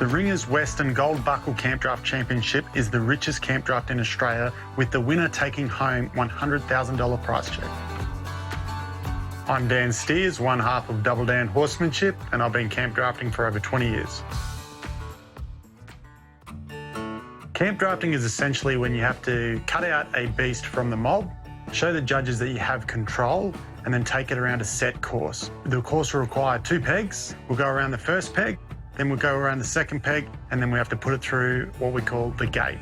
The Ringers Western Gold Buckle Campdraft Championship is the richest campdraft in Australia, with the winner taking home $100,000 prize check. I'm Dan Steers, one half of Double Dan Horsemanship, and I've been campdrafting for over 20 years. Campdrafting is essentially when you have to cut out a beast from the mob, show the judges that you have control, and then take it around a set course. The course will require 2 pegs. We'll go around the first peg, then we'll go around the second peg, and then we have to put it through what we call the gate.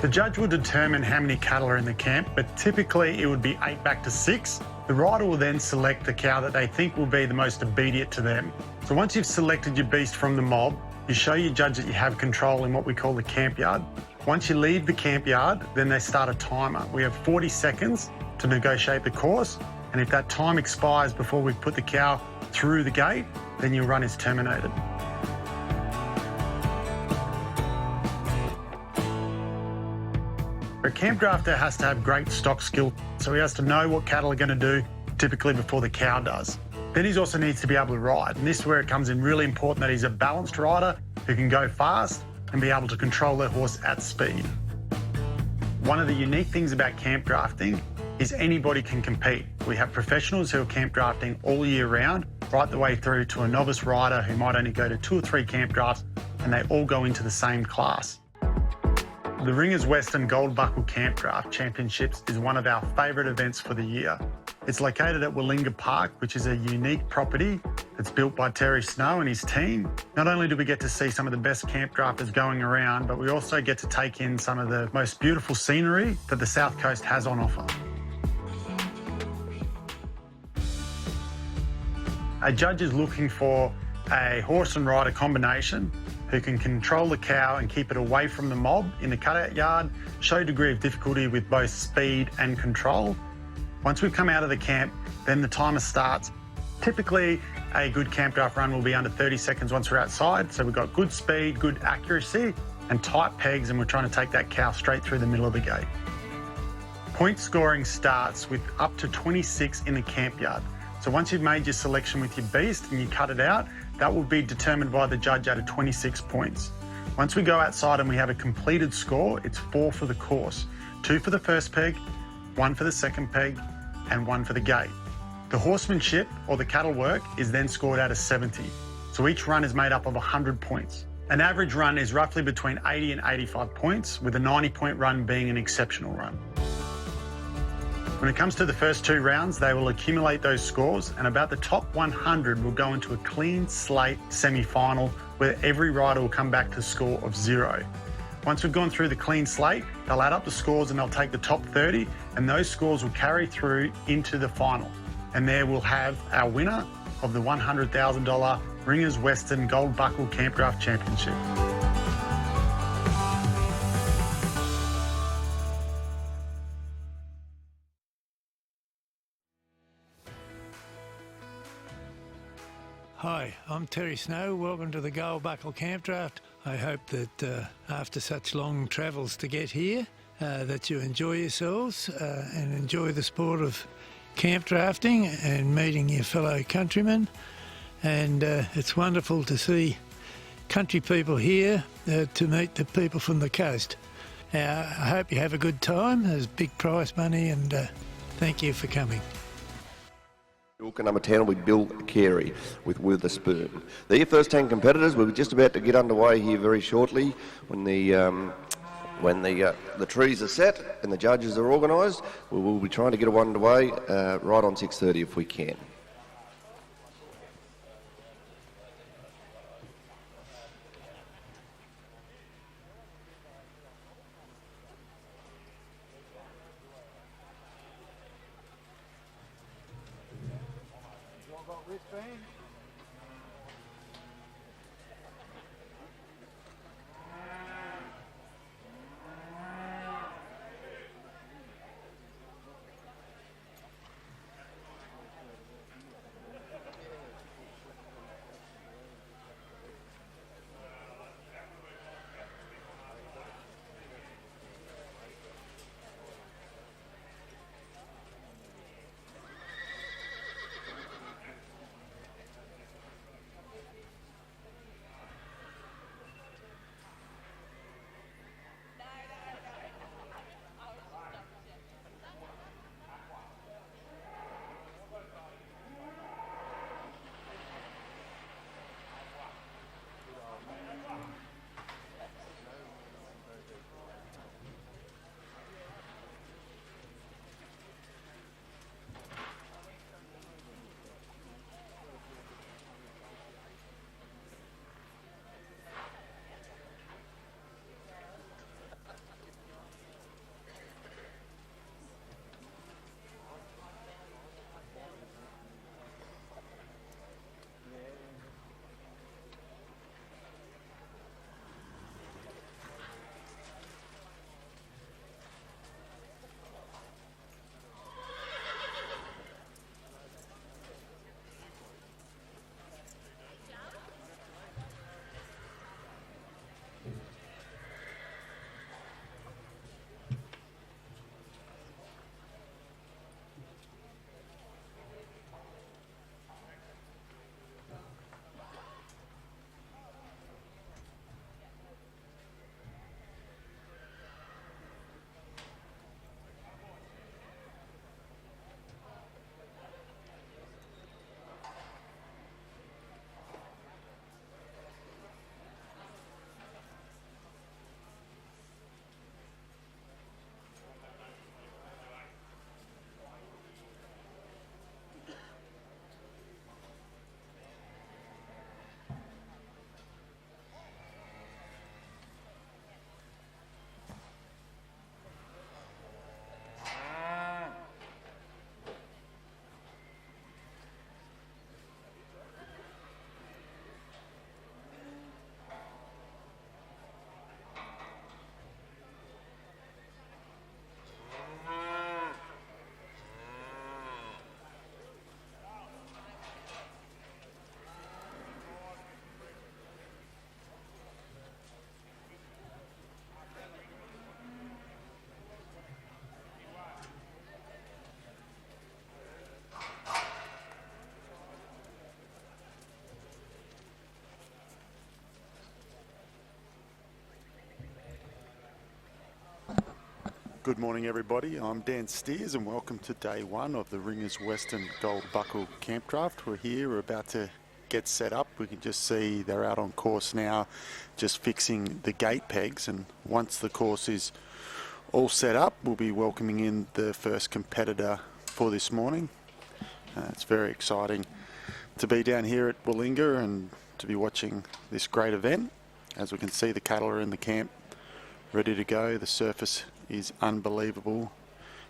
The judge will determine how many cattle are in the camp, but typically it would be 8 back to 6. The rider will then select the cow that they think will be the most obedient to them. So once you've selected your beast from the mob, you show your judge that you have control in what we call the camp yard. Once you leave the camp yard, then they start a timer. We have 40 seconds to negotiate the course, and if that time expires before we put the cow through the gate, then your run is terminated. A camp drafter has to have great stock skill, so he has to know what cattle are going to do typically before the cow does. Then he also needs to be able to ride, and this is where it comes in really important that he's a balanced rider who can go fast and be able to control their horse at speed. One of the unique things about camp drafting is anybody can compete. We have professionals who are camp drafting all year round, right the way through to a novice rider who might only go to 2 or 3 camp drafts, and they all go into the same class. The Ringers Western Gold Buckle Campdraft Championships is one of our favourite events for the year. It's located at Willinga Park, which is a unique property that's built by Terry Snow and his team. Not only do we get to see some of the best camp drafters going around, but we also get to take in some of the most beautiful scenery that the South Coast has on offer. A judge is looking for a horse and rider combination who can control the cow and keep it away from the mob in the cutout yard, show a degree of difficulty with both speed and control. Once we've come out of the camp, then the timer starts. Typically, a good camp draft run will be under 30 seconds once we're outside, so we've got good speed, good accuracy, and tight pegs, and we're trying to take that cow straight through the middle of the gate. Point scoring starts with up to 26 in the camp yard. So once you've made your selection with your beast and you cut it out, that will be determined by the judge out of 26 points. Once we go outside and we have a completed score, it's 4 for the course. 2 for the first peg, 1 for the second peg, and 1 for the gate. The horsemanship, or the cattle work, is then scored out of 70. So each run is made up of 100 points. An average run is roughly between 80 and 85 points, with a 90-point run being an exceptional run. When it comes to the first 2 rounds, they will accumulate those scores, and about the top 100 will go into a clean slate semi-final where every rider will come back to a score of 0. Once we've gone through the clean slate, they'll add up the scores and they'll take the top 30, and those scores will carry through into the final. And there we'll have our winner of the $100,000 Ringers Western Gold Buckle Campdraft Championship. Hi, I'm Terry Snow. Welcome to the Gold Buckle Campdraft. I hope that after such long travels to get here, that you enjoy yourselves and enjoy the sport of camp drafting and meeting your fellow countrymen. And it's wonderful to see country people here to meet the people from the coast. I hope you have a good time. There's big prize money, and thank you for coming. Number 10 will be Bill Carey with Witherspoon. They're your first 10 competitors. We're just about to get underway here very shortly when the trees are set and the judges are organised. We will be trying to get one underway right on 6:30 if we can. Good morning, everybody. I'm Dan Steers, and welcome to day one of the Ringers Western Gold Buckle Campdraft. We're here, we're about to get set up. We can just see they're out on course now, just fixing the gate pegs, and once the course is all set up, we'll be welcoming in the first competitor for this morning. It's very exciting to be down here at Willinga and to be watching this great event. As we can see, the cattle are in the camp ready to go. The surface is unbelievable.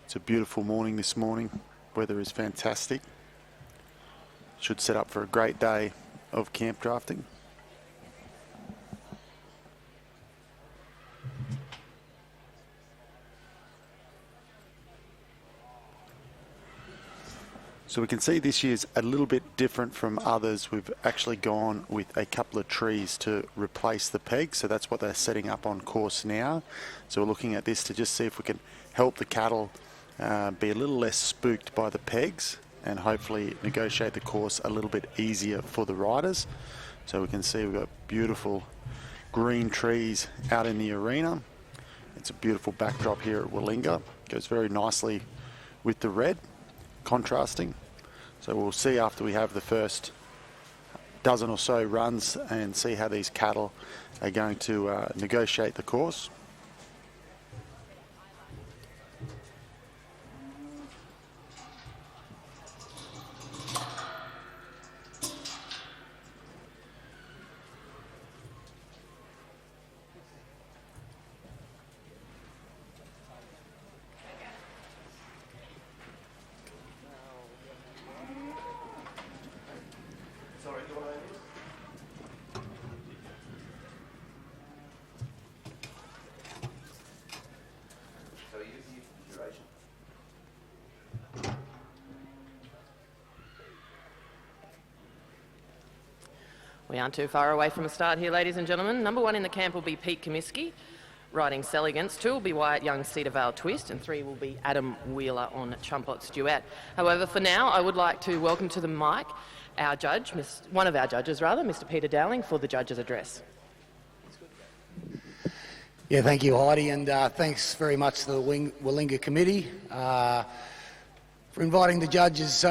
It's a beautiful morning this morning. Weather is fantastic. Should set up for a great day of camp drafting. So we can see this year's a little bit different from others. We've actually gone with a couple of trees to replace the pegs. So that's what they're setting up on course now. So we're looking at this to just see if we can help the cattle be a little less spooked by the pegs and hopefully negotiate the course a little bit easier for the riders. So we can see we've got beautiful green trees out in the arena. It's a beautiful backdrop here at Willinga. Goes very nicely with the red, contrasting. So we'll see after we have the first dozen or so runs and see how these cattle are going to negotiate the course. We aren't too far away from a start here, ladies and gentlemen. Number one in the camp will be Pete Comiskey, riding Seligance. 2 will be Wyatt Young's Cedar Vale Twist, and 3 will be Adam Wheeler on Chumpot's Duet. However, for now, I would like to welcome to the mic our judge, one of our judges rather, Mr. Peter Dowling, for the judge's address. Yeah, thank you, Heidi, and thanks very much to the Willinga Committee for inviting the judges,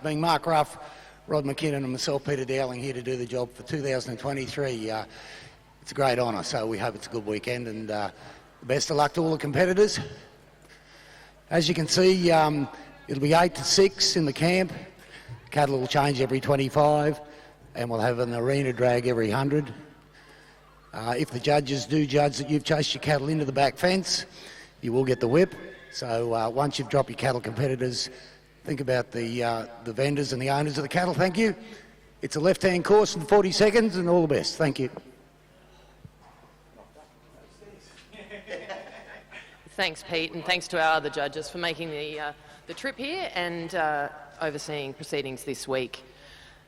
being Mark Ruff, Rod McKinnon and myself, Peter Dowling, here to do the job for 2023. It's a great honour, so we hope it's a good weekend, and best of luck to all the competitors. As you can see, it'll be 8 to 6 in the camp. Cattle will change every 25, and we'll have an arena drag every 100. If the judges do judge that you've chased your cattle into the back fence, you will get the whip. So once you've dropped your cattle competitors, think about the vendors and the owners of the cattle. Thank you. It's a left-hand course in 40 seconds, and all the best. Thank you. Thanks, Pete, and thanks to our other judges for making the trip here and overseeing proceedings this week.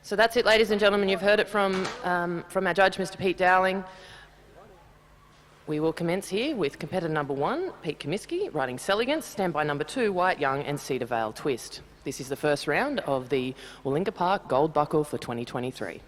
So that's it, ladies and gentlemen. You've heard it from our judge, Mr. Pete Dowling. We will commence here with competitor number 1, Pete Comiskey, riding Seligance, standby number 2, Wyatt Young and Cedar Vale Twist. This is the first round of the Willinga Park Gold Buckle for 2023.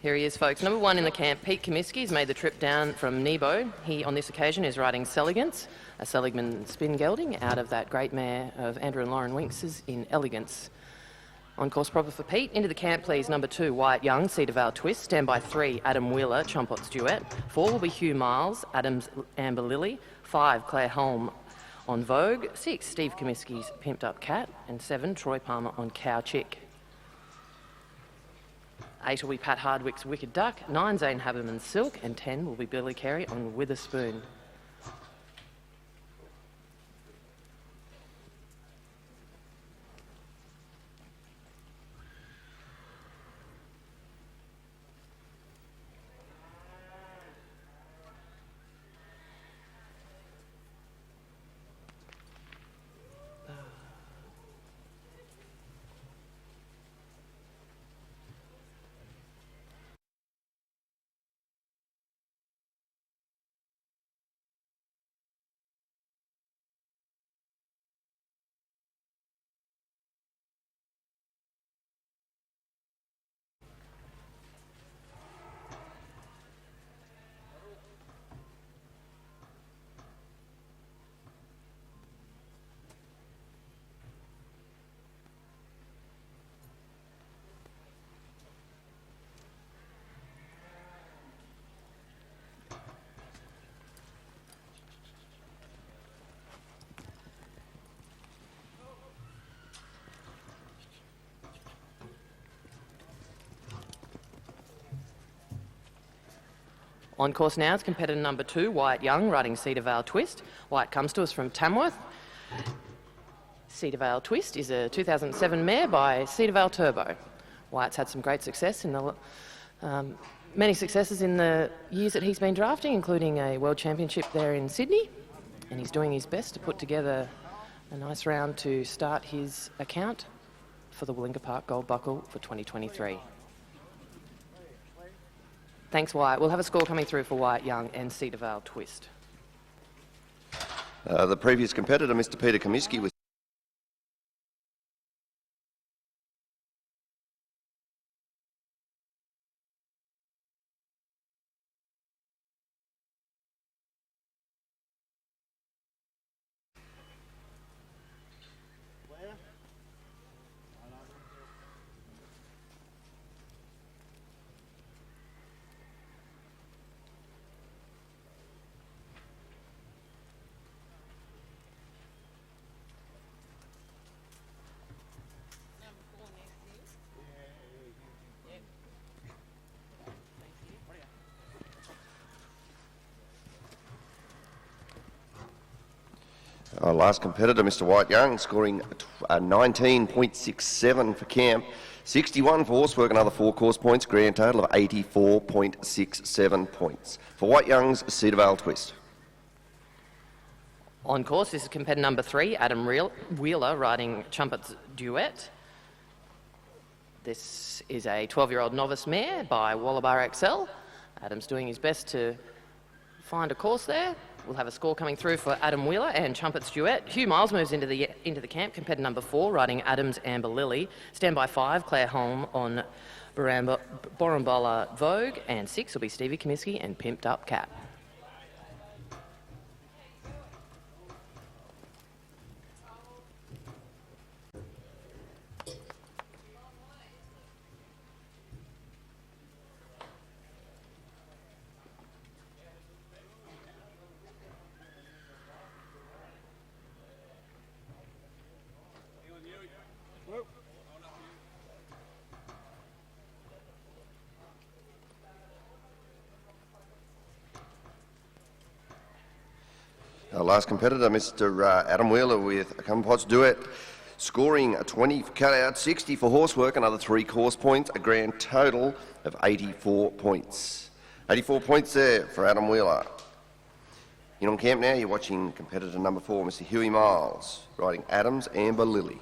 Here he is, folks. Number 1 in the camp, Pete Comiskey, has made the trip down from Nebo. He, on this occasion, is riding Seligance, a Seligman spin gelding out of that great mare of Andrew and Lauren Winks's in Elegance. On course proper for Pete. Into the camp, please. Number 2, Wyatt Young, Cedar Vale Twist. Standby 3, Adam Wheeler, Chumpot's Duet. 4 will be Hugh Miles, Adam's Amber Lily. 5, Claire Holm on Vogue. 6, Steve Comiskey's Pimped Up Cat. And 7, Troy Palmer on Cow Chick. 8 will be Pat Hardwick's Wicked Duck, 9 Zane Haberman's Silk, and 10 will be Billy Carey on Witherspoon. On course now is competitor number 2, Wyatt Young, riding Cedar Vale Twist. Wyatt comes to us from Tamworth. Cedar Vale Twist is a 2007 mare by Cedar Vale Turbo. Wyatt's had some great success in the many successes in the years that he's been drafting, including a World Championship there in Sydney, and he's doing his best to put together a nice round to start his account for the Willinga Park Gold Buckle for 2023. Thanks, Wyatt. We'll have a score coming through for Wyatt Young and Cedar Vale Twist. The previous competitor, Mr. Peter Comiskey, was our last competitor, Mr. Wyatt Young, scoring 19.67 for camp, 61 for horsework, another 4 course points, grand total of 84.67 points. For Wyatt Young's Cedar Vale Twist. On course, this is competitor number 3, Adam Wheeler, riding Chumpet's Duet. This is a 12-year-old novice mare by Wallabar XL. Adam's doing his best to find a course there. We'll have a score coming through for Adam Wheeler and Chumpet's Duet. Hugh Miles moves into the camp, competitor number 4, riding Adam's Amber Lily. Standby 5, Claire Holm on Borambola Vogue, and 6 will be Stevie Comiskey and Pimped Up Cat. Our last competitor, Mr. Adam Wheeler with Campdraft Duet, scoring a 20 for cutout, 60 for horsework, another 3 course points, a grand total of 84 points. 84 points there for Adam Wheeler. In on camp now, you're watching competitor number 4, Mr. Huey Miles, riding Adam's Amber Lily.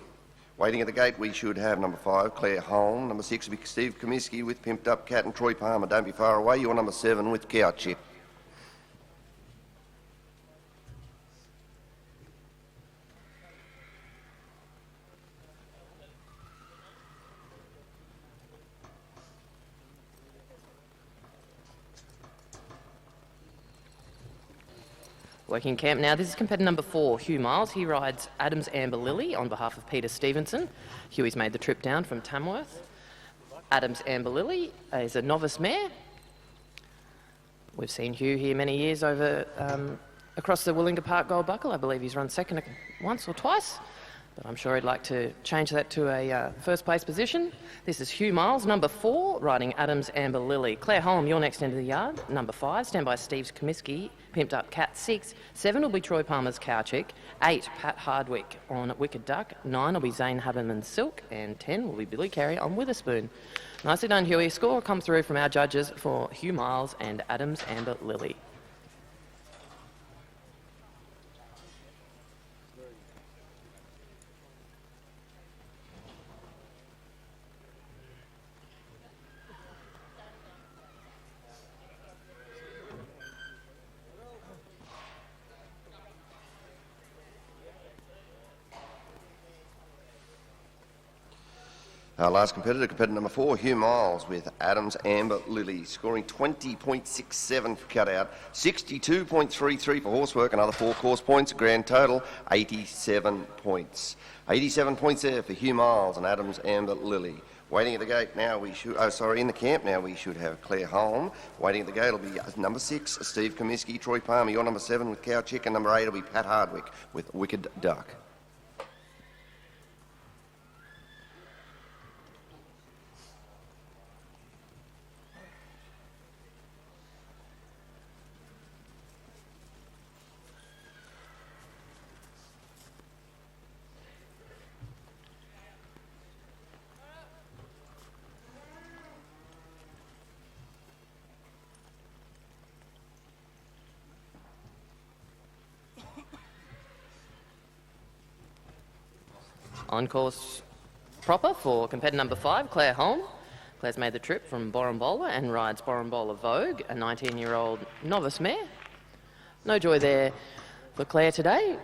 Waiting at the gate, we should have number 5, Claire Holm, number 6 will be Steve Comiskey with Pimped Up Cat and Troy Palmer. Don't be far away, you're number 7 with Cow Chip. Working camp now, this is competitor number 4, Hugh Miles. He rides Adam's Amber Lily on behalf of Peter Stevenson. Hughie's made the trip down from Tamworth. Adam's Amber Lily is a novice mare. We've seen Hugh here many years over across the Willinga Park Gold Buckle. I believe he's run second once or twice, but I'm sure he'd like to change that to a first place position. This is Hugh Miles, number 4, riding Adam's Amber Lily. Claire Holm, you're next into the yard, number 5, stand by Steve Comiskey, Pimped Up Cat. 6, 7 will be Troy Palmer's Cow Chick, 8, Pat Hardwick on Wicked Duck, 9 will be Zane Haberman's Silk, and 10 will be Billy Carey on Witherspoon. Nicely done, Huey. Score come through from our judges for Hugh Miles and Adam's Amber Lily. Our last competitor, competitor number 4, Hugh Miles with Adam's Amber Lily, scoring 20.67 for cutout, 62.33 for horsework, another 4 course points, a grand total 87 points. 87 points there for Hugh Miles and Adam's Amber Lily. Waiting at the gate now, in the camp now, we should have Claire Holm. Waiting at the gate will be number 6, Steve Comiskey, Troy Palmer. You're number 7 with Cow Chick, and number 8 will be Pat Hardwick with Wicked Duck. On course proper for competitor number 5, Claire Holm. Claire's made the trip from Borambola and rides Borambola Vogue, a 19-year-old novice mare. No joy there for Claire today.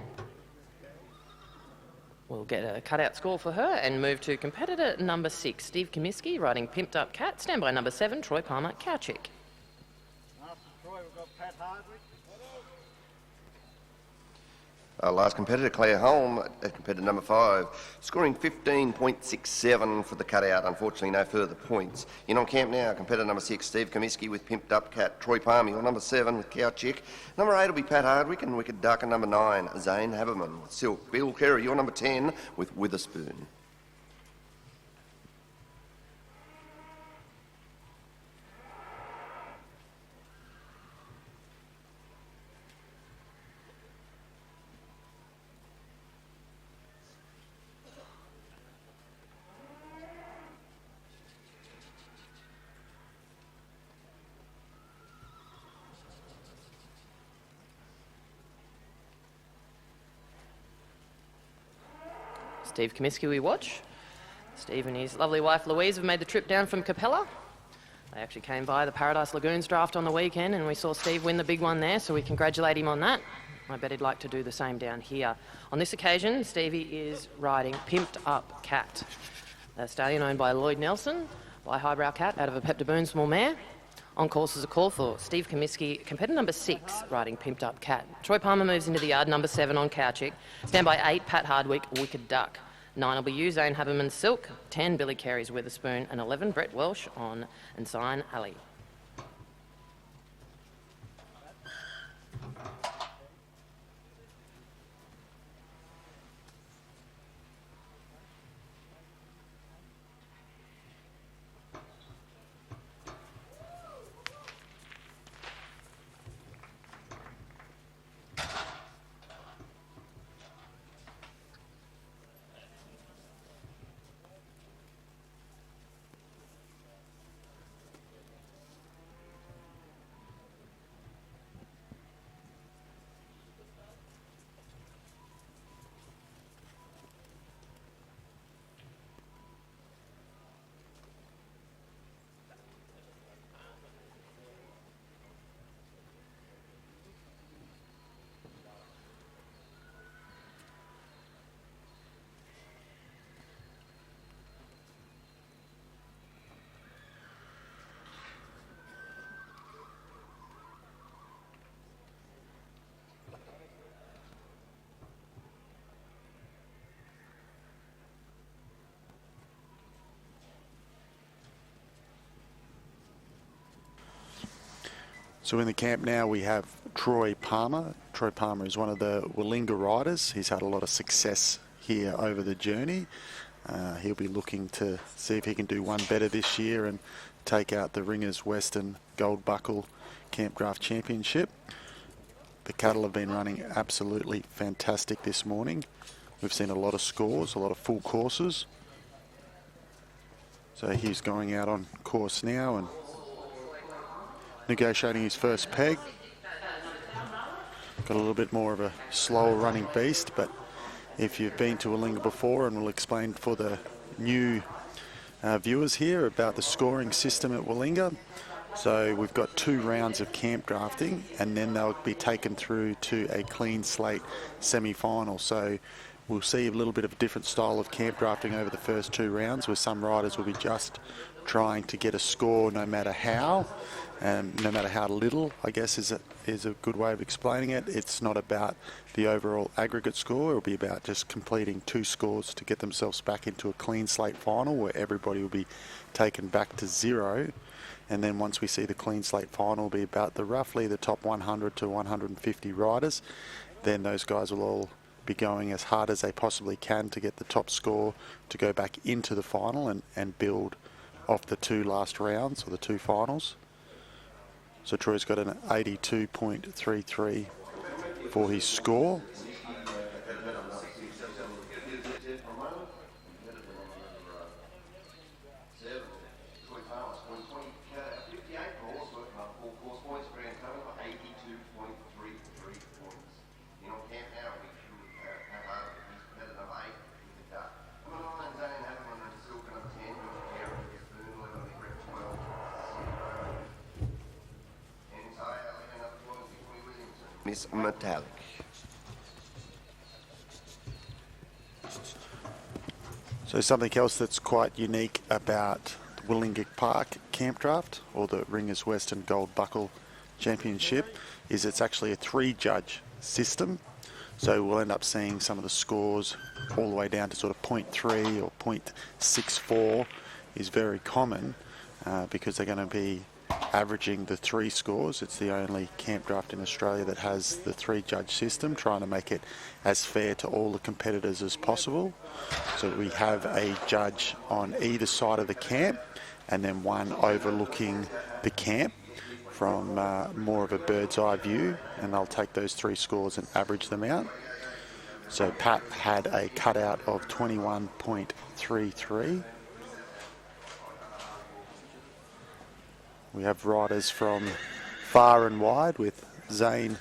We'll get a cutout score for her and move to competitor number 6, Steve Comiskey, riding Pimped Up Cat. Standby number 7, Troy Palmer, Cowchick. After Troy, we've got Pat Hardwick. Our last competitor, Claire Holm, at competitor number 5, scoring 15.67 for the cutout. Unfortunately, no further points. In on camp now, competitor number 6, Steve Comiskey with Pimped Up Cat. Troy Palmy on number 7 with Cowchick. Number 8 will be Pat Hardwick and Wicked Duck. And number 9, Zane Haberman with Silk. Bill Kerry, your number 10 with Witherspoon. Steve Comiskey we watch. Steve and his lovely wife Louise have made the trip down from Capella. They actually came by the Paradise Lagoons draft on the weekend and we saw Steve win the big one there, so we congratulate him on that. I bet he'd like to do the same down here. On this occasion, Stevie is riding Pimped Up Cat, a stallion owned by Lloyd Nelson, by Highbrow Cat out of a Peptaboon small mare. On course is a call for Steve Comiskey, competitor number 6, riding Pimped Up Cat. Troy Palmer moves into the yard, number 7 on Cowchick. Standby 8, Pat Hardwick, Wicked Duck. 9 will be you, Zane Haberman, Silk. 10, Billy Carey's Witherspoon. And 11, Brett Welsh on Ensign Alley. So in the camp now we have Troy Palmer. Troy Palmer is one of the Willinga riders. He's had a lot of success here over the journey. He'll be looking to see if he can do one better this year and take out the Ringers Western Gold Buckle Campdraft Championship. The cattle have been running absolutely fantastic this morning. We've seen a lot of scores, a lot of full courses. So he's going out on course now and negotiating his first peg. Got a little bit more of a slower running beast, but if you've been to Willinga before, and we'll explain for the new viewers here about the scoring system at Willinga. So we've got 2 rounds of camp drafting and then they'll be taken through to a clean slate semi-final. So we'll see a little bit of a different style of camp drafting over the first 2 rounds, where some riders will be just trying to get a score no matter how. No matter how little, I guess, is a good way of explaining it. It's not about the overall aggregate score. It'll be about just completing 2 scores to get themselves back into a clean slate final where everybody will be taken back to 0. And then once we see the clean slate final, will be about roughly the top 100 to 150 riders. Then those guys will all be going as hard as they possibly can to get the top score to go back into the final and build off the 2 last rounds or the 2 finals. So Troy's got an 82.33 for his score. Miss Metallic. So something else that's quite unique about the Willinga Park Campdraft, or the Ringers Western Gold Buckle Championship, is it's actually a 3-judge system. So we'll end up seeing some of the scores all the way down to sort of 0.3 or 0.64 is very common because they're going to be averaging the 3 scores. It's the only Campdraft in Australia that has the 3-judge system, trying to make it as fair to all the competitors as possible. So we have a judge on either side of the camp and then one overlooking the camp from more of a bird's eye view, and they'll take those 3 scores and average them out. So Pat had a cutout of 21.33. We have riders from far and wide, with Zane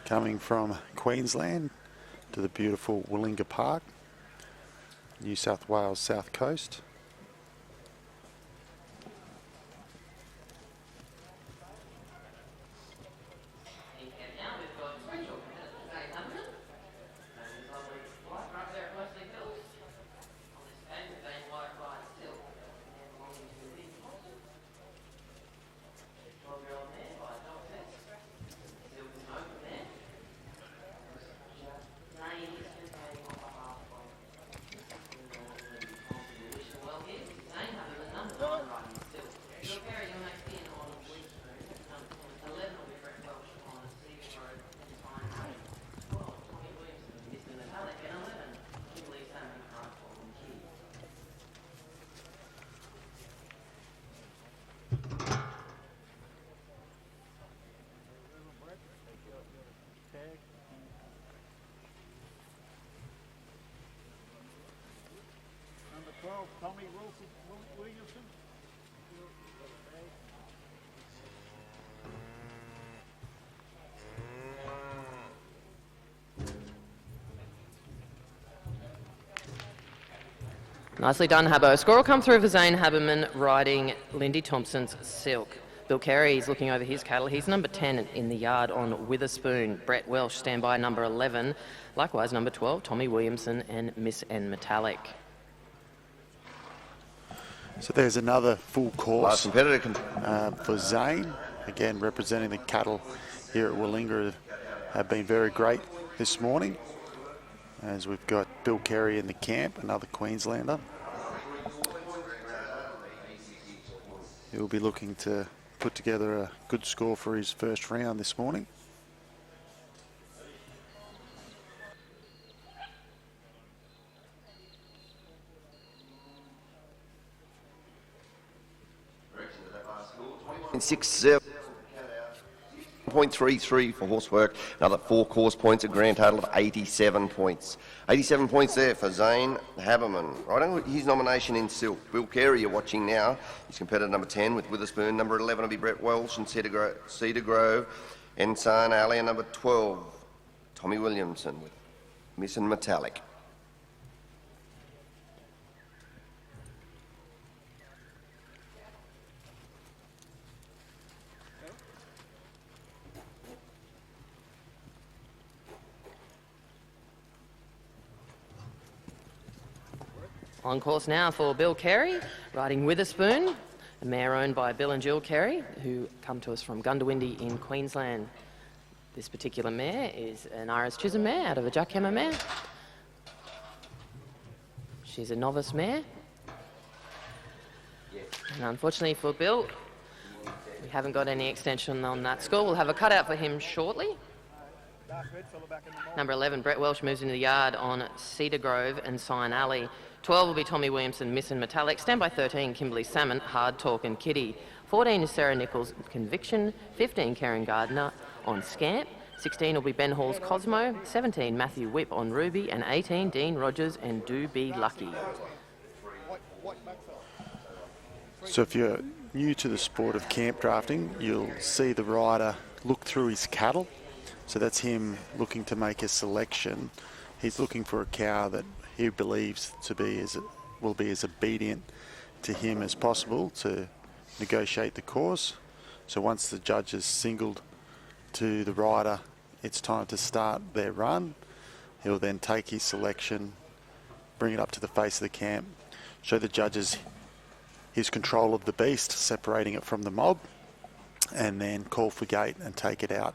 coming from Queensland to the beautiful Willinga Park, New South Wales South Coast. Number 12, Tommy Williamson. Nicely done, Habbo. Score will come through for Zane Haberman riding Lindy Thompson's Silk. Bill Carey is looking over his cattle. He's number 10 in the yard on Witherspoon. Brett Welsh standby number 11. Likewise number 12, Tommy Williamson and Miss N Metallic. So there's another full course Last competitor for Zane. Again, representing the cattle here at Willinga have been very great this morning, as we've got Bill Carey in the camp, another Queenslander. He'll be looking to put together a good score for his first round this morning. in 6.33 for horsework. Another 4 course points, a grand total of 87 points. 87 points there for Zane Haberman. Right on his nomination in Silk. Bill Carey, you're watching now. He's competitor number 10 with Witherspoon. Number 11 will be Brett Welsh and Cedar Grove. Ensign Alley, and number 12, Tommy Williamson with Miss and Metallic. On course now for Bill Carey, riding Witherspoon, a mare owned by Bill and Jill Carey, who come to us from Gundawindi in Queensland. This particular mare is an Iris Chisholm mare out of a Jackhammer mare. She's a novice mare. And unfortunately for Bill, we haven't got any extension on that score. We'll have a cutout for him shortly. Number 11, Brett Welsh, moves into the yard on Cedar Grove and Sign Alley. 12 will be Tommy Williamson, Miss and Metallic. Standby 13, Kimberley Salmon, Hard Talk and Kitty. 14 is Sarah Nichols, Conviction. 15, Karen Gardner on Scamp. 16 will be Ben Hall's Cosmo. 17, Matthew Whip on Ruby. And 18, Dean Rogers and Do Be Lucky. So if you're new to the sport of camp drafting, you'll see the rider look through his cattle. So that's him looking to make a selection. He's looking for a cow that he believes to be will be as obedient to him as possible to negotiate the course. So once the judge has singled to the rider it's time to start their run. He'll then take his selection, bring it up to the face of the camp, show the judges his control of the beast, separating it from the mob, and then call for gate and take it out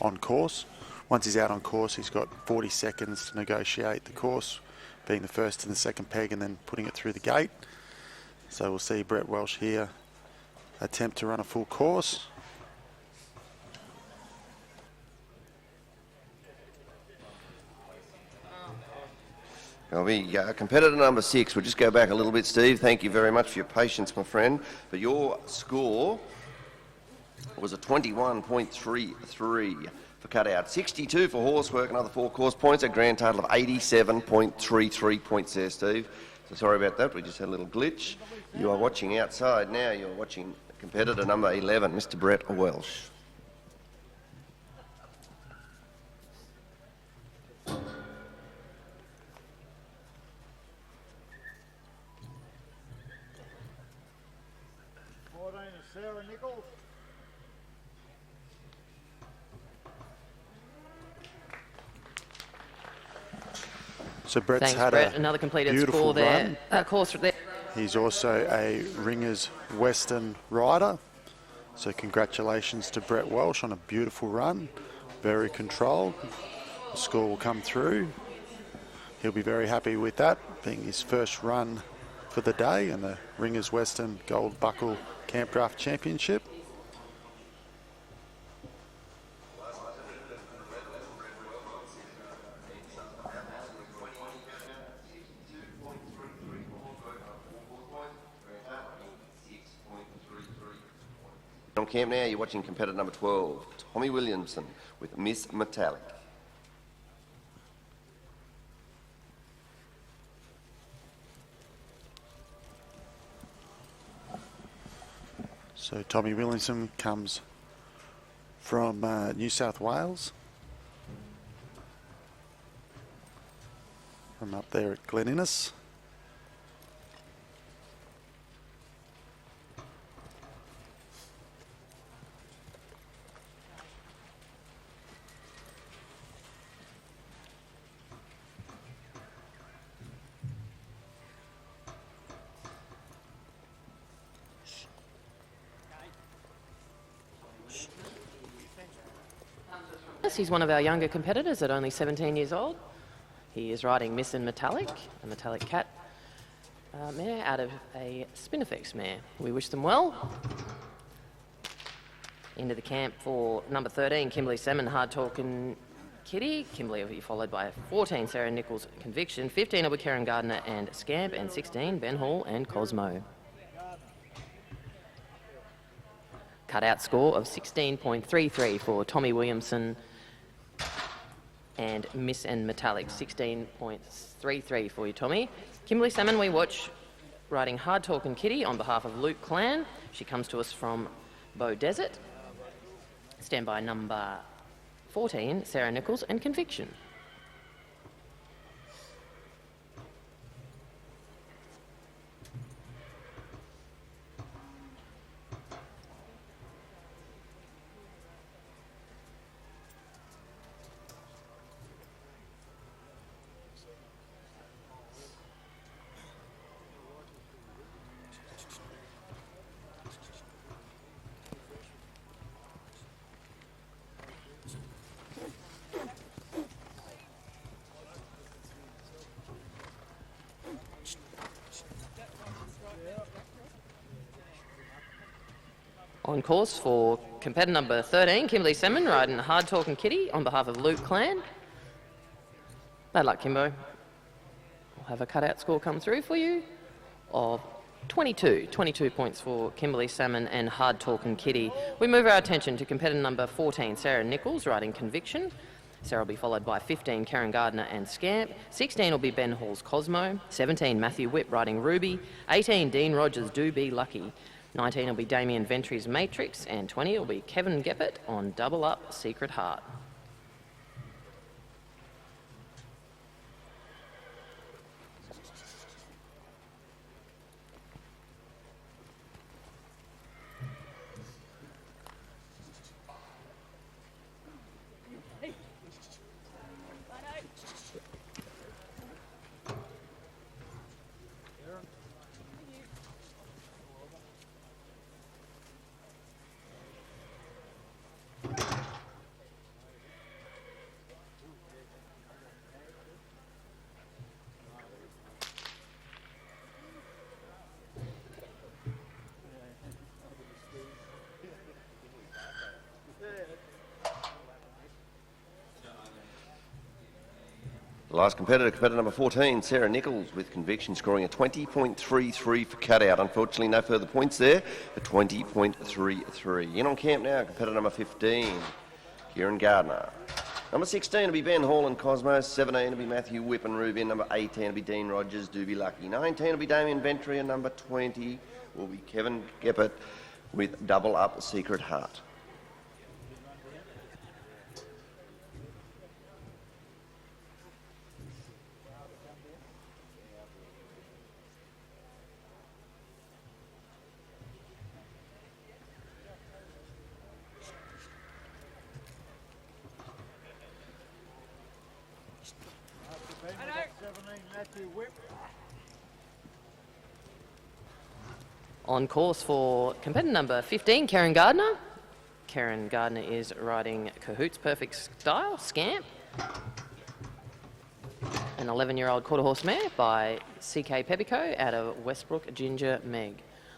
on course. Once he's out on course, he's got 40 seconds to negotiate the course, being the first and the second peg and then putting it through the gate. So we'll see Brett Welsh here attempt to run a full course. It'll be competitor number 6. We'll just go back a little bit, Steve. Thank you very much for your patience, my friend. But your score was a 21.33 for cutout, 62 for horsework, another 4 course points, a grand total of 87.33 points there, Steve. So sorry about that, we just had a little glitch. You are watching outside now, you're watching competitor number 11, Mr. Brett Welsh. Sarah Nichols. So Brett's Thanks, had Brett. a Another completed beautiful score there. run. Course there. He's also a Ringers Western rider. So congratulations to Brett Welsh on a beautiful run. Very controlled. The score will come through. He'll be very happy with that, being his first run for the day and the Ringers Western Gold Buckle Campdraft Championship. On camp now, you're watching competitor number 12, Tommy Williamson with Miss Metallic. So Tommy Williamson comes from New South Wales, from up there at Glen Innes. He's one of our younger competitors at only 17 years old. He is riding Miss and Metallic, a metallic cat mare out of a Spinifex mare. We wish them well. Into the camp for number 13, Kimberley Salmon, Hard Talkin' Kitty. Kimberley will be followed by 14, Sarah Nichols, Conviction. 15 will be Karen Gardner and Scamp, and 16, Ben Hall and Cosmo. Cutout score of 16.33 for Tommy Williamson and Miss and Metallic, 16.33 for you, Tommy. Kimberley Salmon, we watch riding Hard Talkin' Kitty on behalf of Luke Clan. She comes to us from Bow Desert. Standby number 14, Sarah Nichols and Conviction. On course for competitor number 13, Kimberley Salmon, riding Hard Talkin' Kitty on behalf of Luke Clan. Bad luck, Kimbo. We'll have a cutout score come through for you of 22 points for Kimberley Salmon and Hard Talkin' Kitty. We move our attention to competitor number 14, Sarah Nichols, riding Conviction. Sarah will be followed by 15, Karen Gardner and Scamp. 16 will be Ben Hall's Cosmo. 17, Matthew Whipp, riding Ruby. 18, Dean Rogers, Do Be Lucky. 19 will be Damien Ventry's Matrix, and 20 will be Kevin Geppert on Double Up Secret Heart. Last competitor, competitor number 14, Sarah Nichols, with conviction, scoring a 20.33 for cutout. Unfortunately, no further points there, a 20.33. In on camp now, competitor number 15, Kieran Gardner. Number 16 will be Ben Hall and Cosmo. 17 will be Matthew Whipp and Rubin. Number 18 will be Dean Rogers, Do Be Lucky. 19 will be Damien Ventry, and number 20 will be Kevin Geppert with Double Up Secret Heart. On course for competitor number 15, Karen Gardner. Karen Gardner is riding Cahoot's Perfect Style, Scamp. An 11-year-old quarter horse mare by CK Pepico out of Westbrook, Ginger Meg.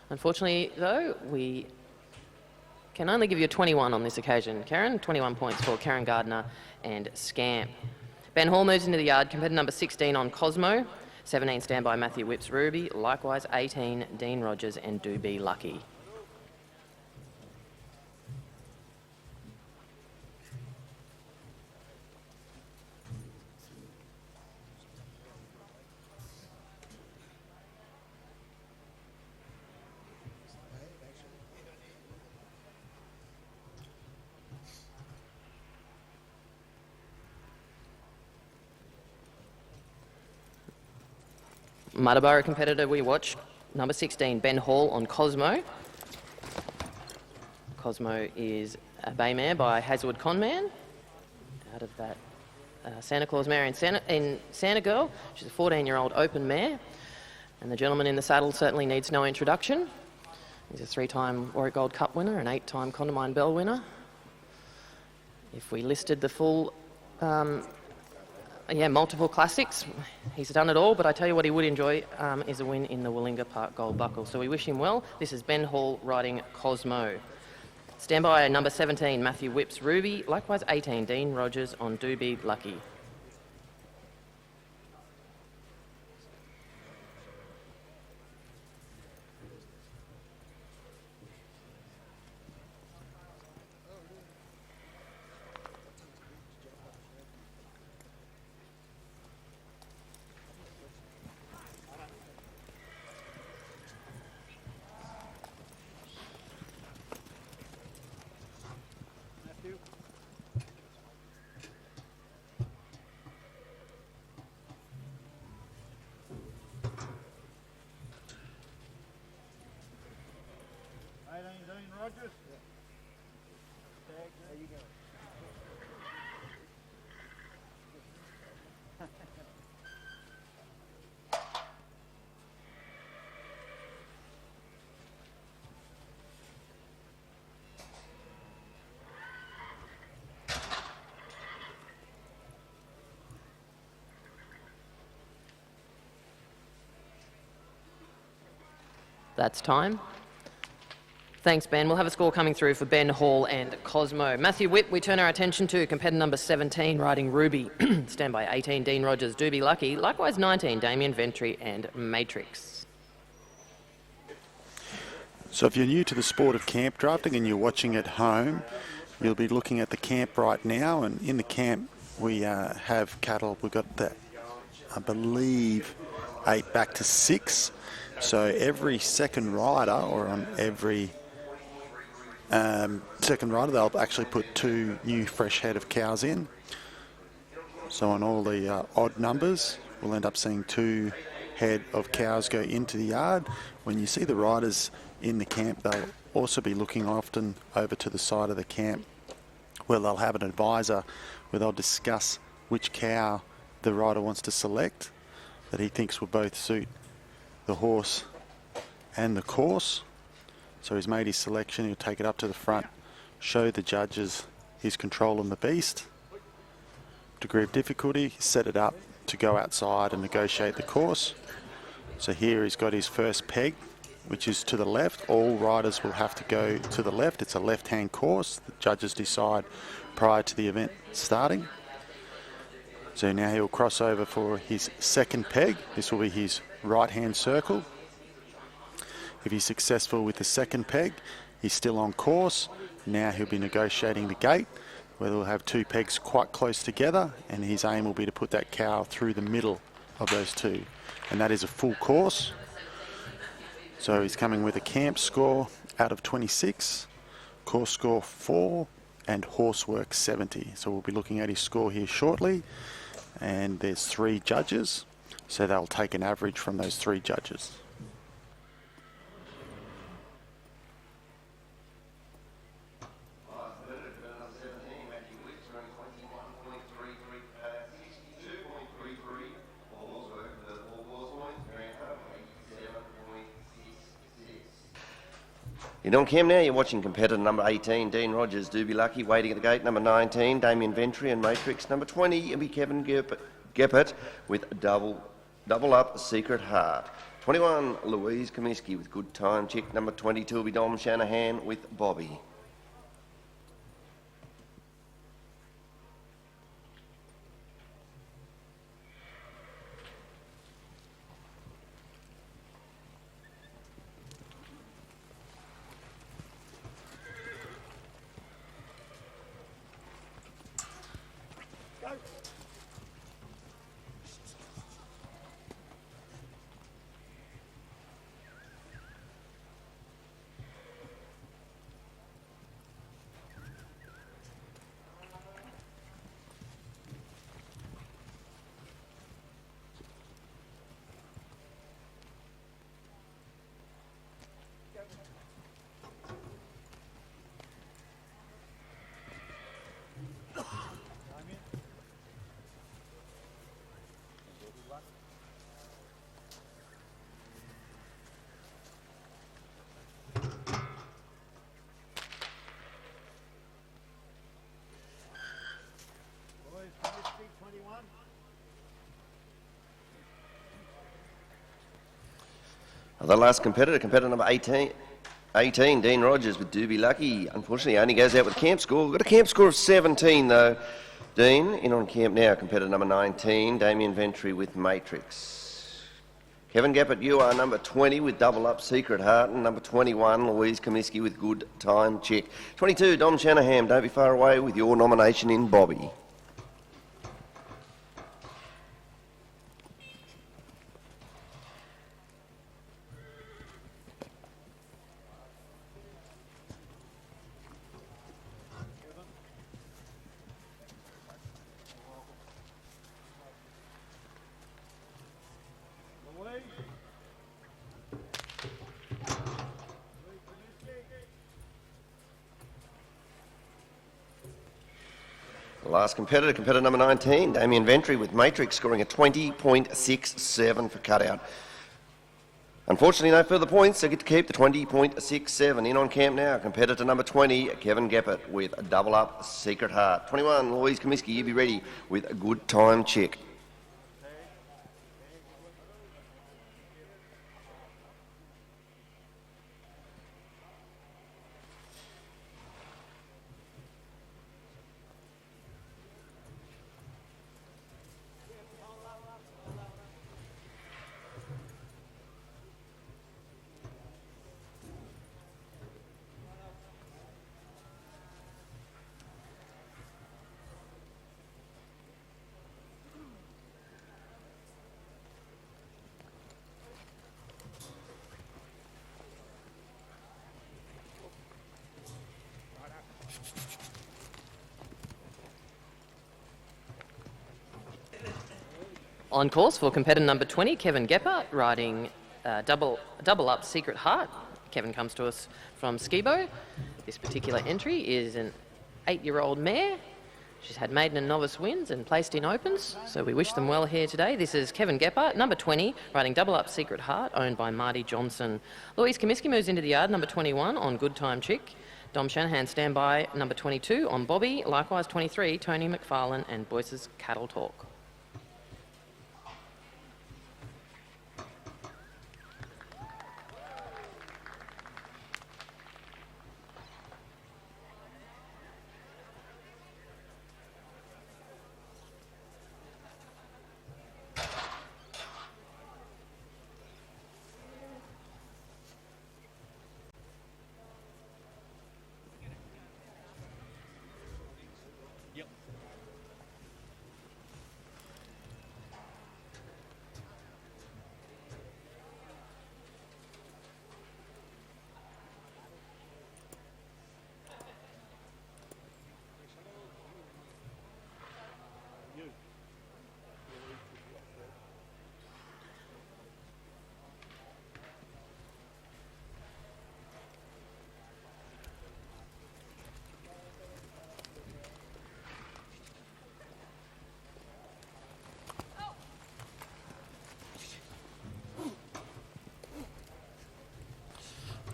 Unfortunately, though, we can only give you a 21 on this occasion. Karen, 21 points for Karen Gardner and Scamp. Ben Hall moves into the yard. Competitor number 16 on Cosmo. 17 standby Matthew Whipp's Ruby. Likewise 18 Dean Rogers and Do Be Lucky. Muttaburra competitor we watch, number 16, Ben Hall on Cosmo. Cosmo is a bay mare by Hazelwood Conman, out of that Santa Claus mare in Santa Girl. She's a 14-year-old open mare, and the gentleman in the saddle certainly needs no introduction. He's a 3-time Warwick Gold Cup winner, an 8-time Condamine Bell winner. If we listed the full multiple classics. He's done it all, but I tell you what he would enjoy is a win in the Willinga Park Gold Buckle. So we wish him well. This is Ben Hall riding Cosmo. Stand by number 17, Matthew Whipp's Ruby. Likewise 18, Dean Rogers on Do Be Lucky. Rogers? There you go. That's time. Thanks, Ben. We'll have a score coming through for Ben Hall and Cosmo. Matthew Whipp, we turn our attention to competitor number 17, riding Ruby. Stand by 18, Dean Rogers, Do Be Lucky. Likewise 19, Damien Ventry and Matrix. So if you're new to the sport of camp drafting and you're watching at home, you'll be looking at the camp right now. And in the camp, we have cattle. We've got the, I believe, 8 back to 6. So every second rider, or on every second rider, they'll actually put 2 new fresh head of cows in. So on all the odd numbers, we'll end up seeing 2 head of cows go into the yard. When you see the riders in the camp, they'll also be looking often over to the side of the camp where they'll have an advisor where they'll discuss which cow the rider wants to select that he thinks will both suit the horse and the course. So he's made his selection. He'll take it up to the front, show the judges his control on the beast. Degree of difficulty, set it up to go outside and negotiate the course. So here he's got his first peg, which is to the left. All riders will have to go to the left. It's a left-hand course. The judges decide prior to the event starting. So now he'll cross over for his second peg. This will be his right-hand circle. If he's successful with the second peg, he's still on course. Now he'll be negotiating the gate, where they'll have two pegs quite close together, and his aim will be to put that cow through the middle of those two. And that is a full course. So he's coming with a camp score out of 26, course score 4, and horsework 70. So we'll be looking at his score here shortly. And there's 3 judges, so they'll take an average from those 3 judges. You're on cam now, you're watching competitor number 18, Dean Rogers, Do Be Lucky, waiting at the gate, number 19, Damien Ventry and Matrix, number 20, it'll be Kevin Geppert with double up Secret Heart. 21, Louise Comiskey with Good Time Chick, number 22 will be Dom Shanahan with Bobby. The last competitor number 18, Dean Rogers with Do Be Lucky. Unfortunately, only goes out with a camp score. We've got a camp score of 17, though. Dean, in on camp now, competitor number 19, Damien Ventry with Matrix. Kevin Geppert, you are number 20 with Double Up Secret Heart, and number 21, Louise Comiskey with Good Time Chick. 22, Dom Shanahan, don't be far away with your nomination in Bobby. Last competitor number 19, Damien Ventry with Matrix, scoring a 20.67 for cutout. Unfortunately, no further points, so get to keep the 20.67. In on camp now, competitor number 20, Kevin Geppert with Double Up Secret Heart. 21, Louise Comiskey, you be ready with a Good Time Chick. On course for competitor number 20, Kevin Geppert, riding double up Secret Heart. Kevin comes to us from Skibo. This particular entry is an 8-year-old mare. She's had maiden and novice wins and placed in opens, so we wish them well here today. This is Kevin Geppert, number 20, riding Double Up Secret Heart, owned by Marty Johnson. Louise Comiskey moves into the yard, number 21, on Good Time Chick. Dom Shanahan standby, number 22, on Bobby. Likewise, 23, Tony McFarlane and Boyce's Cattle Talk.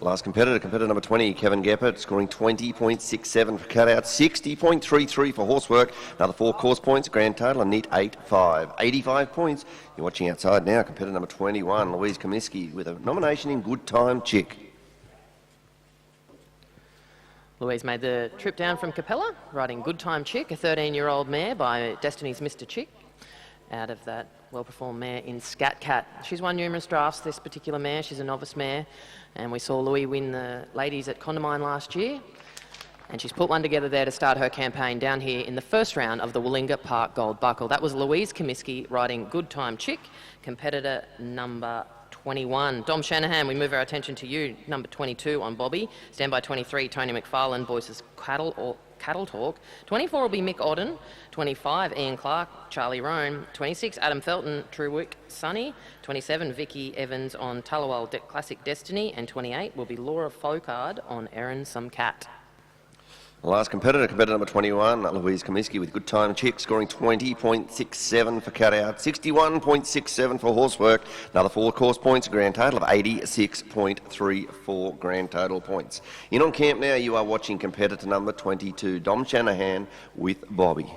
Last competitor, competitor number 20, Kevin Geppert, scoring 20.67 for cutout, 60.33 for horsework. Another 4 course points, grand total, a neat 8.5. 85 points. You're watching outside now, competitor number 21, Louise Comiskey, with a nomination in Good Time Chick. Louise made the trip down from Capella, riding Good Time Chick, a 13-year-old mare by Destiny's Mr. Chick, out of that well-performed mare in Scat Cat. She's won numerous drafts, this particular mare. She's a novice mare, and we saw Louis win the ladies at Condamine last year. And she's put one together there to start her campaign down here in the first round of the Willinga Park Gold Buckle. That was Louise Comiskey riding Good Time Chick, competitor number 21. Dom Shanahan, we move our attention to you, number 22 on Bobby. Stand by 23, Tony McFarlane, voices Cattle Talk. 24 will be Mick Odden. 25, Ian Clark, Charlie Roan. 26, Adam Felton, Truewick, Sunny. 27, Vicky Evans on Tullawal Classic Destiny. And 28 will be Laura Folkard on Erin Some Cat. Last competitor, competitor number 21, Louise Comiskey with Good Time Chick, scoring 20.67 for cutout, 61.67 for horsework. Another 4 course points, a grand total of 86.34 grand total points. In on camp now, you are watching competitor number 22, Dom Shanahan with Bobby.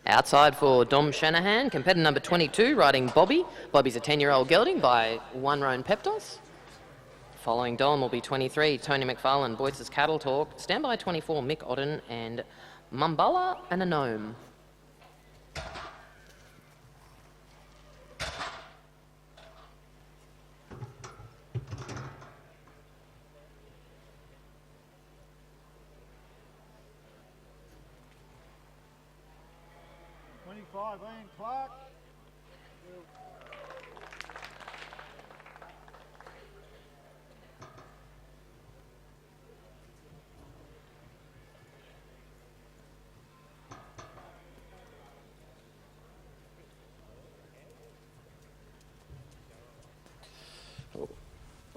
Outside for Dom Shanahan, competitor number 22, riding Bobby. Bobby's a 10-year-old gelding by One Roan Peptos. Following Dom will be 23, Tony McFarlane, Boyce's Cattle Talk. Stand by 24, Mick Odden and Mumbala and a Gnome. Ian Clark.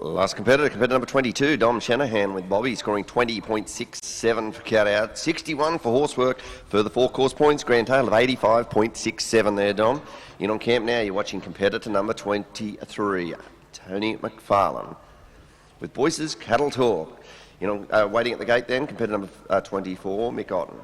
Last competitor, competitor number 22, Dom Shanahan with Bobby, scoring 20.67 for cutout, 61 for horsework. Further 4 course points, grand total of 85.67 there, Dom. In on camp now, you're watching competitor number 23, Tony McFarlane with Boyce's Cattle Talk. Waiting at the gate then, competitor number 24, Mick Otten.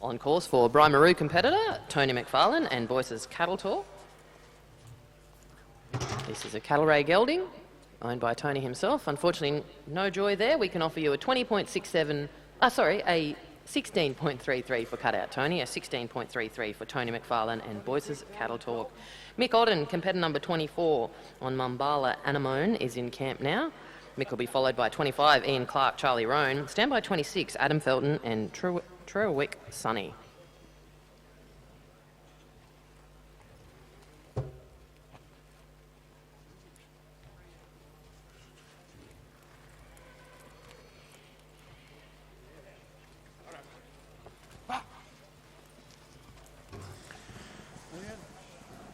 On course for Brimaru competitor, Tony McFarlane and Boyce's Cattle Talk. This is a cattle ray gelding, owned by Tony himself. Unfortunately, no joy there. We can offer you a 16.33 for cutout Tony, a 16.33 for Tony McFarlane and Boyce's Cattle Talk. Mick Odden, competitor number 24 on Mumbala Anemone, is in camp now. Mick will be followed by 25, Ian Clark, Charlie Roan. Stand by 26, Adam Felton and Truewick Sunny.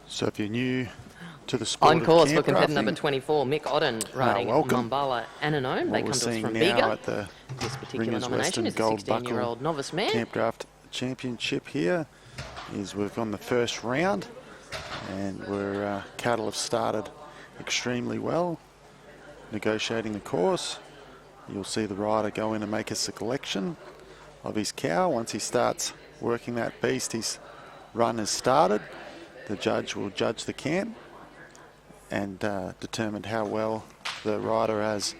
So if you're new to the sport on course of for competitor Campdrafting, number 24, Mick Odden, riding welcome. Mumbala Anemone. They What come we're to us from seeing now Bega. at the This particular Ringers nomination Western is a Gold 16-year-old Buckle novice mare. Campdraft Championship here is we've gone the first round, and we're cattle have started extremely well, negotiating the course. You'll see the rider go in and make a selection of his cow. Once he starts working that beast, his run has started. The judge will judge the camp and determine how well the rider has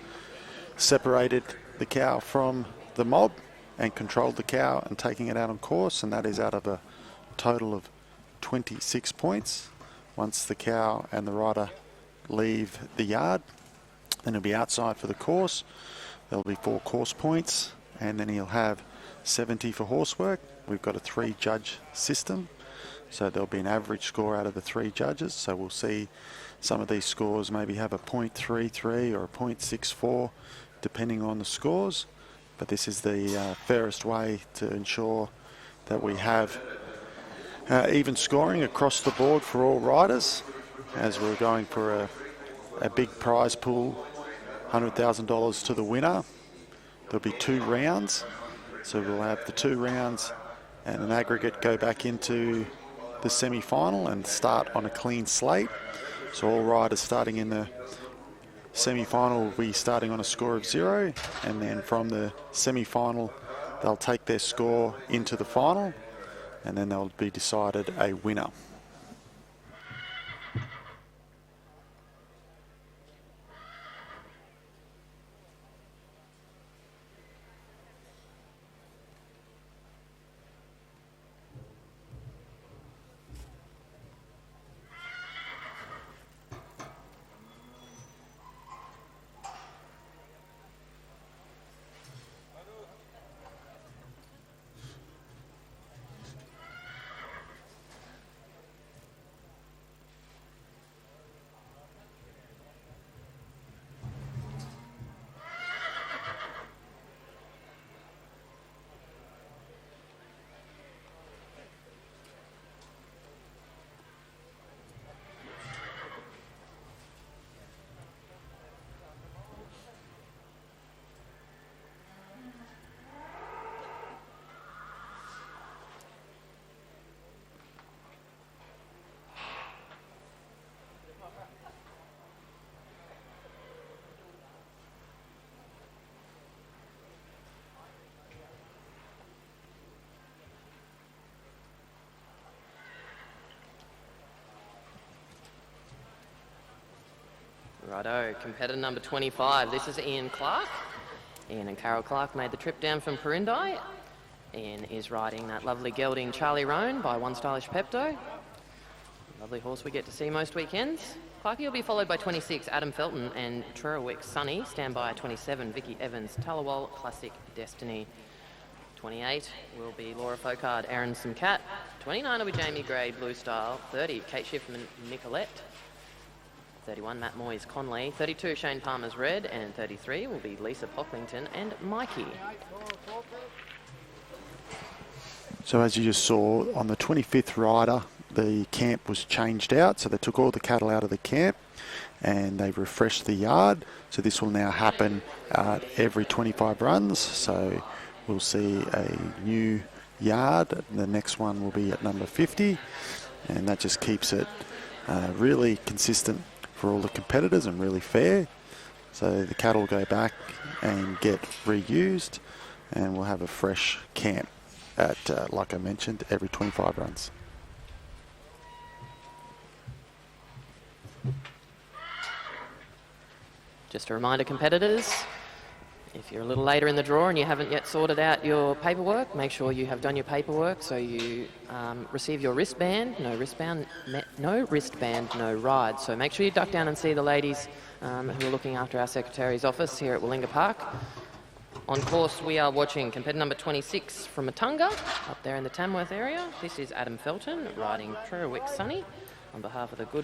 separated the cow from the mob and controlled the cow and taking it out on course, and that is out of a total of 26 points. Once the cow and the rider leave the yard, then he'll be outside for the course. There'll be 4 course points, and then he'll have 70 for horsework. we've got a 3-judge system. So there'll be an average score out of the 3 judges. So we'll see some of these scores maybe have a 0.33 or a 0.64 depending on the scores. But this is the fairest way to ensure that we have even scoring across the board for all riders, as we're going for a big prize pool, $100,000 to the winner. There'll be 2 rounds, so we'll have the 2 rounds and an aggregate go back into the semi-final and start on a clean slate. So all riders starting in the semi-final will be starting on a score of 0, and then from the semi-final they'll take their score into the final, and then they'll be decided a winner. Righto, competitor number 25. This is Ian Clark. Ian and Carol Clark made the trip down from Perindi. Ian is riding that lovely gelding Charlie Roan by One Stylish Pepto. Lovely horse we get to see most weekends. Clarkie will be followed by 26, Adam Felton, and Trewick Sunny. Stand by 27, Vicky Evans, Talawal Classic Destiny. 28 will be Laura Focard, Aaron Simcat. 29 will be Jamie Gray, Blue Style. 30, Kate Schiffman, Nicolette. 31, Matt Moyes, Conley. 32, Shane Palmer's Red. And 33 will be Lisa Pocklington and Mikey. So as you just saw, on the 25th rider, the camp was changed out. So they took all the cattle out of the camp and they refreshed the yard. So this will now happen every 25 runs. So we'll see a new yard. The next one will be at number 50. And that just keeps it really consistent for all the competitors and really fair. So the cattle go back and get reused, and we'll have a fresh camp at, like I mentioned, every 25 runs. Just a reminder, competitors, if you're a little later in the draw and you haven't yet sorted out your paperwork, make sure you have done your paperwork so you receive your wristband. No wristband, no ride. So make sure you duck down and see the ladies who are looking after our secretary's office here at Willinga Park. On course, we are watching competitor number 26 from Matunga, up there in the Tamworth area. This is Adam Felton riding Trewick Sunny on behalf of the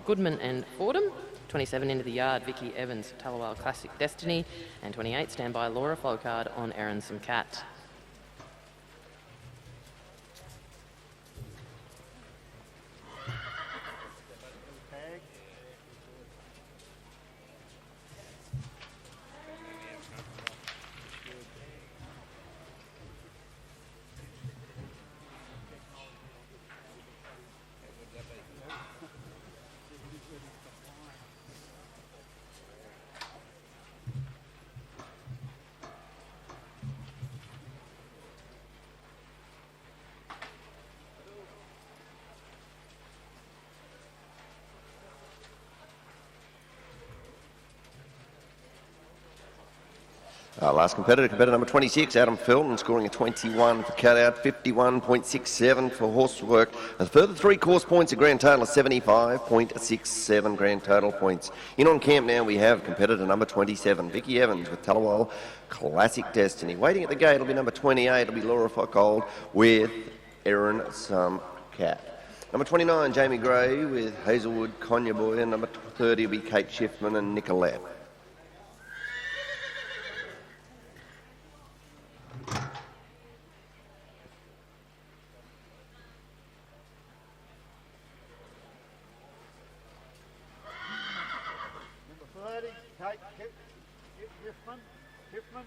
Goodman and Fordham. 27 into the yard, Vicky Evans, Talawal Classic Destiny. And 28, stand by Laura Flocard on Aaron Simcat. Last competitor number 26, Adam Felton, scoring a 21 for cutout, 51.67 for horsework. A further 3 course points, a grand total of 75.67 grand total points. In on camp now we have competitor number 27, Vicky Evans with Tallawal Classic Destiny. Waiting at the gate will be number 28, it'll be Laura Fockold with Erin Some Cat. Number 29, Jamie Gray with Hazelwood Conya Boy, and number 30 will be Kate Schiffman and Nicolette. Number 30, Kate Giffman. Giffman.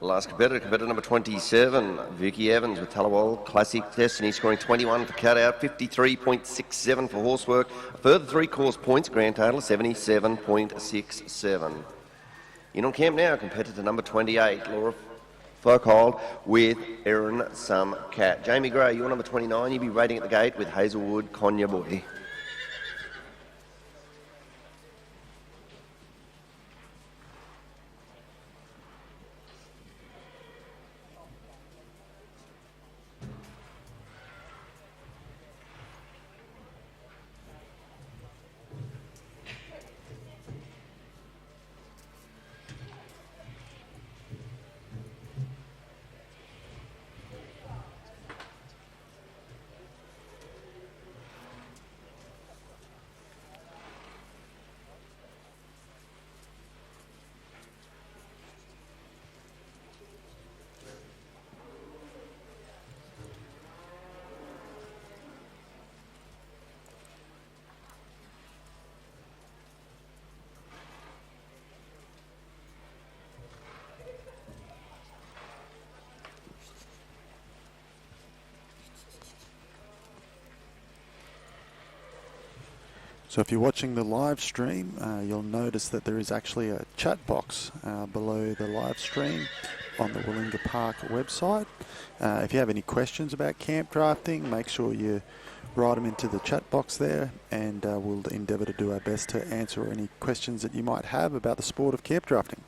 Last competitor number 27, Vicky Evans with Tallawal Classic Destiny, scoring 21 for cutout, 53.67 for horsework. A further 3 course points, grand total 77.67. In on camp now, competitor number 28, Laura Fockold with Erin Some Cat. Jamie Gray, you're number 29, you'll be waiting at the gate with Hazelwood Conya Boy. So if you're watching the live stream, you'll notice that there is actually a chat box below the live stream on the Willinga Park website. If you have any questions about camp drafting, make sure you write them into the chat box there, and we'll endeavour to do our best to answer any questions that you might have about the sport of camp drafting.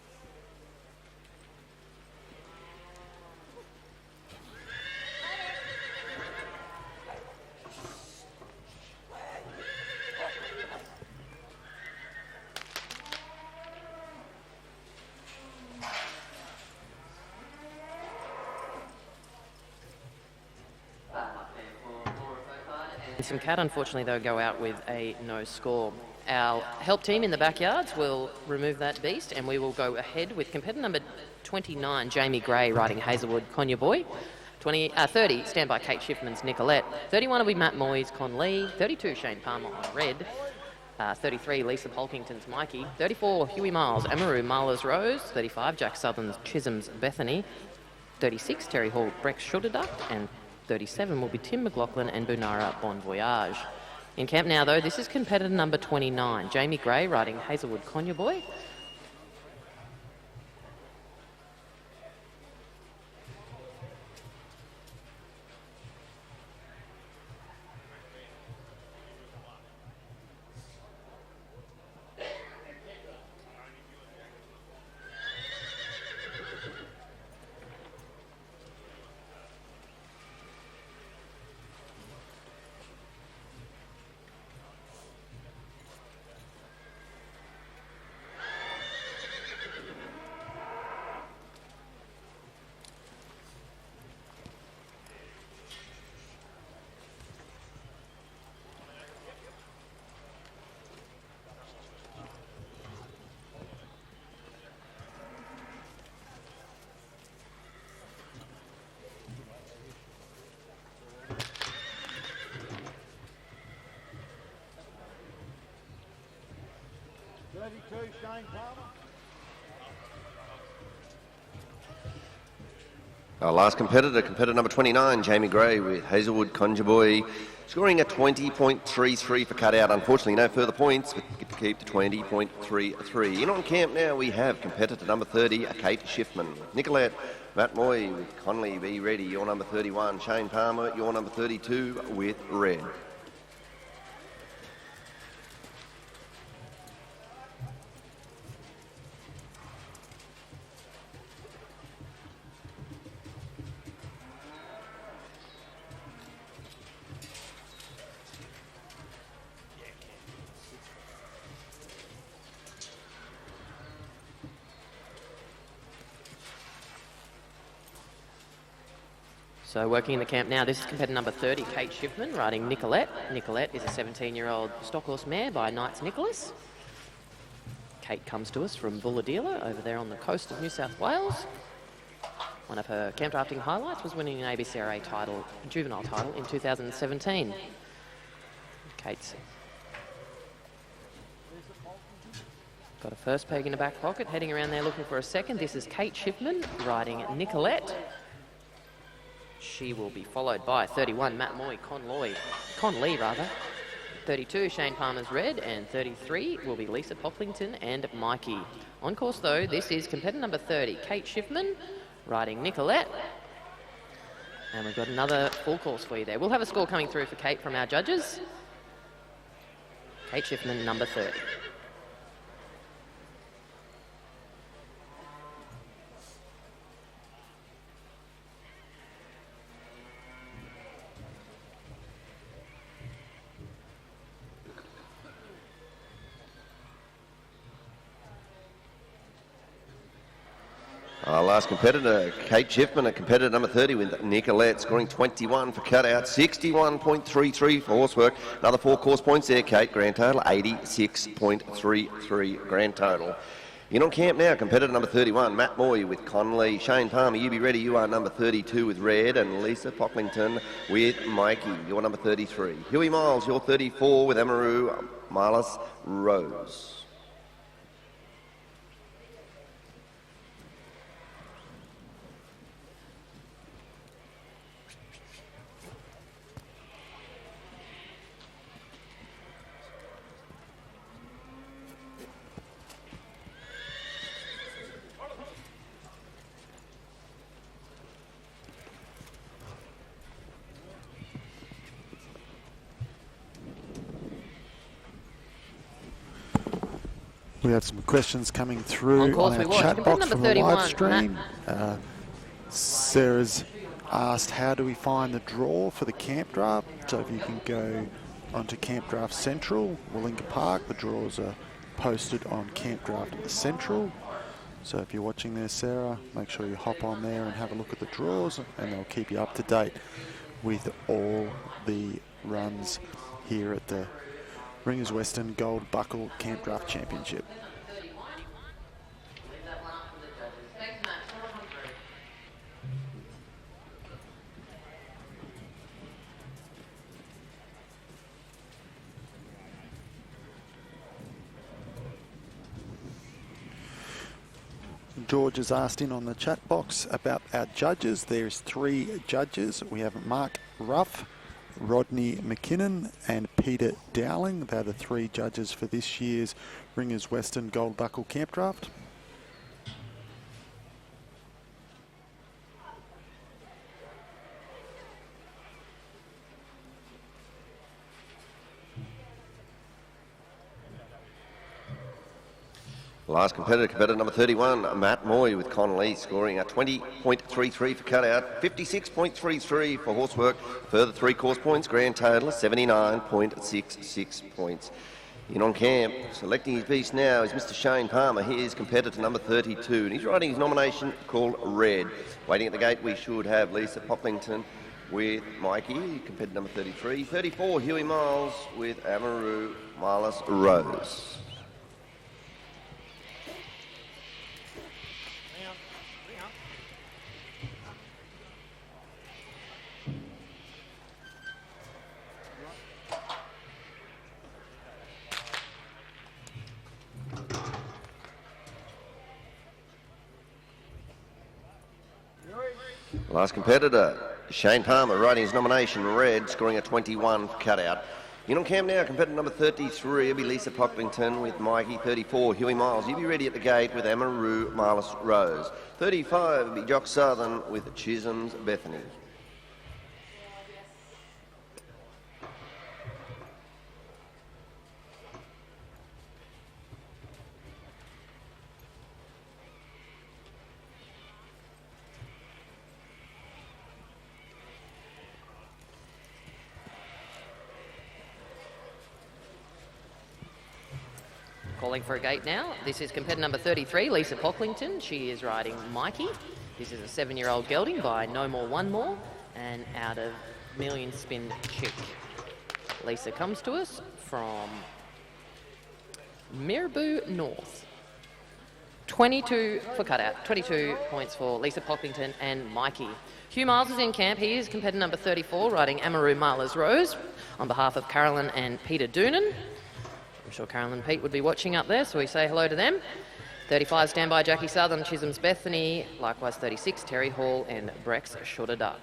Some Cat, unfortunately, they'll go out with a no score. Our help team in the backyards will remove that beast, and we will go ahead with competitor number 29, Jamie Gray, riding Hazelwood Conya Boy. 30, standby Kate Schiffman's Nicolette. 31 will be Matt Moyes, Con Lee. 32, Shane Palmer on red. 33, Lisa Polkington's Mikey. 34, Huey Miles, Amaru Marla's Rose. 35, Jack Southern's Chisholm's Bethany. 36, Terry Hall, Brex Shudderduck. And 37 will be Tim McLaughlin and Bunara Bon Voyage. In camp now, though, this is competitor number 29, Jamie Gray, riding Hazelwood Conya Boy. Shane Palmer. Our last competitor number 29, Jamie Gray with Hazelwood Conjure Boy, scoring a 20.33 for cutout. Unfortunately, no further points, but get to keep the 20.33. In on camp now, we have competitor number 30, Kate Schiffman. Nicolette, Matt Moy with Conley, be ready. Your number 31, Shane Palmer, your number 32 with red. So working in the camp now, this is competitor number 30, Kate Schiffman, riding Nicolette. Nicolette is a 17-year-old stock horse mare by Knights Nicholas. Kate comes to us from Bulahdelah over there on the coast of New South Wales. One of her camp drafting highlights was winning an ABCRA title, juvenile title, in 2017. Kate's got a first peg in the back pocket, heading around there looking for a second. This is Kate Schiffman riding Nicolette. She will be followed by 31, Matt Moy, Conley, 32, Shane Palmer's red, and 33 will be Lisa Poplington and Mikey. On course though, this is competitor number 30, Kate Schiffman, riding Nicolette. And we've got another full course for you there. We'll have a score coming through for Kate from our judges. Kate Schiffman, number 30. Our last competitor, Kate Schiffman, a competitor number 30 with Nicolette, scoring 21 for cutout, 61.33 for horsework. Another 4 course points there, Kate. Grand total, 86.33 grand total. In on camp now, competitor number 31, Matt Moy with Conley. Shane Palmer, you be ready. You are number 32 with red, and Lisa Pocklington with Mikey. You're number 33. Huey Miles, you're 34 with Amaru Marlis Rose. We have some questions coming through On course on we our watch. chat box Number from the 31, live stream. Sarah's asked, how do we find the draw for the camp draft? So if you can go onto Camp Draft Central, Willinga Park, the draws are posted on Camp Draft Central. So if you're watching there, Sarah, make sure you hop on there and have a look at the draws, and they'll keep you up to date with all the runs here at the Ringers Western Gold Buckle Camp Draft Championship. George has asked in on the chat box about our judges. There's 3 judges. We have Mark Ruff, Rodney McKinnon and Peter Dowling. They're the 3 judges for this year's Ringers Western Gold Buckle Camp Draft. Last competitor number 31, Matt Moy with Conley, scoring a 20.33 for cutout, 56.33 for horsework, further 3 course points, grand total 79.66 points. In on camp, selecting his beast now is Mr. Shane Palmer. He is competitor number 32, and he's riding his nomination called Red. Waiting at the gate, we should have Lisa Poplington with Mikey, competitor number 33. 34, Huey Miles with Amaru Marlis Rose. Last competitor, Shane Palmer, riding his nomination red, scoring a 21 cutout. In on camp now, competitor number 33 will be Lisa Pocklington with Mikey. 34, Huey Miles. You'll be ready at the gate with Amaroo Marlis Rose. 35 will be Jock Southern with Chisholm's Bethany. Calling for a gate now. This is competitor number 33, Lisa Pocklington. She is riding Mikey. This is a 7-year-old gelding by No More One More and out of Million Spin Chick. Lisa comes to us from Miraboo North. 22 for cutout, 22 points for Lisa Pocklington and Mikey. Hugh Miles is in camp. He is competitor number 34, riding Amaroo Marlis Rose on behalf of Carolyn and Peter Doonan. I'm sure Carolyn and Pete would be watching up there, so we say hello to them. 35, standby Jackie Southern, Chisholm's Bethany. Likewise 36, Terry Hall and Brex Shorter Duck.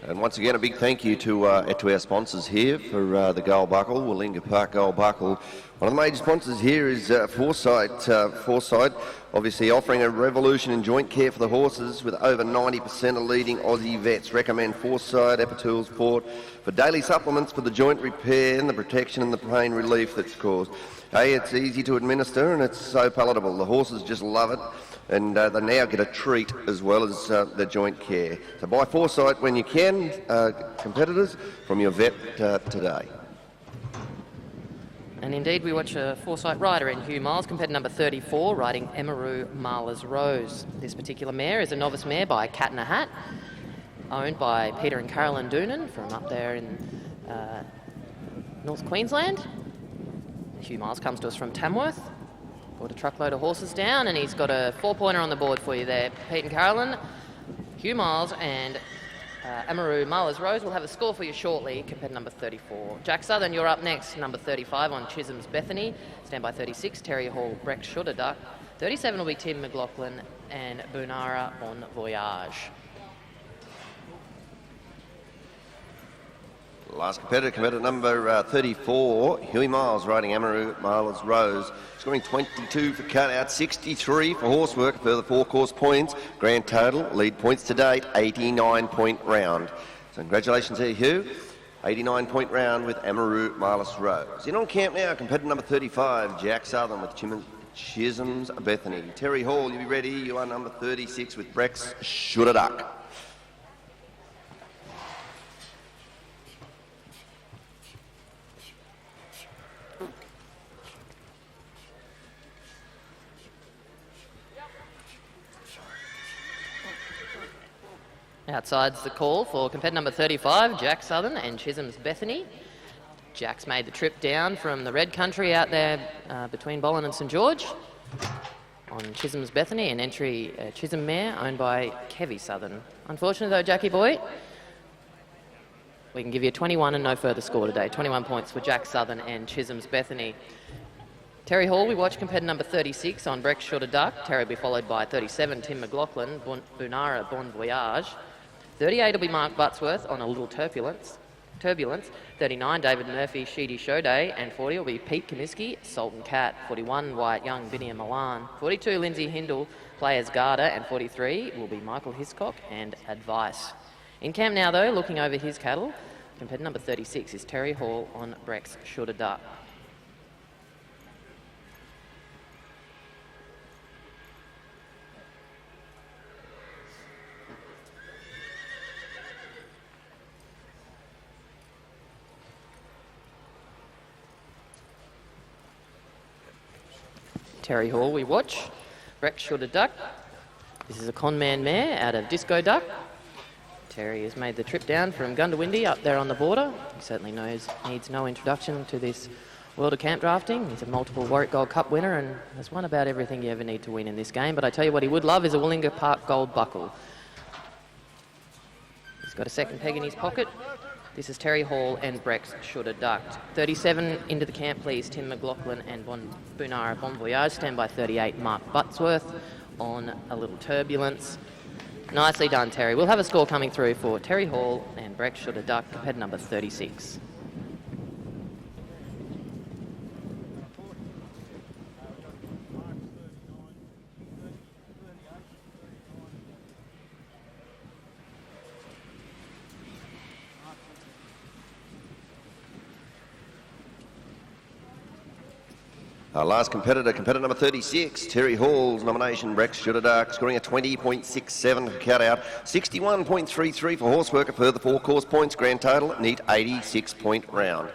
And once again, a big thank you to our sponsors here for the Gold Buckle, Willinga Park Gold Buckle. One of the major sponsors here is Foresight. Foresight, obviously offering a revolution in joint care for the horses with over 90% of leading Aussie vets. Recommend Foresight Epitools Port for daily supplements for the joint repair and the protection and the pain relief that's caused. Hey, it's easy to administer and it's so palatable. The horses just love it. And they now get a treat as well as the joint care. So buy Foresight when you can, competitors, from your vet today. And indeed, we watch a Foresight rider in Hugh Miles, competitor number 34, riding Amaroo Marlis Rose. This particular mare is a novice mare by Cat in a Hat, owned by Peter and Carolyn Doonan from up there in North Queensland. Hugh Miles comes to us from Tamworth. Brought a truckload of horses down, and he's got a 4-pointer on the board for you there. Pete and Carolyn, Hugh Miles and Amaroo Marlis Rose will have a score for you shortly, competitor number 34. Jack Southern, you're up next, number 35 on Chisholm's Bethany. Stand by 36, Terry Hall, Breck Shorter Duck. 37 will be Tim McLaughlin and Bunara Bon Voyage. Last competitor number 34, Huey Miles, riding Amaroo Marlis Rose. Scoring 22 for cutout, 63 for horsework, further 4-course points. Grand total, lead points to date, 89-point round. So congratulations there, Hugh. 89-point round with Amaroo Marlis Rose. In on camp now, competitor number 35, Jack Southern with Chisholm's Bethany. Terry Hall, you be ready. You are number 36 with Brex Shooter Duck. Outside's the call for competitor number 35, Jack Southern and Chisholm's Bethany. Jack's made the trip down from the red country out there between Bolin and St George on Chisholm's Bethany, an entry Chisholm mare owned by Kevy Southern. Unfortunately though, Jackie boy, we can give you a 21 and no further score today. 21 points for Jack Southern and Chisholm's Bethany. Terry Hall, we watch competitor number 36 on Breck Shorter Duck. Terry will be followed by 37, Tim McLaughlin, Bunara Bon Voyage. 38 will be Mark Buttsworth on A Little Turbulence. 39, David Murphy, Sheedy Showday. And 40 will be Pete Comiskey, Sultan Cat. 41, Wyatt Young, Binia Milan. 42, Lindsay Hindle, Players Garter. And 43 will be Michael Hiscock and Advice. In camp now, though, looking over his cattle, competitor number 36 is Terry Hall on Breck's Shorter Duck. Terry Hall we watch. Breck Shorter Duck. This is a Conman mare out of Disco Duck. Terry has made the trip down from Gundawindi up there on the border. He certainly needs no introduction to this world of camp drafting. He's a multiple Warwick Gold Cup winner and has won about everything you ever need to win in this game. But I tell you what he would love is a Willinga Park gold buckle. He's got a second peg in his pocket. This is Terry Hall and Brex Should Have Ducked. 37 into the camp, please. Tim McLaughlin and Bunara Bon Voyage. Stand by 38, Mark Buttsworth on A Little Turbulence. Nicely done, Terry. We'll have a score coming through for Terry Hall and Brex Should Have Ducked, competitor number 36. Our last competitor, competitor number 36, Terry Hall's nomination, Brex Should Have Ducked, scoring a 20.67 for cut out, 61.33 for horsework, a further 4 course points, grand total, neat 86-point round.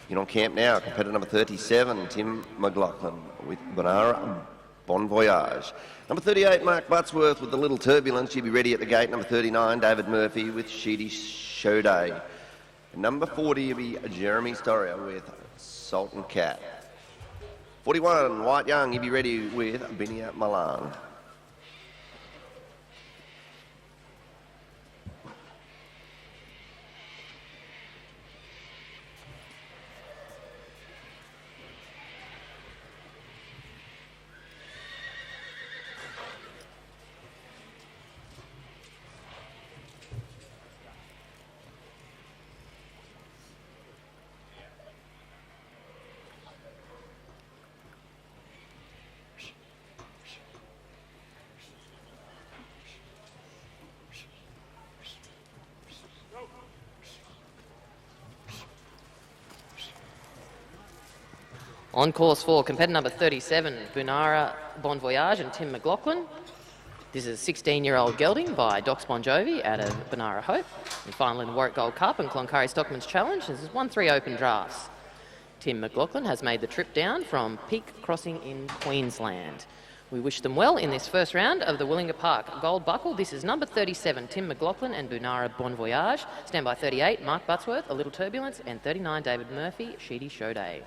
In on camp now, competitor number 37, Tim McLaughlin with Bunara Bon Voyage. Number 38, Mark Buttsworth with The Little Turbulence. She'll be ready at the gate. Number 39, David Murphy with Sheedy Show Day. Number 40 will be Jeremy Storia with Salt and Cat. 41, White Young, you'll be ready with Binia Malang. On course 4, competitor number 37, Bunara Bon Voyage and Tim McLaughlin. This is a 16-year-old gelding by Docs Bon Jovi out of Bunara Hope. And final in the Warwick Gold Cup and Cloncurry Stockman's Challenge. This is 1-3 open drafts. Tim McLaughlin has made the trip down from Peak Crossing in Queensland. We wish them well in this first round of the Willinga Park Gold Buckle. This is number 37, Tim McLaughlin and Bunara Bon Voyage. Stand by 38, Mark Buttsworth, A Little Turbulence, and 39, David Murphy, Sheedy Show Day.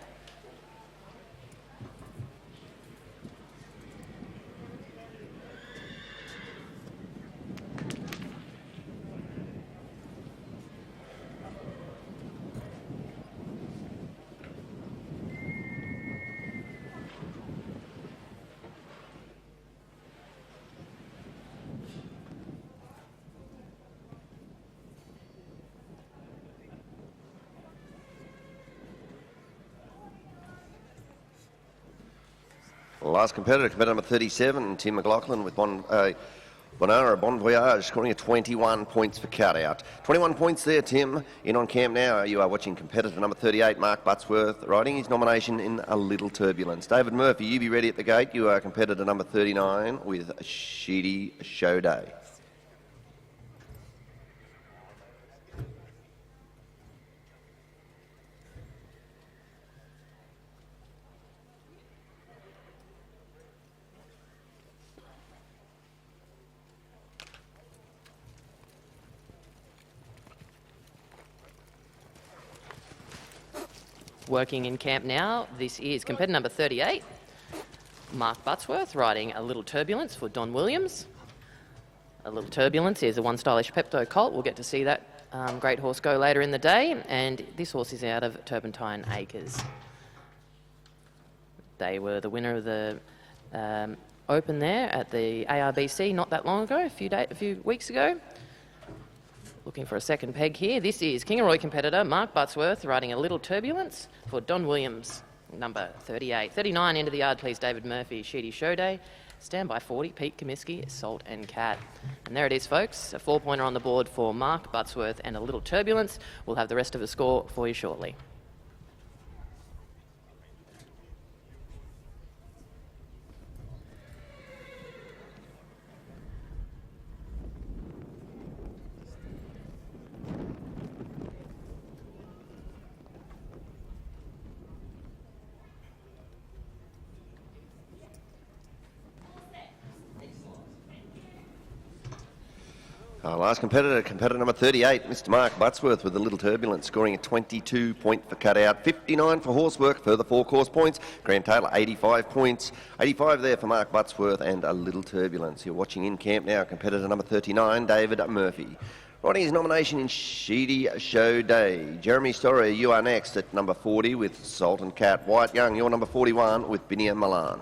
Last competitor, competitor number 37, Tim McLaughlin with Bunara Bon Voyage, scoring a 21 points for cut out. 21 points there, Tim. In on camp now, you are watching competitor number 38, Mark Buttsworth, riding his nomination in A Little Turbulence. David Murphy, you be ready at the gate. You are competitor number 39 with Sheedy Show Day. Working in camp now, this is competitor number 38, Mark Buttsworth, riding A Little Turbulence for Don Williams. A Little Turbulence is a one stylish Pepto colt. We'll get to see that great horse go later in the day, and this horse is out of Turpentine Acres. They were the winner of the Open there at the ARBC not that long ago, a few weeks ago. Looking for a second peg here. This is Kingaroy competitor Mark Buttsworth riding A Little Turbulence for Don Williams, number 38. 39 into the yard, please, David Murphy, Sheedy Show Day. Stand by 40, Pete Comiskey, Salt and Cat. And there it is, folks. A 4-pointer on the board for Mark Buttsworth and A Little Turbulence. We'll have the rest of the score for you shortly. Our last competitor, competitor number 38, Mr. Mark Buttsworth with a little turbulence, scoring a 22 point for cutout, 59 for horsework, further 4 course points, grand total 85 points, 85 there for Mark Buttsworth and a little turbulence. You're watching in camp now, competitor number 39, David Murphy. Riding his nomination in Sheedy Show Day. Jeremy Story, you are next at number 40 with Salt and Cat. Wyatt Young, you're number 41 with Binia Milan.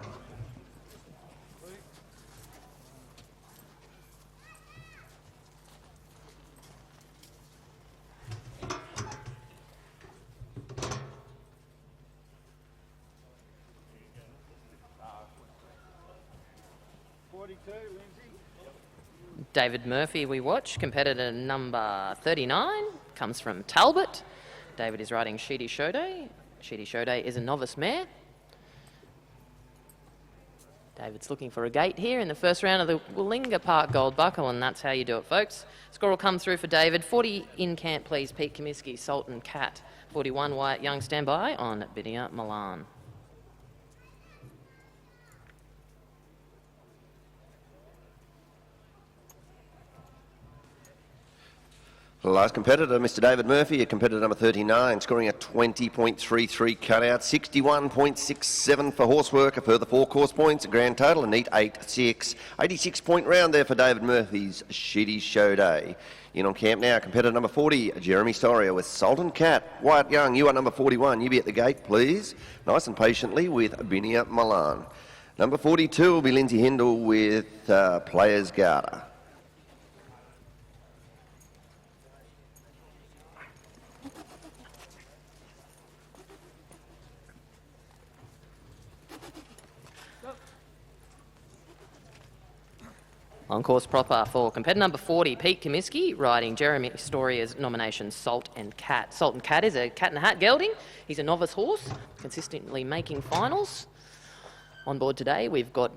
David Murphy we watch, competitor number 39, comes from Talbot. David is riding Sheedy Show Day. Sheedy Show Day is a novice mare. David's looking for a gate here in the first round of the Willinga Park Gold Buckle, and that's how you do it, folks. Score will come through for David. 40 in camp, please. Pete Comiskey, Salt and Cat. 41, Wyatt Young, stand by on Binia Milan. Last competitor, Mr. David Murphy, a competitor number 39, scoring a 20.33 cutout, 61.67 for horsework, a further 4 course points, a grand total, a neat 8-6. 86 point round there for David Murphy's Sheedy Show Day. In on camp now, competitor number 40, Jeremy Storia with Salt and Cat. Wyatt Young, you are number 41. You be at the gate, please. Nice and patiently with Binia Milan. Number 42 will be Lindsay Hindle with Players Garter. On course proper for competitor number 40, Pete Comiskey, riding Jeremy Storia's nomination, Salt and Cat. Salt and Cat is a cat and a hat gelding. He's a novice horse, consistently making finals. On board today, we've got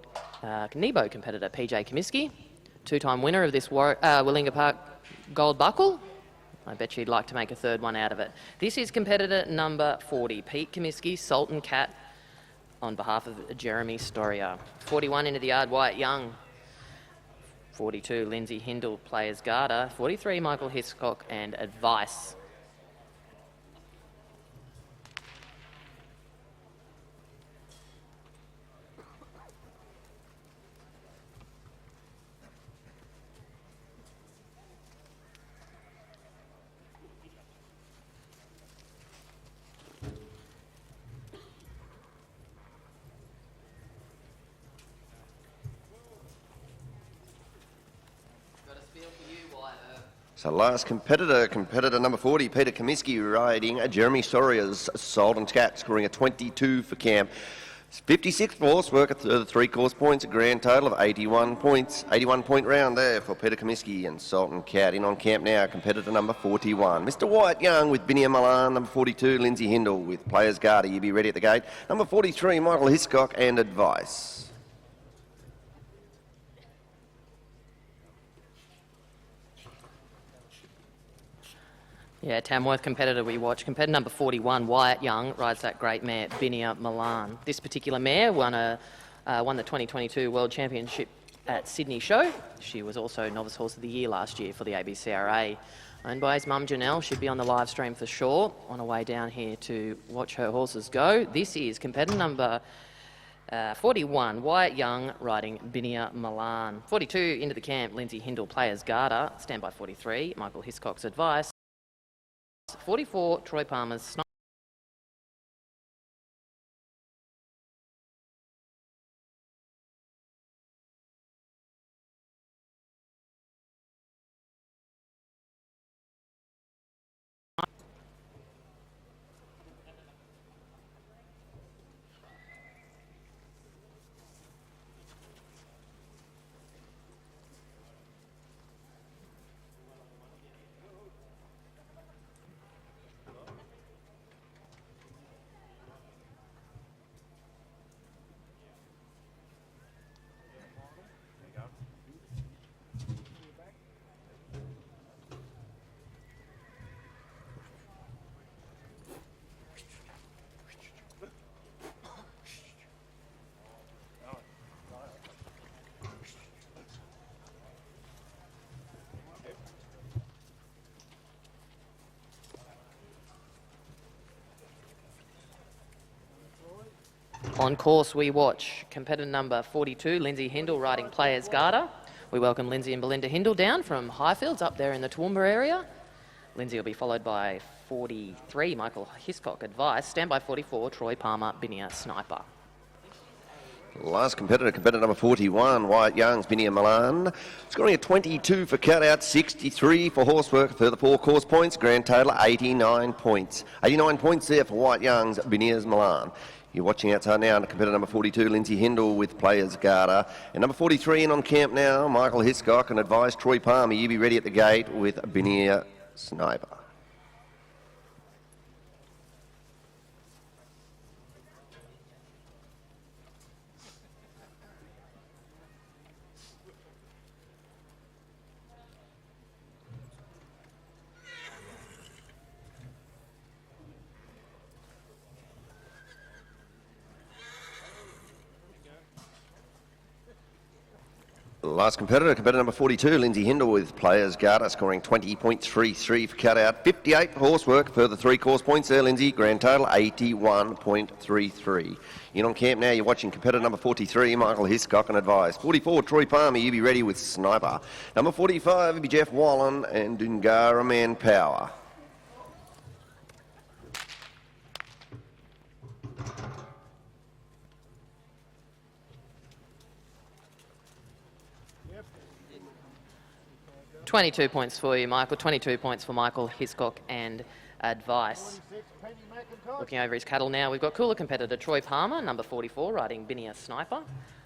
Nebo competitor PJ Comiskey, 2-time winner of this Willinga Park Gold Buckle. I bet you'd like to make a third one out of it. This is competitor number 40, Pete Comiskey, Salt and Cat, on behalf of Jeremy Storia. 41 into the yard, Wyatt Young. 42, Lindsay Hindle, Players Garter. 43, Michael Hiscock and Advice. So last competitor, competitor number 40, Peter Comiskey, riding Jeremy Storia's Salt and Cat, scoring a 22 for camp. 56 for horsework, the 3 course points, a grand total of 81 points. 81 point round there for Peter Comiskey and Salt and Cat. In on camp now, competitor number 41. Mr. Wyatt Young with Binia Milan, number 42, Lindsay Hindle with Players Garter. You be ready at the gate. Number 43, Michael Hiscock and Advice. Yeah, Tamworth competitor we watch. Competitor number 41, Wyatt Young, rides that great mare, Binia Milan. This particular mare won the 2022 World Championship at Sydney Show. She was also Novice Horse of the Year last year for the ABCRA. Owned by his mum Janelle, should be on the live stream for sure. On her way down here to watch her horses go. This is competitor number 41, Wyatt Young, riding Binia Milan. 42 into the camp, Lindsay Hindle, Players Garter. Stand by 43, Michael Hiscock's Advice. 44, Troy Palmer's On course, we watch competitor number 42, Lindsay Hindle, riding Players Garter. We welcome Lindsay and Belinda Hindle down from Highfields up there in the Toowoomba area. Lindsay will be followed by 43, Michael Hiscock, Advice. Stand by 44, Troy Palmer, Binia, Sniper. Last competitor, competitor number 41, Wyatt Young's Binia Milan. Scoring a 22 for cutout, 63 for horsework. Further 4 course points, grand total 89 points. 89 points there for Wyatt Young's Binia's Milan. You're watching outside now, competitor number 42, Lindsay Hindle with Players Garter. And number 43 in on camp now, Michael Hiscock, and Advice Troy Palmer. You be ready at the gate with Binia Sniper. Last competitor, competitor number 42, Lindsay Hindle with Players Garter, scoring 20.33 for cutout, 58 for horsework. Further 3 course points there, Lindsay. Grand total 81.33. In on camp now, you're watching competitor number 43, Michael Hiscock, and Advice. 44, Troy Palmer, you be ready with Sniper. Number 45 will be Jeff Wallen and Dungara Manpower. Yep. 22 points for you, Michael. 22 points for Michael Hiscock and Advice. 26, Penny McIntosh. Looking over his cattle now, we've got cooler competitor Troy Palmer, number 44, riding Binia Sniper,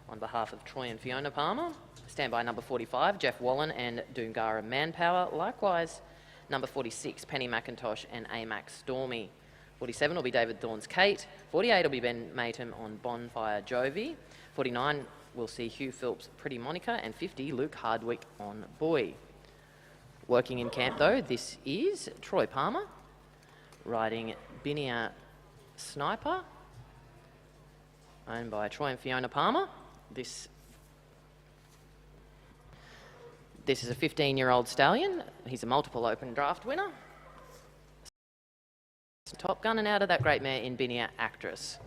on behalf of Troy and Fiona Palmer. Standby number 45, Jeff Wallen and Dungara Manpower. Likewise, number 46, Penny McIntosh and AMAC Stormy. 47 will be David Thorne's Kate. 48 will be Ben Matum on Bonfire Jovi. 49 will see Hugh Phillips' Pretty Monica. And 50, Luke Hardwick on Boy. Working in camp though, this is Troy Palmer, riding Binia Sniper, owned by Troy and Fiona Palmer. This is a 15-year-old stallion. He's a multiple open draft winner. Top gun and out of that great mare in Binia Actress.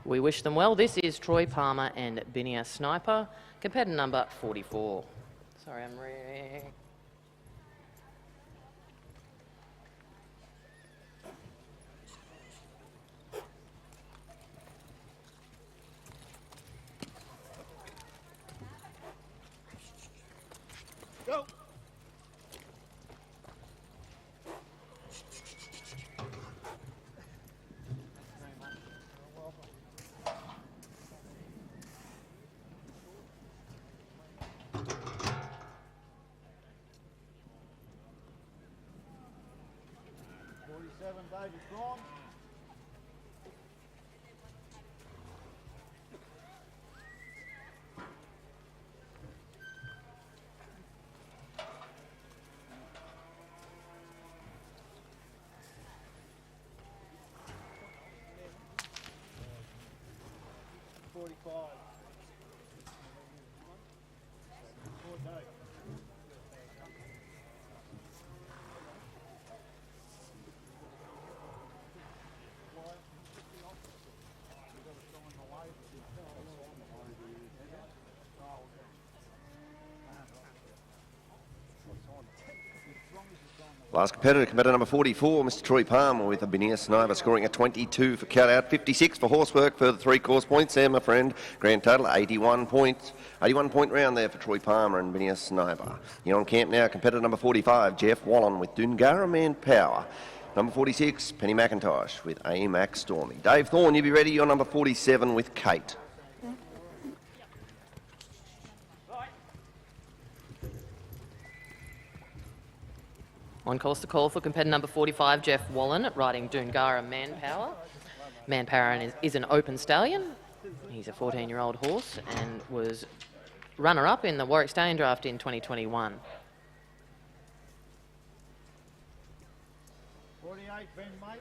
We wish them well. This is Troy Palmer and Binia Sniper, competitor number 44. Sorry, I'm Go. David Thorne. Last competitor, competitor number 44, Mr. Troy Palmer with a Binia Sniper, scoring a 22 for cutout, 56 for horsework. Further 3 course points there, my friend. Grand total 81 points. 81 point round there for Troy Palmer and Binia Sniper. You're on camp now, competitor number 45, Jeff Wallen with Dungara Manpower. Number 46, Penny McIntosh with AMAC Stormy. Dave Thorne, you be ready. You're number 47 with Kate. on course to call for competitor number 45, Jeff Wallen, riding Dungara Manpower. Manpower is an open stallion. He's a 14-year-old horse and was runner-up in the Warwick Stallion Draft in 2021. 48, Ben Maton.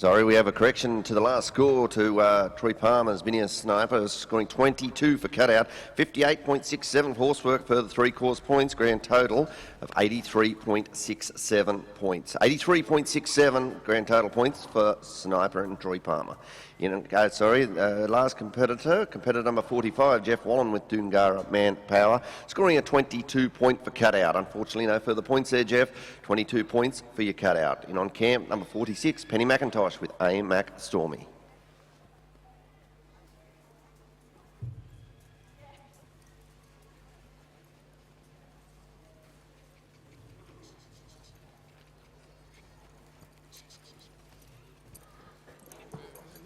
Sorry, we have a correction to the last score to Troy Palmer's Vinny Sniper, scoring 22 for cutout, 58.67 for horsework, further 3 course points, grand total of 83.67 points. 83.67 grand total points for Sniper and Troy Palmer. Last competitor number 45, Jeff Wallen with Doongara Manpower, scoring a 22 point for cutout. Unfortunately, no further points there, Jeff. 22 points for your cutout. In on camp, number 46, Penny McIntosh with AMAC Stormy.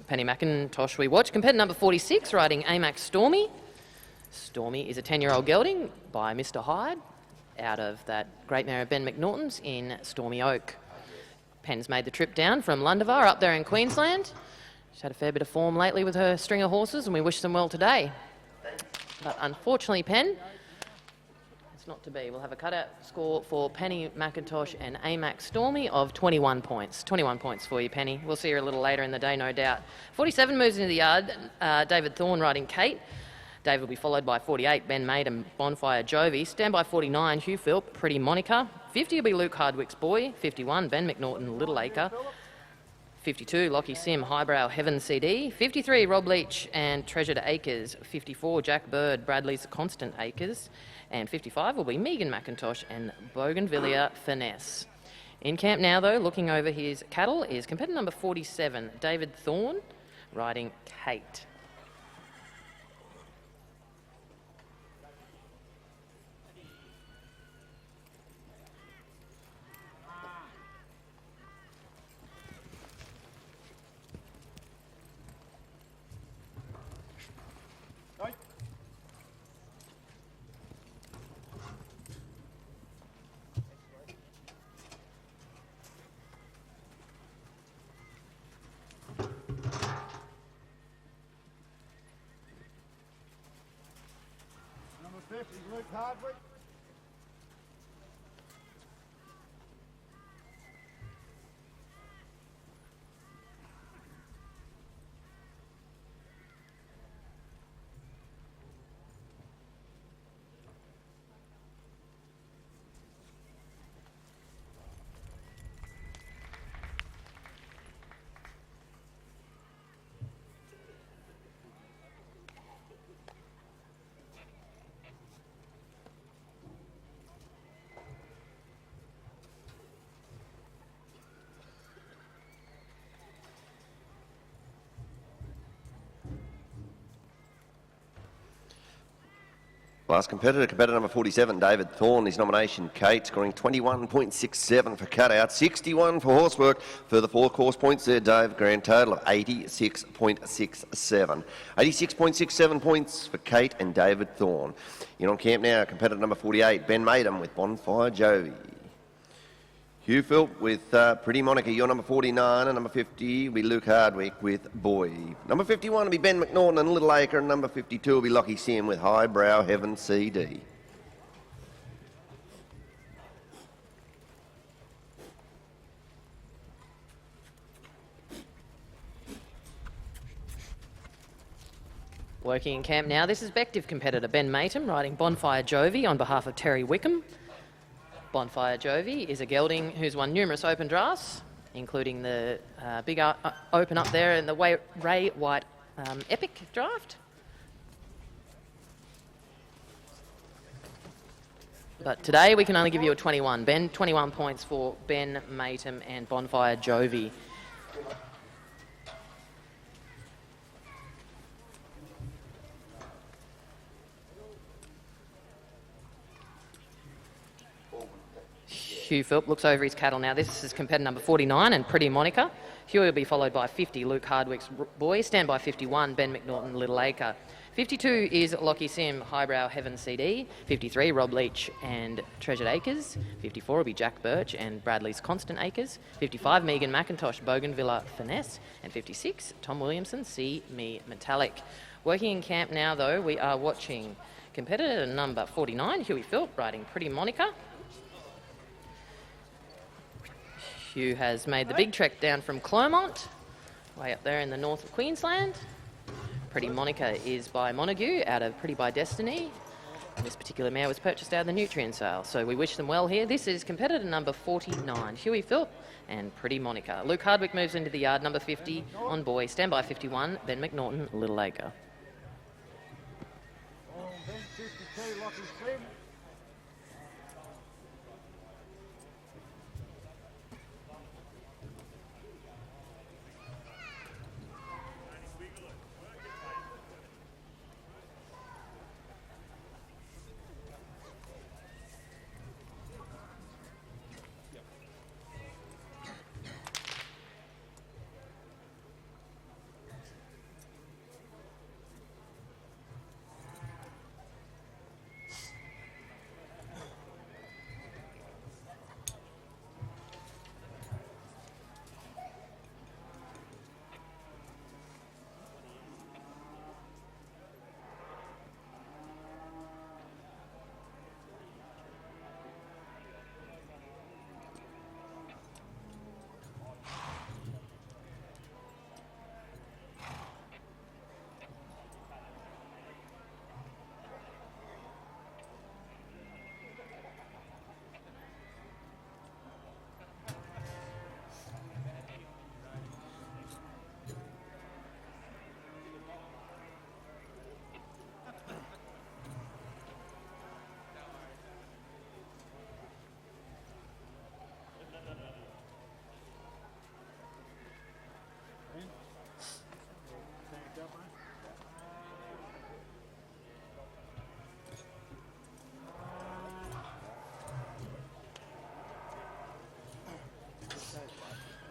Penny McIntosh we watch. Competitor number 46, riding AMAC Stormy. Stormy is a 10-year-old gelding by Mr. Hyde out of that great mare of Ben McNaughton's in Stormy Oak. Pen's made the trip down from Lundavar up there in Queensland. She's had a fair bit of form lately with her string of horses, and we wish them well today. But unfortunately, Pen, it's not to be. We'll have a cutout score for Penny McIntosh and AMAC Stormy of 21 points. 21 points for you, Penny. We'll see her a little later in the day, no doubt. 47 moves into the yard. David Thorne riding Kate. David will be followed by 48, Ben Maid and Bonfire Jovi. Stand by 49, Hugh Philp, Pretty Monica. 50 will be Luke Hardwick's Boy. 51, Ben McNaughton, Little Acre. 52, Lockie Sim, Highbrow Heaven CD. 53, Rob Leach and Treasured Acres. 54, Jack Bird, Bradley's Constant Acres. And 55 will be Megan McIntosh and Bougainvillea Finesse. In camp now, though, looking over his cattle, is competitor number 47, David Thorne, riding Kate. Number 50, Luke Hardwick. Last competitor number 47, David Thorne, his nomination, Kate, scoring 21.67 for cutout, 61 for horsework. Further 4 course points there, Dave. Grand total of 86.67. 86.67 points for Kate and David Thorne. In on camp now, competitor number 48, Ben Maidham with Bonfire Jovi. Hugh Philp with Pretty Monica, your number 49, and number 50 will be Luke Hardwick with Boy. Number 51 will be Ben McNaughton and Little Acre, and number 52 will be Lockie Sim with Highbrow Heaven CD. Working in camp now, this is Bective competitor Ben Matum riding Bonfire Jovi on behalf of Terry Wickham. Bonfire Jovi is a gelding who's won numerous open drafts, including the big open up there in the Ray White Epic draft. But today we can only give you a 21. 21 points for Ben Matum and Bonfire Jovi. Hugh Philp looks over his cattle now. This is competitor number 49 and Pretty Monica. Hugh will be followed by 50, Luke Hardwick's Boy. Stand by 51, Ben McNaughton, Little Acre. 52 is Lockie Sim, Highbrow Heaven CD. 53, Rob Leach and Treasured Acres. 54 will be Jack Birch and Bradley's Constant Acres. 55, Megan McIntosh, Bougainvillea Finesse. And 56, Tom Williamson, See Me Metallic. Working in camp now, though, we are watching competitor number 49, Huey Philp, riding Pretty Monica. Hugh has made the big trek down from Clermont way up there in the north of Queensland. Pretty Monica is by Montague out of Pretty by Destiny. And this particular mare was purchased out of the nutrient sale, so we wish them well here. This is competitor number 49, Huey Philp and Pretty Monica. Luke Hardwick moves into the yard, number 50 on boy, standby 51, Ben McNaughton, Little Acre. Ben 52, Lockie Sim.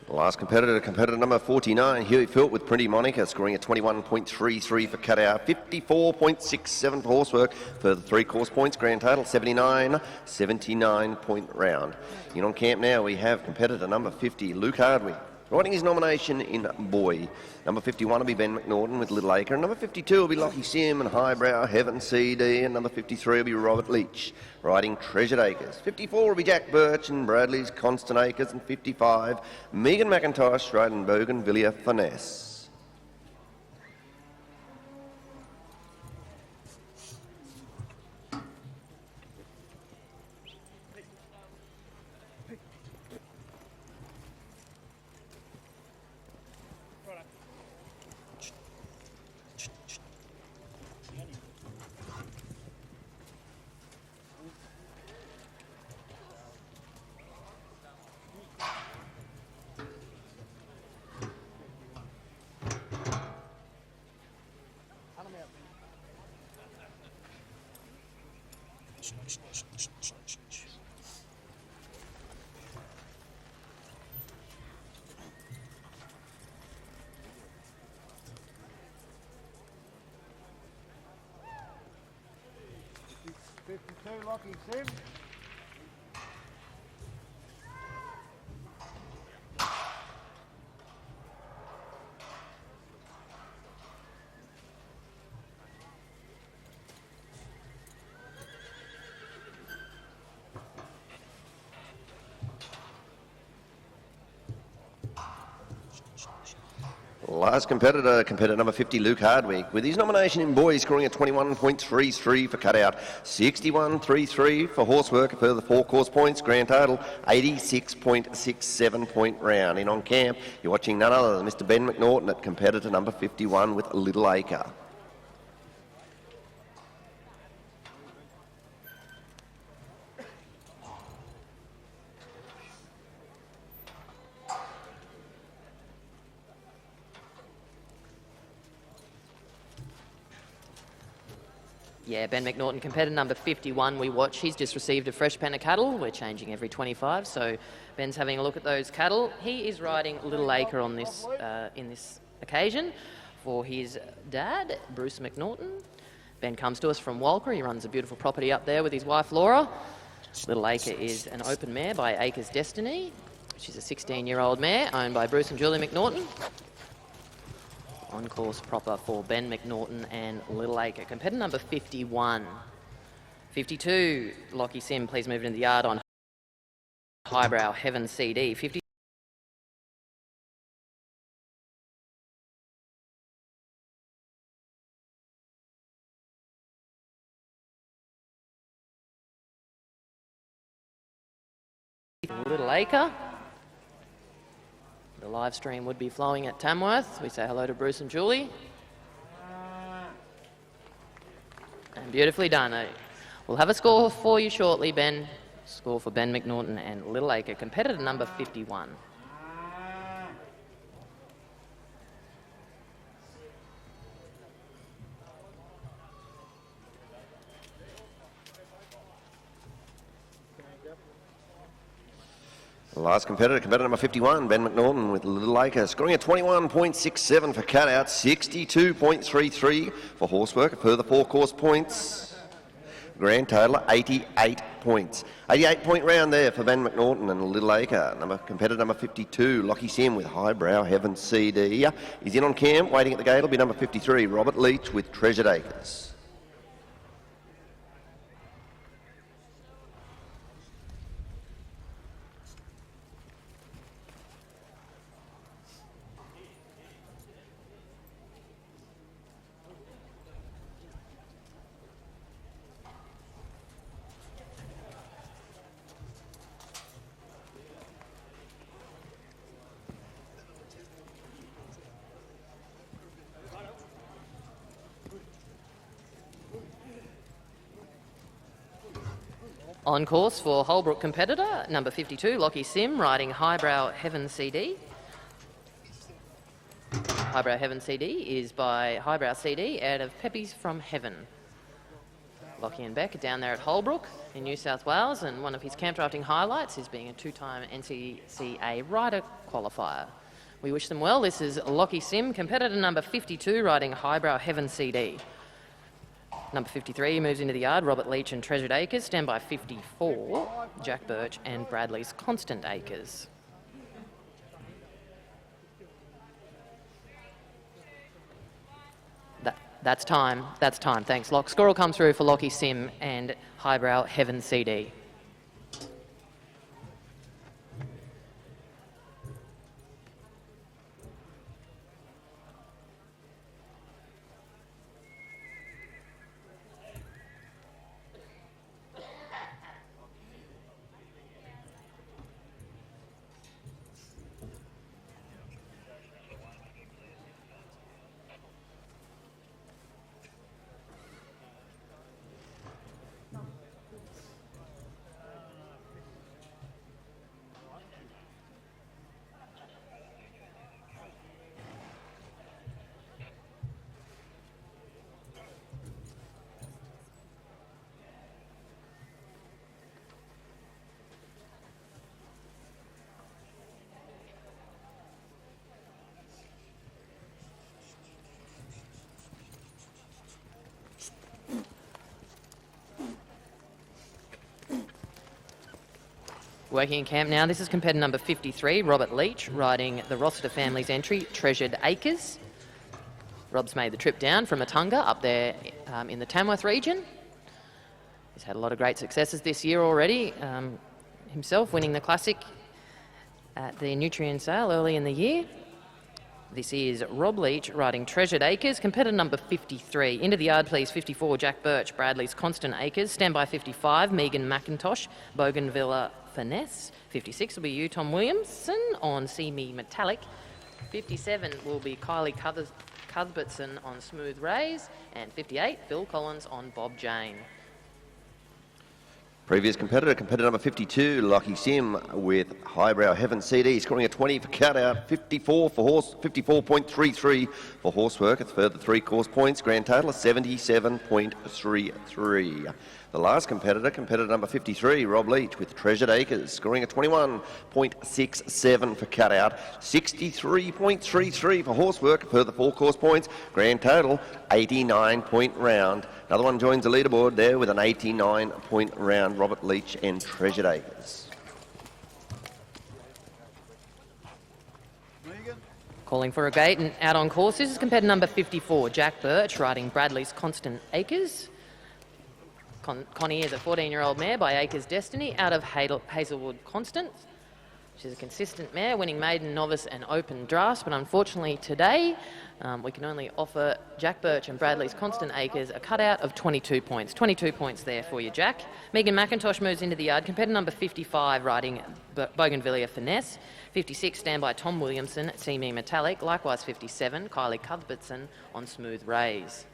Last competitor, competitor number 49, Huey Philp with Pretty Monica, scoring a 21.33 for cutout, 54.67 for horsework. Further 3 course points, grand total 79 point round. In on camp now, we have competitor number 50, Luke Hardwick, riding his nomination in boy. Number 51 will be Ben McNaughton with Little Acre. Number 52 will be Lockie Sim and Highbrow Heaven CD. And number 53 will be Robert Leach, riding Treasured Acres. 54 will be Jack Birch and Bradley's Constant Acres. And 55, Megan McIntosh riding Bougainvillea Finesse. Lockie Sim. Last competitor, competitor number 50, Luke Hardwick, with his nomination in boys, scoring a 21.33 for cutout, 61.33 for horsework, a further 4 course points, grand total 86.67 point round. In on camp, you're watching none other than Mr. Ben McNaughton at competitor number 51 with Little Acre. Yeah, Ben McNaughton, competitor number 51 we watch. He's just received a fresh pen of cattle. We're changing every 25, so Ben's having a look at those cattle. He is riding Little Acre on this in this occasion for his dad, Bruce McNaughton. Ben comes to us from Walker. He runs a beautiful property up there with his wife, Laura. Little Acre is an open mare by Acres Destiny. She's a 16-year-old mare owned by Bruce and Julie McNaughton. On course proper for Ben McNaughton and Little Acre. Competitor number 51. 52, Lockie Sim, please move into the yard on Highbrow Heaven CD. Little Acre. The live stream would be flowing at Tamworth. We say hello to Bruce and Julie. And beautifully done. We'll have a score for you shortly, Ben. Score for Ben McNaughton and Little Acre, competitor number 51. The last competitor number 51, Ben McNaughton with Little Acre, scoring a 21.67 for cutout, 62.33 for horsework, a further 4 course points. Grand total 88 points. 88-point round there for Ben McNaughton and Little Acre. Competitor number 52, Lockie Sim with Highbrow Heaven CD. He's in on cam, waiting at the gate. It'll be number 53, Robert Leach with Treasured Acres. On course for Holbrook competitor, number 52, Lockie Sim, riding Highbrow Heaven CD. Highbrow Heaven CD is by Highbrow CD out of Peppies from Heaven. Lockie and Beck are down there at Holbrook in New South Wales, and one of his camp drafting highlights is being a 2-time NCCA rider qualifier. We wish them well. This is Lockie Sim, competitor number 52, riding Highbrow Heaven CD. Number 53 moves into the yard, Robert Leach and Treasured Acres. Stand by 54, Jack Birch and Bradley's Constant Acres. That's time. Thanks, Lock. Score will come through for Lockie Sim and Highbrow Heaven CD. Working in camp now, this is competitor number 53, Robert Leach, riding the Rossiter family's entry, Treasured Acres. Rob's made the trip down from Matunga up there in the Tamworth region. He's had a lot of great successes this year already, himself winning the Classic at the Nutrient Sale early in the year. This is Rob Leach riding Treasured Acres, competitor number 53. Into the yard, please, 54, Jack Birch, Bradley's Constant Acres. Stand by 55, Megan McIntosh, Bougainvillea Finesse. 56 will be you, Tom Williamson, on See Me Metallic. 57 will be Kylie Cuthbertson on Smooth Rays. And 58, Phil Collins on Bob Jane. Previous competitor number 52, Lockie Sim with Highbrow Heaven CD, scoring a 20 for cutout, 54.33 for horsework. It's further 3 course points, grand total of 77.33. The last competitor number 53, Rob Leach with Treasured Acres, scoring a 21.67 for cutout, 63.33 for horsework, further 4 course points, grand total 89-point round. Another one joins the leaderboard there with an 89-point round, Robert Leach and Treasured Acres. Calling for a gate and out on course. This is competitor number 54, Jack Birch, riding Bradley's Constant Acres. Connie is a 14-year-old mare by Acres Destiny out of Hazelwood Constant. She's a consistent mare, winning maiden, novice and open drafts, but unfortunately today we can only offer Jack Birch and Bradley's Constant Acres a cutout of 22 points. 22 points there for you, Jack. Megan McIntosh moves into the yard. Competitor number 55 riding Bougainvillea Finesse. 56 standby Tom Williamson, See Me Metallic. Likewise 57 Kylie Cuthbertson on Smooth Rays.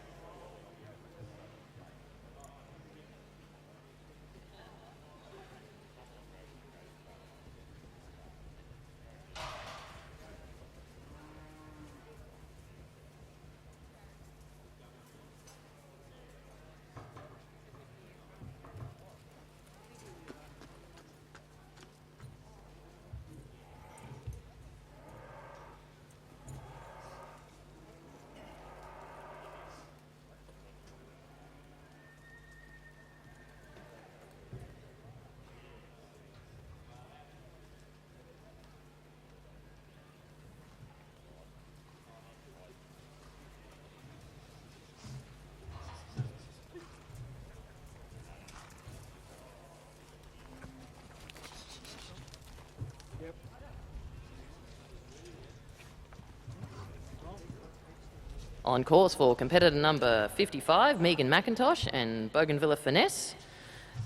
On course for competitor number 55, Megan McIntosh and Bougainvillea Finesse.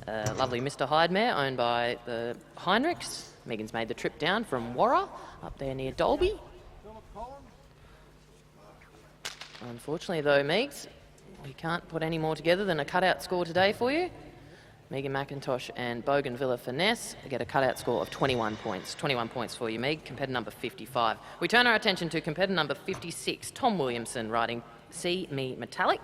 Lovely Mr. Hyde mare owned by the Heinrichs. Megan's made the trip down from Warra up there near Dolby. Unfortunately though, Megs, we can't put any more together than a cutout score today for you. Megan McIntosh and Bougainvillea Finesse get a cutout score of 21 points. 21 points for you, Meg. Competitor number 55. We turn our attention to competitor number 56, Tom Williamson, riding See Me Metallic.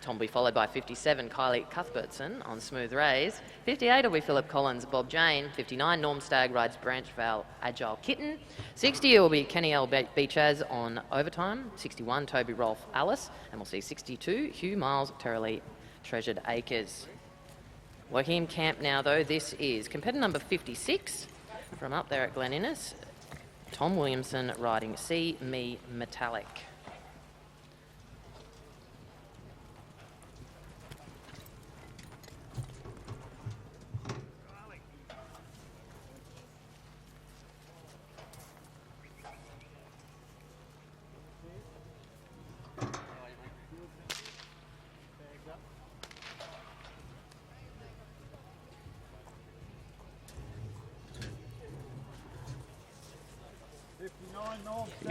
Tom will be followed by 57, Kylie Cuthbertson on Smooth Rays. 58 will be Philip Collins, Bob Jane. 59, Norm Stagg rides Branchvale Agile Kitten. 60 will be Kenny L. Beachaz on Overtime. 61, Toby Rolfe Alice. And we'll see 62, Hugh Miles Terrelly Treasured Acres. Working in camp now, though, this is competitor number 56 from up there at Glen Innes. Tom Williamson riding See Me Metallic.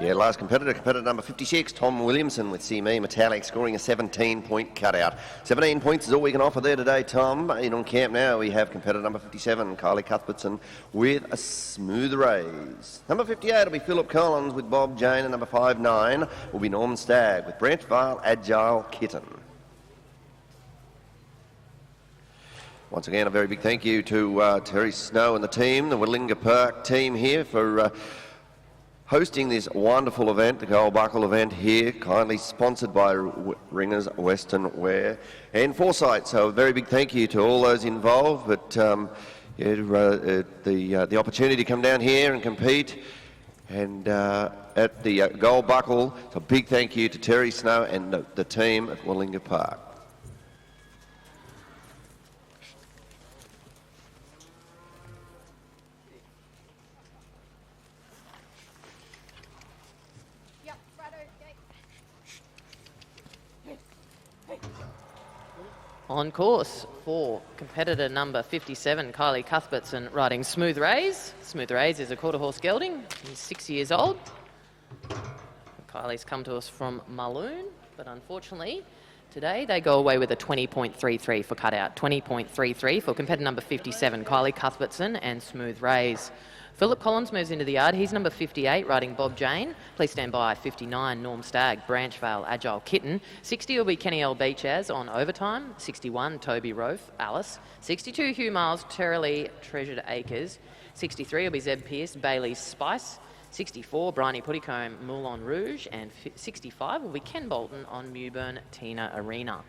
Yeah, last competitor, competitor number 56, Tom Williamson with See Me Metallic, scoring a 17-point cutout. 17 points is all we can offer there today, Tom. In on camp now, we have competitor number 57, Kylie Cuthbertson, with a Smooth Rays. Number 58 will be Philip Collins with Bob Jane, and number 59 will be Norm Stagg with Branchvale Agile Kitten. Once again, a very big thank you to Terry Snow and the team, the Willinga Park team here for hosting this wonderful event, the Gold Buckle event here, kindly sponsored by Ringers Western Wear and Foresight. So a very big thank you to all those involved, but the opportunity to come down here and compete and at the Gold Buckle, so a big thank you to Terry Snow and the team at Willinga Park. On course for competitor number 57, Kylie Cuthbertson riding Smooth Rays. Smooth Rays is a quarter horse gelding. He's 6 years old. Kylie's come to us from Mulloon, but unfortunately today they go away with a 20.33 for cutout. 20.33 for competitor number 57, Kylie Cuthbertson and Smooth Rays. Philip Collins moves into the yard. He's number 58, riding Bob Jane. Please stand by. 59, Norm Stagg, Branchvale Agile Kitten. 60 will be Kenny L. Beachaz on Overtime. 61, Toby Rolfe Alice. 62, Hugh Miles, Terrelly Treasured Acres. 63 will be Zeb Pearce, Bailey's Spice. 64, Bryony Puttycombe, Moulin Rouge. And 65 will be Ken Bolton on Mewburn Tina Arena.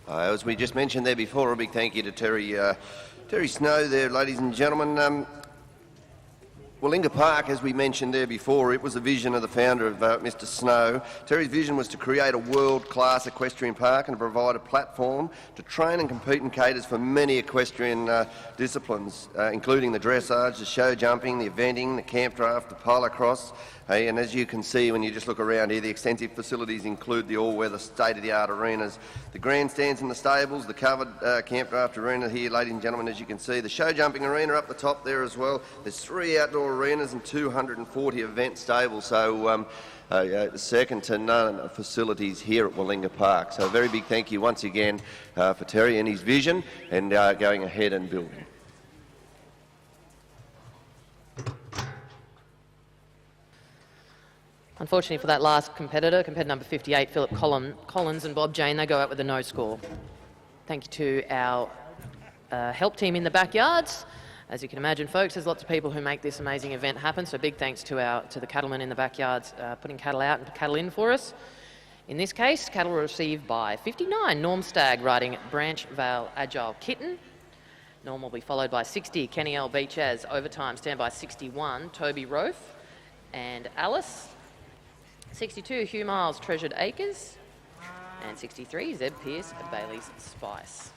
As we just mentioned there before, a big thank you to Terry Snow there, ladies and gentlemen. Willinga Park, as we mentioned there before, it was a vision of the founder of Mr Snow. Terry's vision was to create a world-class equestrian park and provide a platform to train and compete in caters for many equestrian disciplines, including the dressage, the show jumping, the eventing, the campdraft, the polo cross. And as you can see when you just look around here, the extensive facilities include the all-weather state-of-the-art arenas, the grandstands in the stables, the covered campdraft arena here, ladies and gentlemen, as you can see, the show jumping arena up the top there as well. There's 3 outdoor arenas and 240 event stables, so second to none facilities here at Willinga Park. So a very big thank you once again for Terry and his vision and going ahead and building. Unfortunately for that last competitor number 58, Philip Collins and Bob Jane, they go out with a no score. Thank you to our help team in the backyards. As you can imagine, folks, there's lots of people who make this amazing event happen, so big thanks to the cattlemen in the backyards putting cattle out and cattle in for us. In this case, cattle were received by 59, Norm Stagg riding Branch Vale Agile Kitten. Norm will be followed by 60, Kenny L. Beachaz, overtime, stand by 61, Toby Rofe and Alice. 62, Hugh Miles, Treasured Acres. And 63, Zeb Pearce, Bailey's Spice.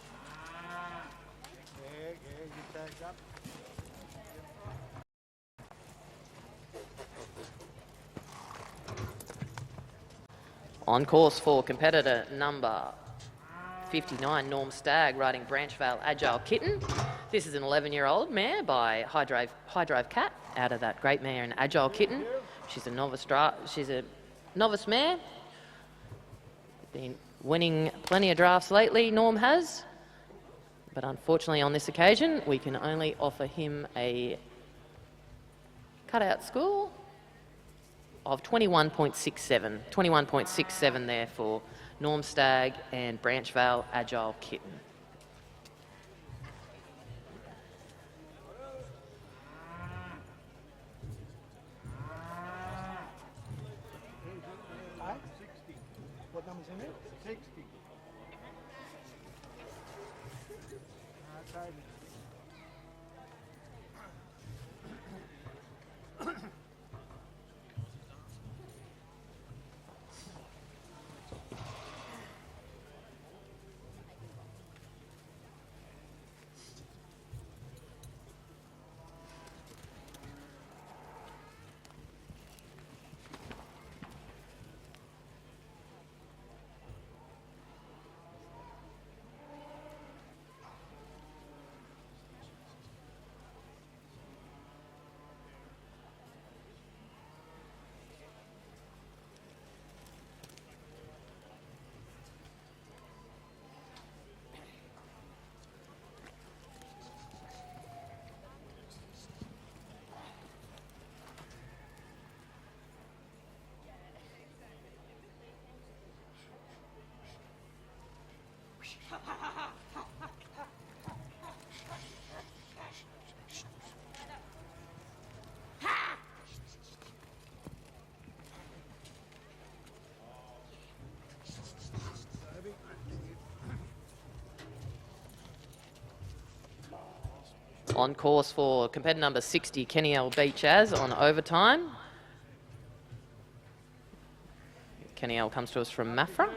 On course for competitor number 59, Norm Stagg, riding Branch Vale Agile Kitten. This is an 11-year-old mare by High Drive Cat, out of that great mare and Agile Kitten. She's a novice mare. Been winning plenty of drafts lately, Norm has. But unfortunately on this occasion, we can only offer him a cutout score of 21.67. 21.67 there for Norm Stagg and Branch Vale Agile Kitten. What number's in it? 60. Okay. On course for competitor number 60, Kenny L. Beachaz on overtime. Kenny L comes to us from Maffra,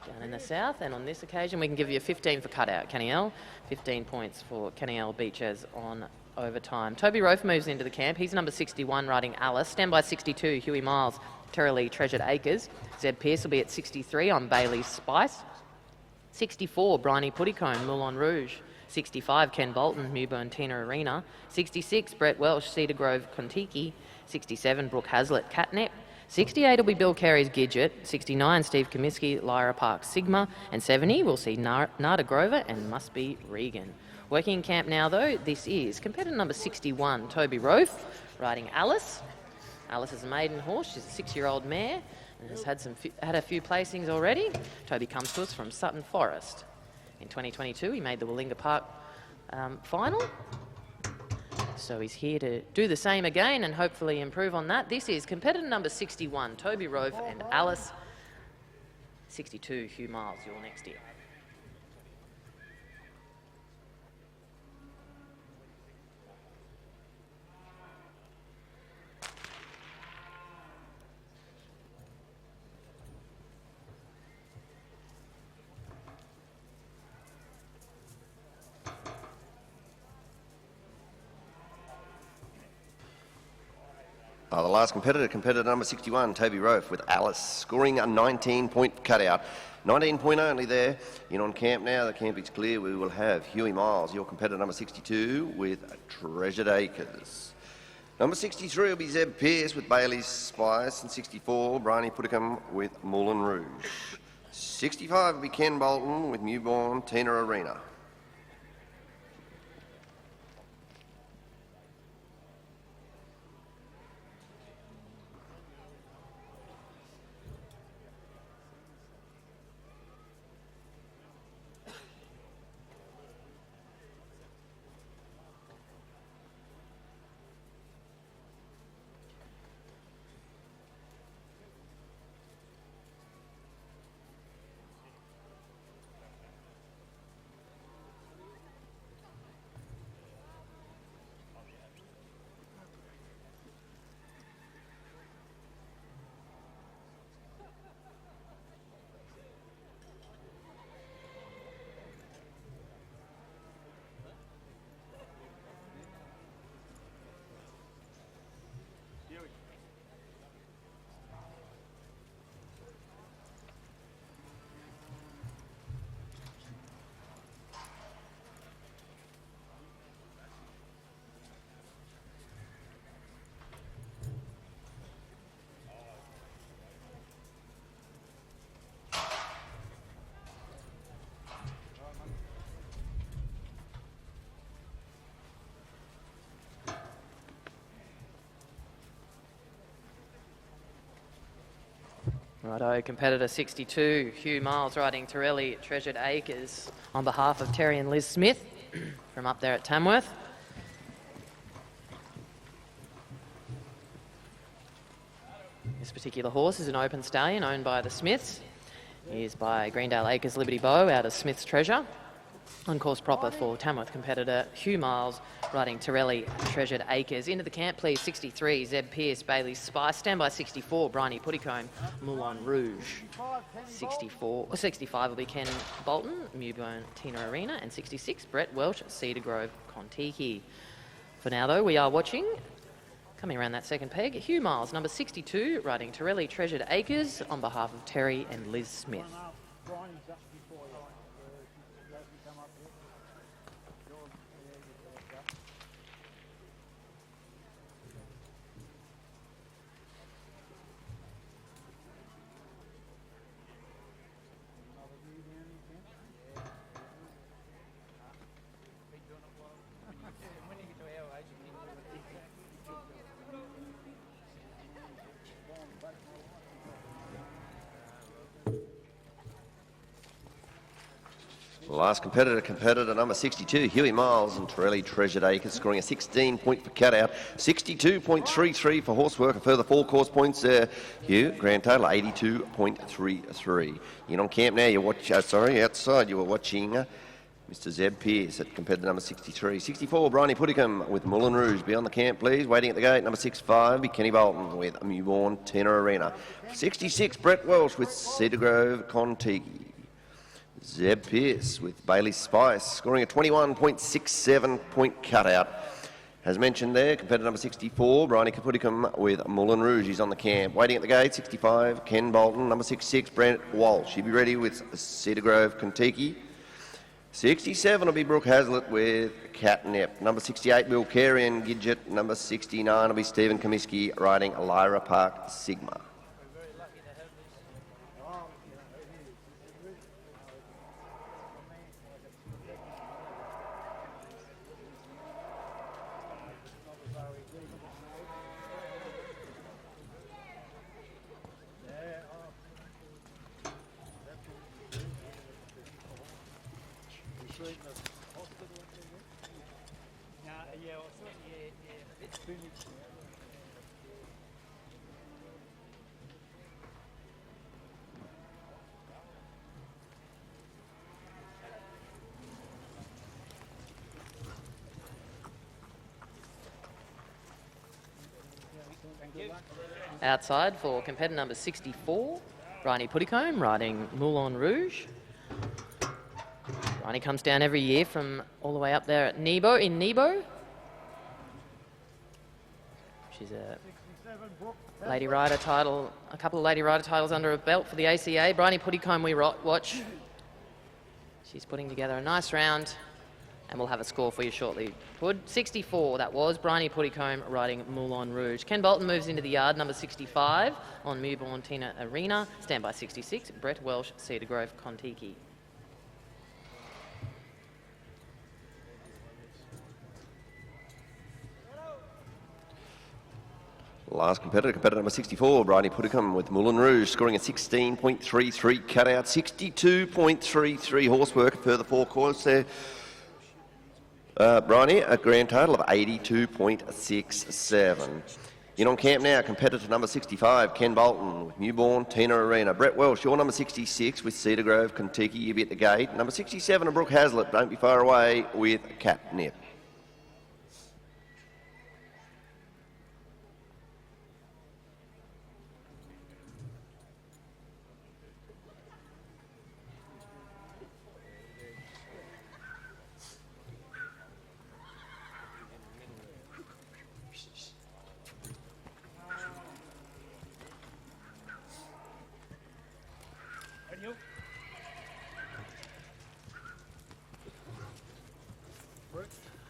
down in the south, and on this occasion we can give you a 15 for cutout, Kenny L. 15 points for Kenny L. Beachaz on overtime. Toby Rofe moves into the camp. He's number 61, riding Alice. Stand by 62, Huey Miles, Terrilee Treasured Acres. Zeb Pearce will be at 63 on Bailey's Spice. 64, Bryony Puttycombe, Moulin Rouge. 65, Ken Bolton, Mewburn Tina Arena. 66, Brett Welsh, Cedar Grove Kontiki. 67, Brooke Hazlitt, Catnip. 68 will be Bill Carey's Gidget. 69, Steve Comiskey, Lyra Park Sigma. And 70 will see Nada Grover and Must Be Regan. Working in camp now though, this is competitor number 61, Toby Rofe, riding Alice. Alice is a maiden horse. She's a 6-year-old mare and has had a few placings already. Toby comes to us from Sutton Forest. In 2022, he made the Willinga Park final. So he's here to do the same again and hopefully improve on that. This is competitor number 61, Toby Rofe and Alice. 62, Hugh Miles, your next year. The last competitor number 61, Toby Rofe with Alice, scoring a 19-point cutout. 19-point only there. In on camp now, the camp is clear. We will have Huey Miles, your competitor number 62, with Treasured Acres. Number 63 will be Zeb Pearce with Bailey's Spice, and 64, Bryony Puddicombe with Moulin Rouge. 65 will be Ken Bolton with Newborn Tina Arena. Righto, competitor 62, Hugh Miles riding Torelli Treasured Acres on behalf of Terry and Liz Smith from up there at Tamworth. This particular horse is an open stallion owned by the Smiths. He is by Greendale Acres Liberty Bow out of Smith's Treasure. On course proper for Tamworth competitor Hugh Miles riding Torelli Treasured Acres. Into the camp, please, 63, Zeb Pearce, Bailey's Spice. Stand by 64, Bryony Puddicombe, Moulin Rouge. 65 will be Ken Bolton, Mewburn Tina Arena. And 66, Brett Welch, Cedar Grove Contiki. For now, though, we are watching, coming around that second peg, Hugh Miles, number 62, riding Torelli Treasured Acres on behalf of Terry and Liz Smith. Last competitor number 62, Huey Miles and Torelli Treasured Acres, scoring a 16-point for cutout, 62.33 for horsework. A further 4 course points there. Hugh, grand total 82.33. In on camp now, outside you were watching Mr. Zeb Pearce at competitor number 63. 64, Bryony Puddicombe with Moulin Rouge. Beyond the camp, please. Waiting at the gate, number 65, be Kenny Bolton with Newborn Tina Arena. 66, Brett Welsh with Cedar Grove Contiki. Zeb Pearce with Bailey's Spice, scoring a 21.67 point cutout. As mentioned there, competitor number 64, Bryony Puddicombe with Moulin Rouge. He's on the camp. Waiting at the gate, 65, Ken Bolton. Number 66, Brent Walsh. He'll be ready with Cedar Grove Contiki. 67 will be Brooke Hazlitt with Catnip. Number 68, Will Carey and Gidget. Number 69 will be Stephen Comiskey riding Lyra Park Sigma. Outside for competitor number 64, Bryony Puddicombe riding Moulin Rouge. Bryony comes down every year from all the way up there at Nebo, in Nebo. She's a Lady Rider title, a couple of Lady Rider titles under her belt for the ACA. Bryony Puttycombe we watch. She's putting together a nice round, and we'll have a score for you shortly. Pud, 64, that was Bryony Puttycombe riding Moulin Rouge. Ken Bolton moves into the yard, number 65, on Mewborn Tina Arena. Standby 66, Brett Welsh, Cedar Grove, Contiki. Last competitor number 64, Bryony Puttycombe with Moulin Rouge, scoring a 16.33 cutout, 62.33 horsework, a further 4 course there. Bryony, a grand total of 82.67. In on camp now, competitor number 65, Ken Bolton with Mewborn, Tina Arena. Brett Welsh, your number 66 with Cedar Grove, Contiki, you be at the gate. Number 67, and Brooke Hazlitt, don't be far away with Catnip.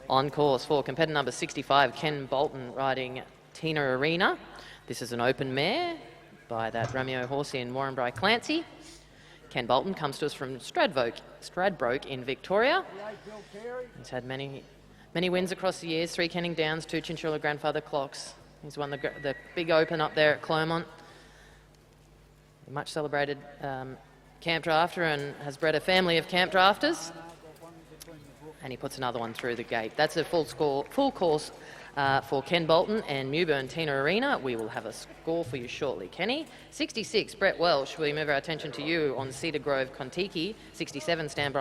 On course for competitor number 65, Ken Bolton riding Tina Arena. This is an open mare by that Romeo horse in Warrenbri Clancy. Ken Bolton comes to us from Stradbroke in Victoria. He's had many wins across the years, 3 Kenning Downs, 2 Chinchilla Grandfather Clocks. He's won the big open up there at Clermont. Much celebrated camp drafter and has bred a family of camp drafters. And he puts another one through the gate. That's a full course for Ken Bolton and Mewburn Tina Arena. We will have a score for you shortly. Kenny, 66, Brett Welsh. We move our attention to you on Cedar Grove, Contiki. 67, stand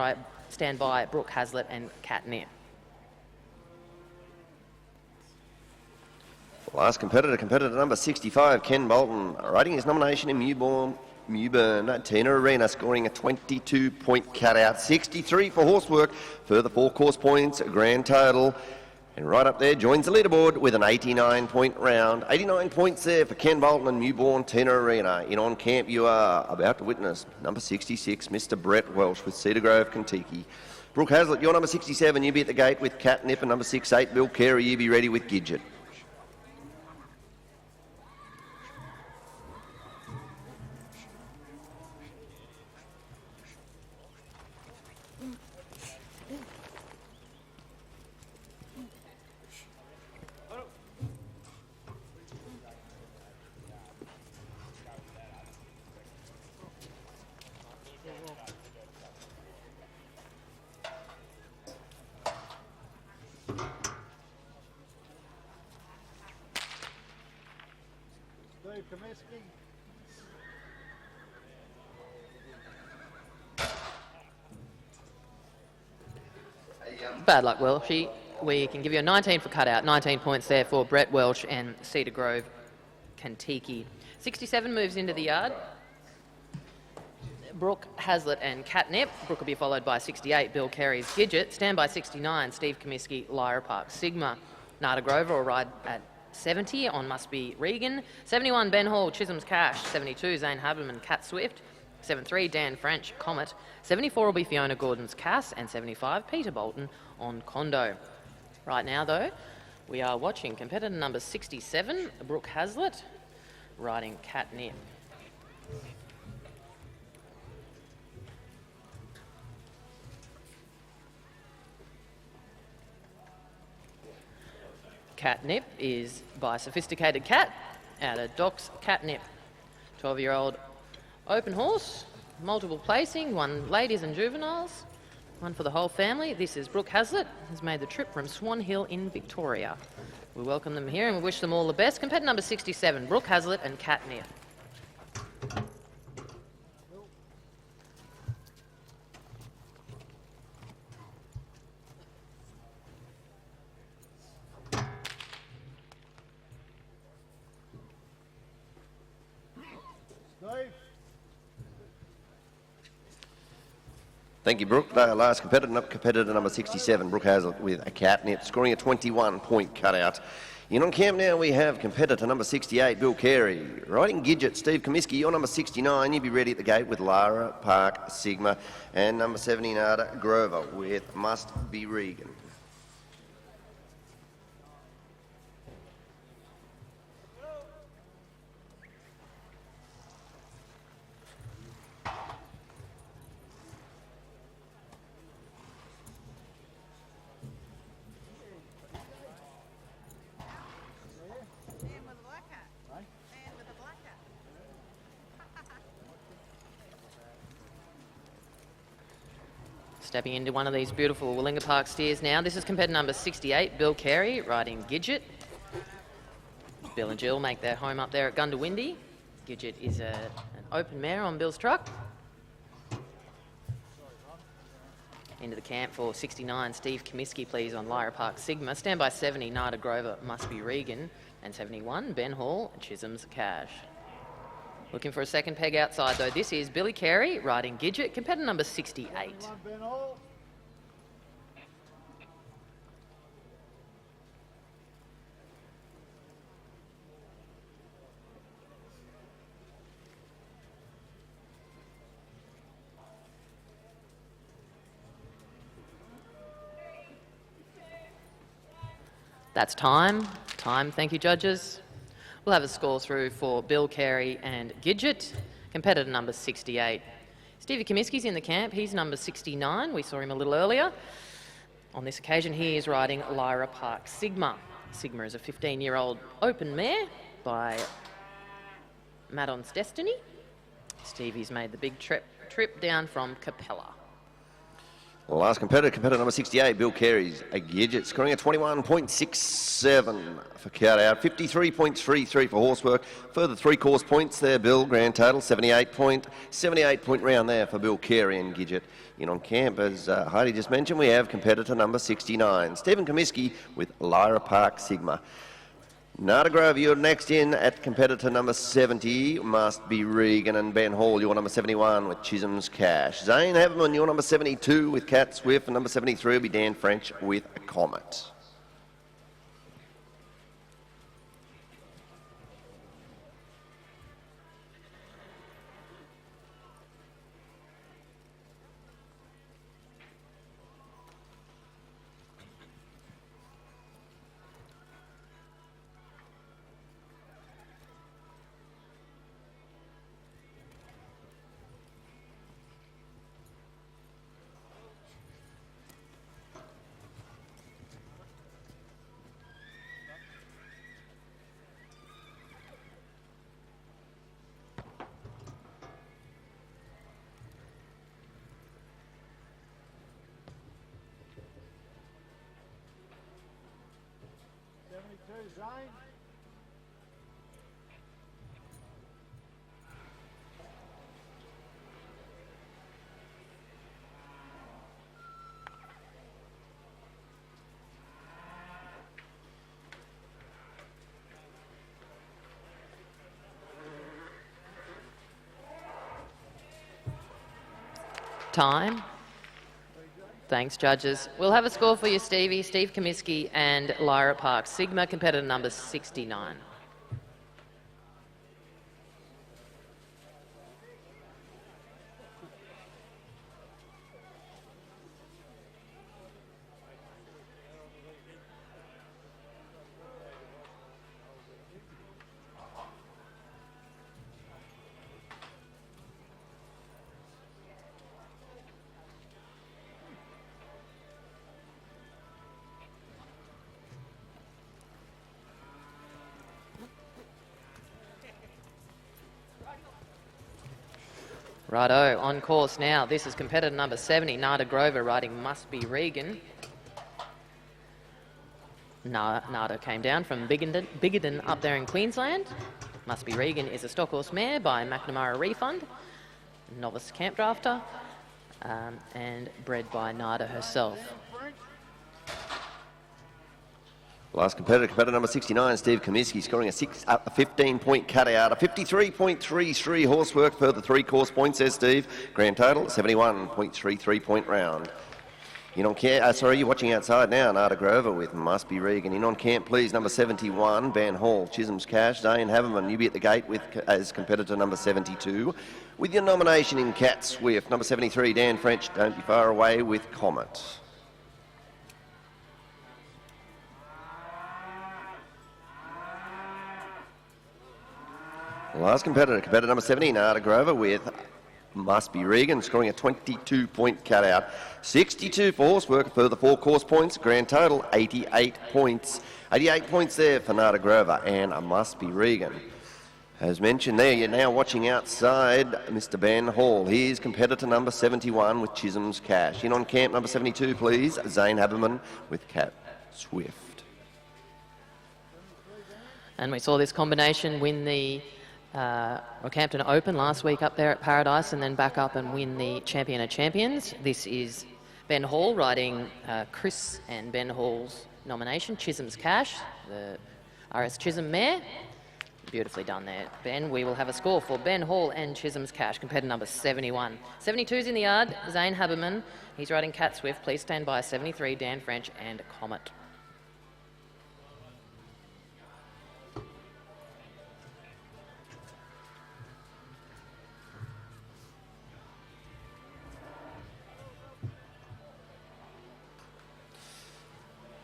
by Brooke Hazlitt and Catnip. Last competitor number 65, Ken Bolton, riding his nomination in Mewburn, Tina Arena, scoring a 22-point cutout, 63 for horsework, further 4 course points, a grand total. And right up there joins the leaderboard with an 89-point round. 89 points there for Ken Bolton and Mewborn Tina Arena. In on camp you are about to witness number 66, Mr. Brett Welsh with Cedar Grove, Contiki. Brooke Hazlitt, you're number 67, you be at the gate with Catnip, and number 68, Bill Carey, you be ready with Gidget. Bad luck, Welshie. We can give you a 19 for cutout, 19 points there for Brett Welsh and Cedar Grove, Contiki. 67 moves into the yard. Brooke Hazlitt and Catnip. Brooke will be followed by 68, Bill Carey's Gidget. Stand by 69, Steve Comiskey, Lyra Park Sigma. Nada Grover will ride at 70 on Must Be Regan. 71, Ben Hall, Chisholm's Cash. 72, Zane Haberman, Cat Swift. 73, Dan French, Comet. 74 will be Fiona Gordon's Cass, and 75, Peter Bolton on Condo. Right now, though, we are watching competitor number 67, Brooke Hazlitt, riding Catnip. Catnip is by Sophisticated Cat out of Doc's Catnip. 12-year-old open horse, multiple placing, 1 ladies and juveniles, 1 for the whole family. This is Brooke Hazlitt, has made the trip from Swan Hill in Victoria. We welcome them here and we wish them all the best. Competitor number 67, Brooke Hazlitt and Catnip. Thank you, Brooke. Last competitor number 67, Brooke Hazlitt with a Catnip, scoring a 21-point cutout. In on camp now we have competitor number 68, Bill Carey. Riding Gidget, Steve Comiskey. You're number 69. You'll be ready at the gate with Lara Park Sigma. And number 70, Nada Grover with Must Be Regan. Stepping into one of these beautiful Willinga Park steers now. This is competitor number 68, Bill Carey, riding Gidget. Bill and Jill make their home up there at Gundawindi. Gidget is an open mare on Bill's truck. Into the camp for 69, Steve Comiskey, please, on Lyra Park Sigma. Stand by 70, Nada Grover, Must Be Regan. And 71, Ben Hall, Chisholm's Cash. Looking for a second peg outside, though. This is Billy Carey, riding Gidget, competitor number 68. That's time. Time, thank you, judges. We'll have a score through for Bill Carey and Gidget, competitor number 68. Stevie Comiskey's in the camp. He's number 69. We saw him a little earlier. On this occasion, he is riding Lyra Park Sigma. Sigma is a 15-year-old open mare by Madon's Destiny. Stevie's made the big trip down from Capella. Last competitor number 68, Bill Carey's a Gidget, scoring a 21.67 for count out, 53.33 for horsework. Further 3 course points there, Bill. Grand total 78 point round there for Bill Carey and Gidget. In on camp, as Heidi just mentioned, we have competitor number 69, Stephen Comiskey with Lyra Park Sigma. Nada Grove, you're next in at competitor number 70, Must Be Regan, and Ben Hall, you're number 71 with Chisholm's Cash. Zane Haverman, you're number 72 with Cat Swift, and number 73 will be Dan French with Comet. Time. Thanks, judges. We'll have a score for you, Stevie, Steve Comiskey and Lyra Park Sigma, competitor number 69. Righto, on course now. This is competitor number 70, Nada Grover, riding Must Be Regan. Nada came down from Biggerdon up there in Queensland. Must Be Regan is a stock horse mare by McNamara Refund, novice camp drafter, and bred by Nada herself. Last competitor number 69, Steve Comiskey, scoring a 15-point cutout, a 53.33 horsework, further 3 course points there, Steve. Grand total, 71.33 point round. In on camp, you're watching outside now, Nada Grover with Must Be Regan. In on camp, please, number 71, Ben Hall, Chisholm's Cash, Zane Haberman, you be at the gate with as competitor number 72. With your nomination in Cat Swift, number 73, Dan French, don't be far away with Comet. Last competitor number 70, Nada Grover with Must Be Regan, scoring a 22-point cutout. 62 for horsework, further 4 course points, grand total 88 points. 88 points there for Nada Grover and Must Be Regan. As mentioned there, you're now watching outside Mr. Ben Hall. Here's competitor number 71 with Chisholm's Cash. In on camp number 72, please, Zane Haberman with Cat Swift. And we saw this combination win the Rockhampton Open last week up there at Paradise and then back up and win the Champion of Champions. This is Ben Hall riding Chris and Ben Hall's nomination, Chisholm's Cash, the RS Chisholm mare. Beautifully done there, Ben. We will have a score for Ben Hall and Chisholm's Cash, competitor number 71. 72's in the yard, Zane Haberman. He's riding Cat Swift. Please stand by 73, Dan French and Comet.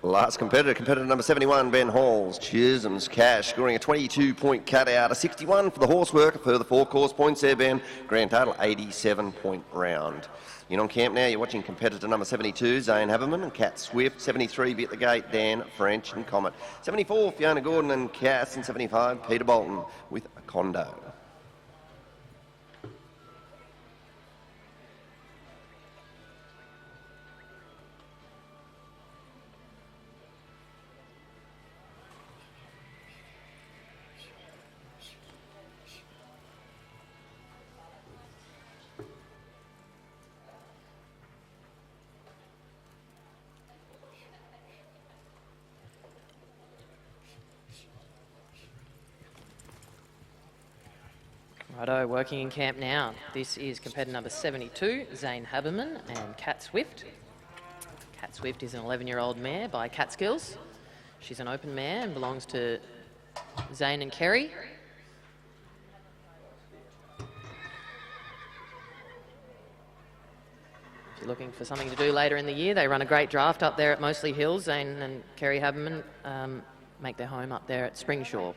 Last competitor number 71, Ben Hall's Chisholm's Cash, scoring a 22-point cutout, a 61 for the horsework, a further 4 course points there, Ben. Grand total 87-point round. In on camp now, you're watching competitor number 72, Zane Haberman and Cat Swift. 73, be at the gate, Dan French and Comet. 74, Fiona Gordon and Cass, and 75, Peter Bolton with a Condo. Righto, working in camp now. This is competitor number 72, Zane Haberman and Cat Swift. Cat Swift is an 11-year-old mare by Catskills. She's an open mare and belongs to Zane and Kerry. If you're looking for something to do later in the year, they run a great draft up there at Moseley Hills. Zane and Kerry Haberman make their home up there at Springshaw.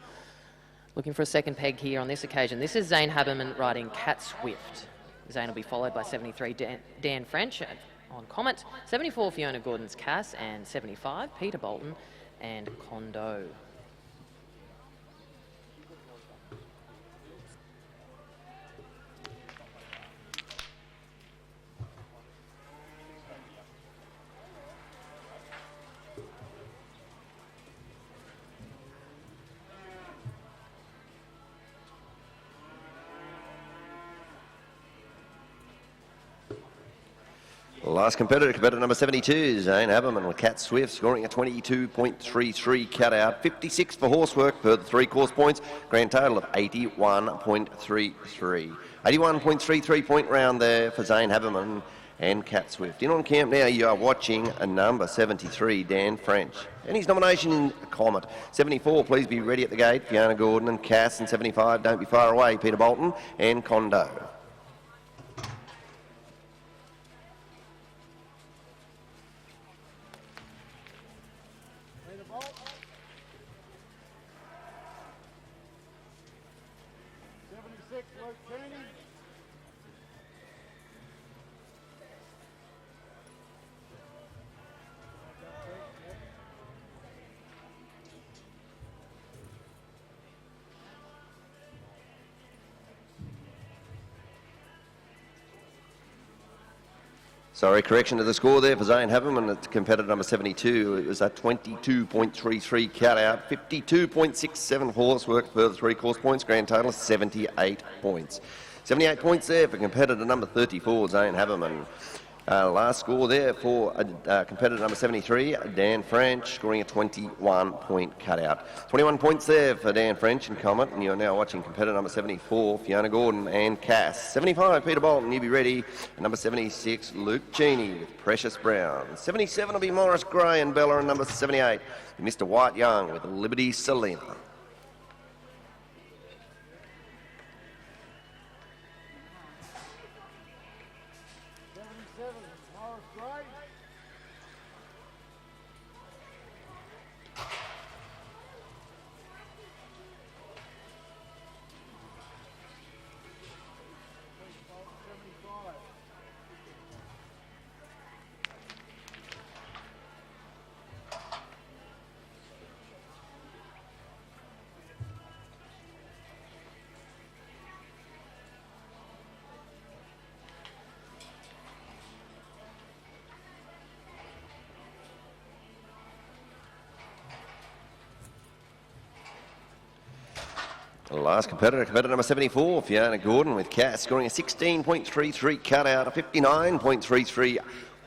Looking for a second peg here on this occasion. This is Zane Haberman riding Cat Swift. Zane will be followed by 73 Dan French on Comet, 74 Fiona Gordon's Cass, and 75 Peter Bolton and Condo. Last competitor number 72, Zane Haberman with Cat Swift, scoring a 22.33 cutout, 56 for horsework, further 3 course points, grand total of 81.33. 81.33 point round there for Zane Haberman and Cat Swift. In on camp now, you are watching a number 73, Dan French. And his nomination in Comet. 74, please be ready at the gate, Fiona Gordon and Cass, and 75, don't be far away, Peter Bolton and Condo. Sorry, correction to the score there for Zane Haberman at competitor number 72. It was a 22.33 cutout, 52.67 horsework, further 3 course points, grand total 78 points. 78 points there for competitor number 34, Zane Haberman. Last score there for competitor number 73, Dan French, scoring a 21-point cutout. 21 points there for Dan French and Comet, and you're now watching competitor number 74, Fiona Gordon and Cass. 75, Peter Bolton, you be ready. And number 76, Luke Cheney with Precious Brown. 77 will be Morris Gray and Bella, and number 78, Mr. White Young with Liberty Selena. The last competitor number 74, Fiona Gordon with Cass, scoring a 16.33 cutout, a 59.33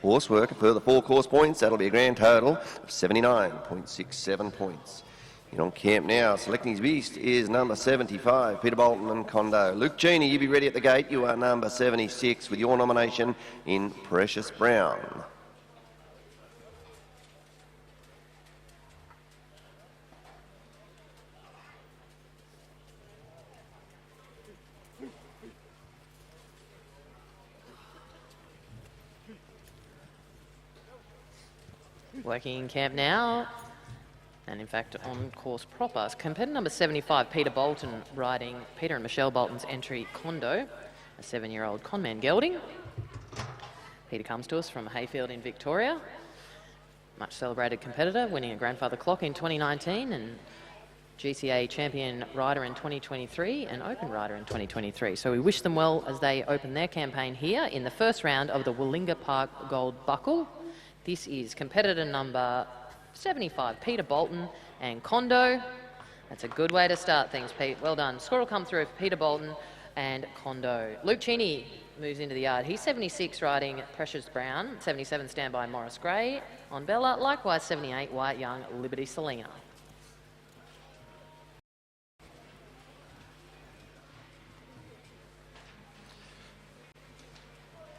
horsework, a further 4 course points. That'll be a grand total of 79.67 points. In on camp now, selecting his beast is number 75, Peter Bolton and Condo. Luke Cheney, you be ready at the gate. You are number 76 with your nomination in Precious Brown. Working in camp now, and in fact on course proper. Competitor number 75, Peter Bolton, riding Peter and Michelle Bolton's entry Condo, a 7-year-old conman gelding. Peter comes to us from Hayfield in Victoria. Much celebrated competitor, winning a grandfather clock in 2019 and GCA champion rider in 2023 and open rider in 2023. So we wish them well as they open their campaign here in the first round of the Willinga Park Gold Buckle. This is competitor number 75, Peter Bolton and Condo. That's a good way to start things, Pete. Well done. Score will come through for Peter Bolton and Condo. Luke Cheney moves into the yard. He's 76, riding Precious Brown. 77, standby Morris Gray on Bella. Likewise, 78, White Young, Liberty Selena.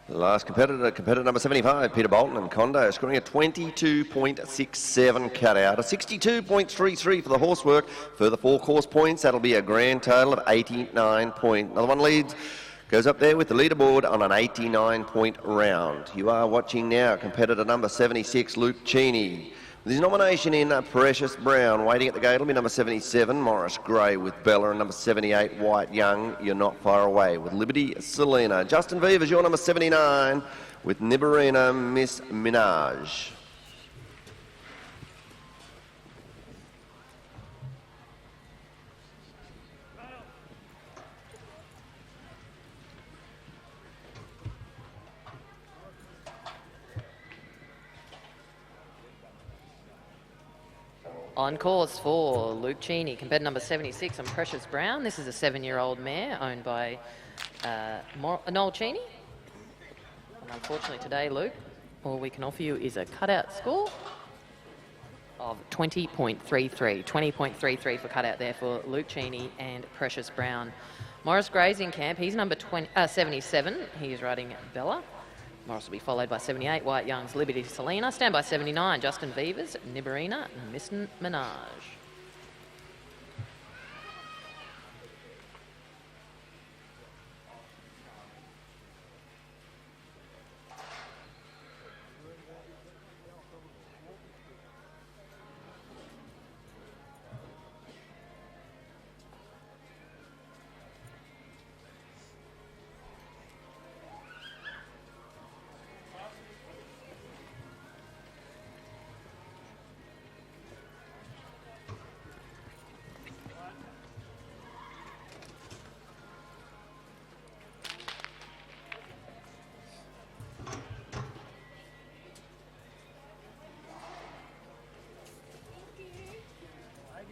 The last competitor number 75, Peter Bolton and Condo, scoring a 22.67 cutout, a 62.33 for the horsework. Further 4 course points, that'll be a grand total of 89 points. Another one leads, goes up there with the leaderboard on an 89-point round. You are watching now competitor number 76, Luke Cheney. With his nomination in Precious Brown, waiting at the gate will be number 77, Morris Gray with Bella, and number 78, White Young, You're Not Far Away with Liberty Selena. Justin Vivers, your number 79 with Nibarina Miss Minaj. On course for Luke Cheney, competitor number 76 and Precious Brown. This is a 7-year-old mare owned by Noel Cheney. And unfortunately today, Luke, all we can offer you is a cutout score of 20.33. 20.33 for cutout there for Luke Cheney and Precious Brown. Morris Gray's in camp. He's number 77. He is riding Bella. Morris will be followed by 78, White Young's Liberty Selena. Stand by 79, Justin Vivers, Nibarina, Miss Minaj. Lady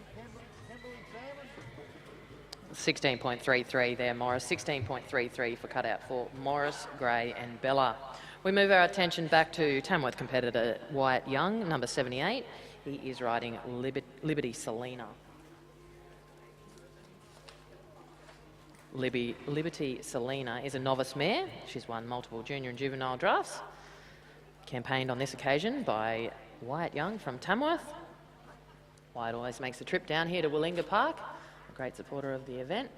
16.33 there, Morris. 16.33 for cutout for Morris, Gray and Bella. We move our attention back to Tamworth competitor Wyatt Young, number 78. He is riding Liberty Selena. Liberty Selena is a novice mare. She's won multiple junior and juvenile drafts. Campaigned on this occasion by Wyatt Young from Tamworth. Wyatt always makes the trip down here to Willinga Park, a great supporter of the event.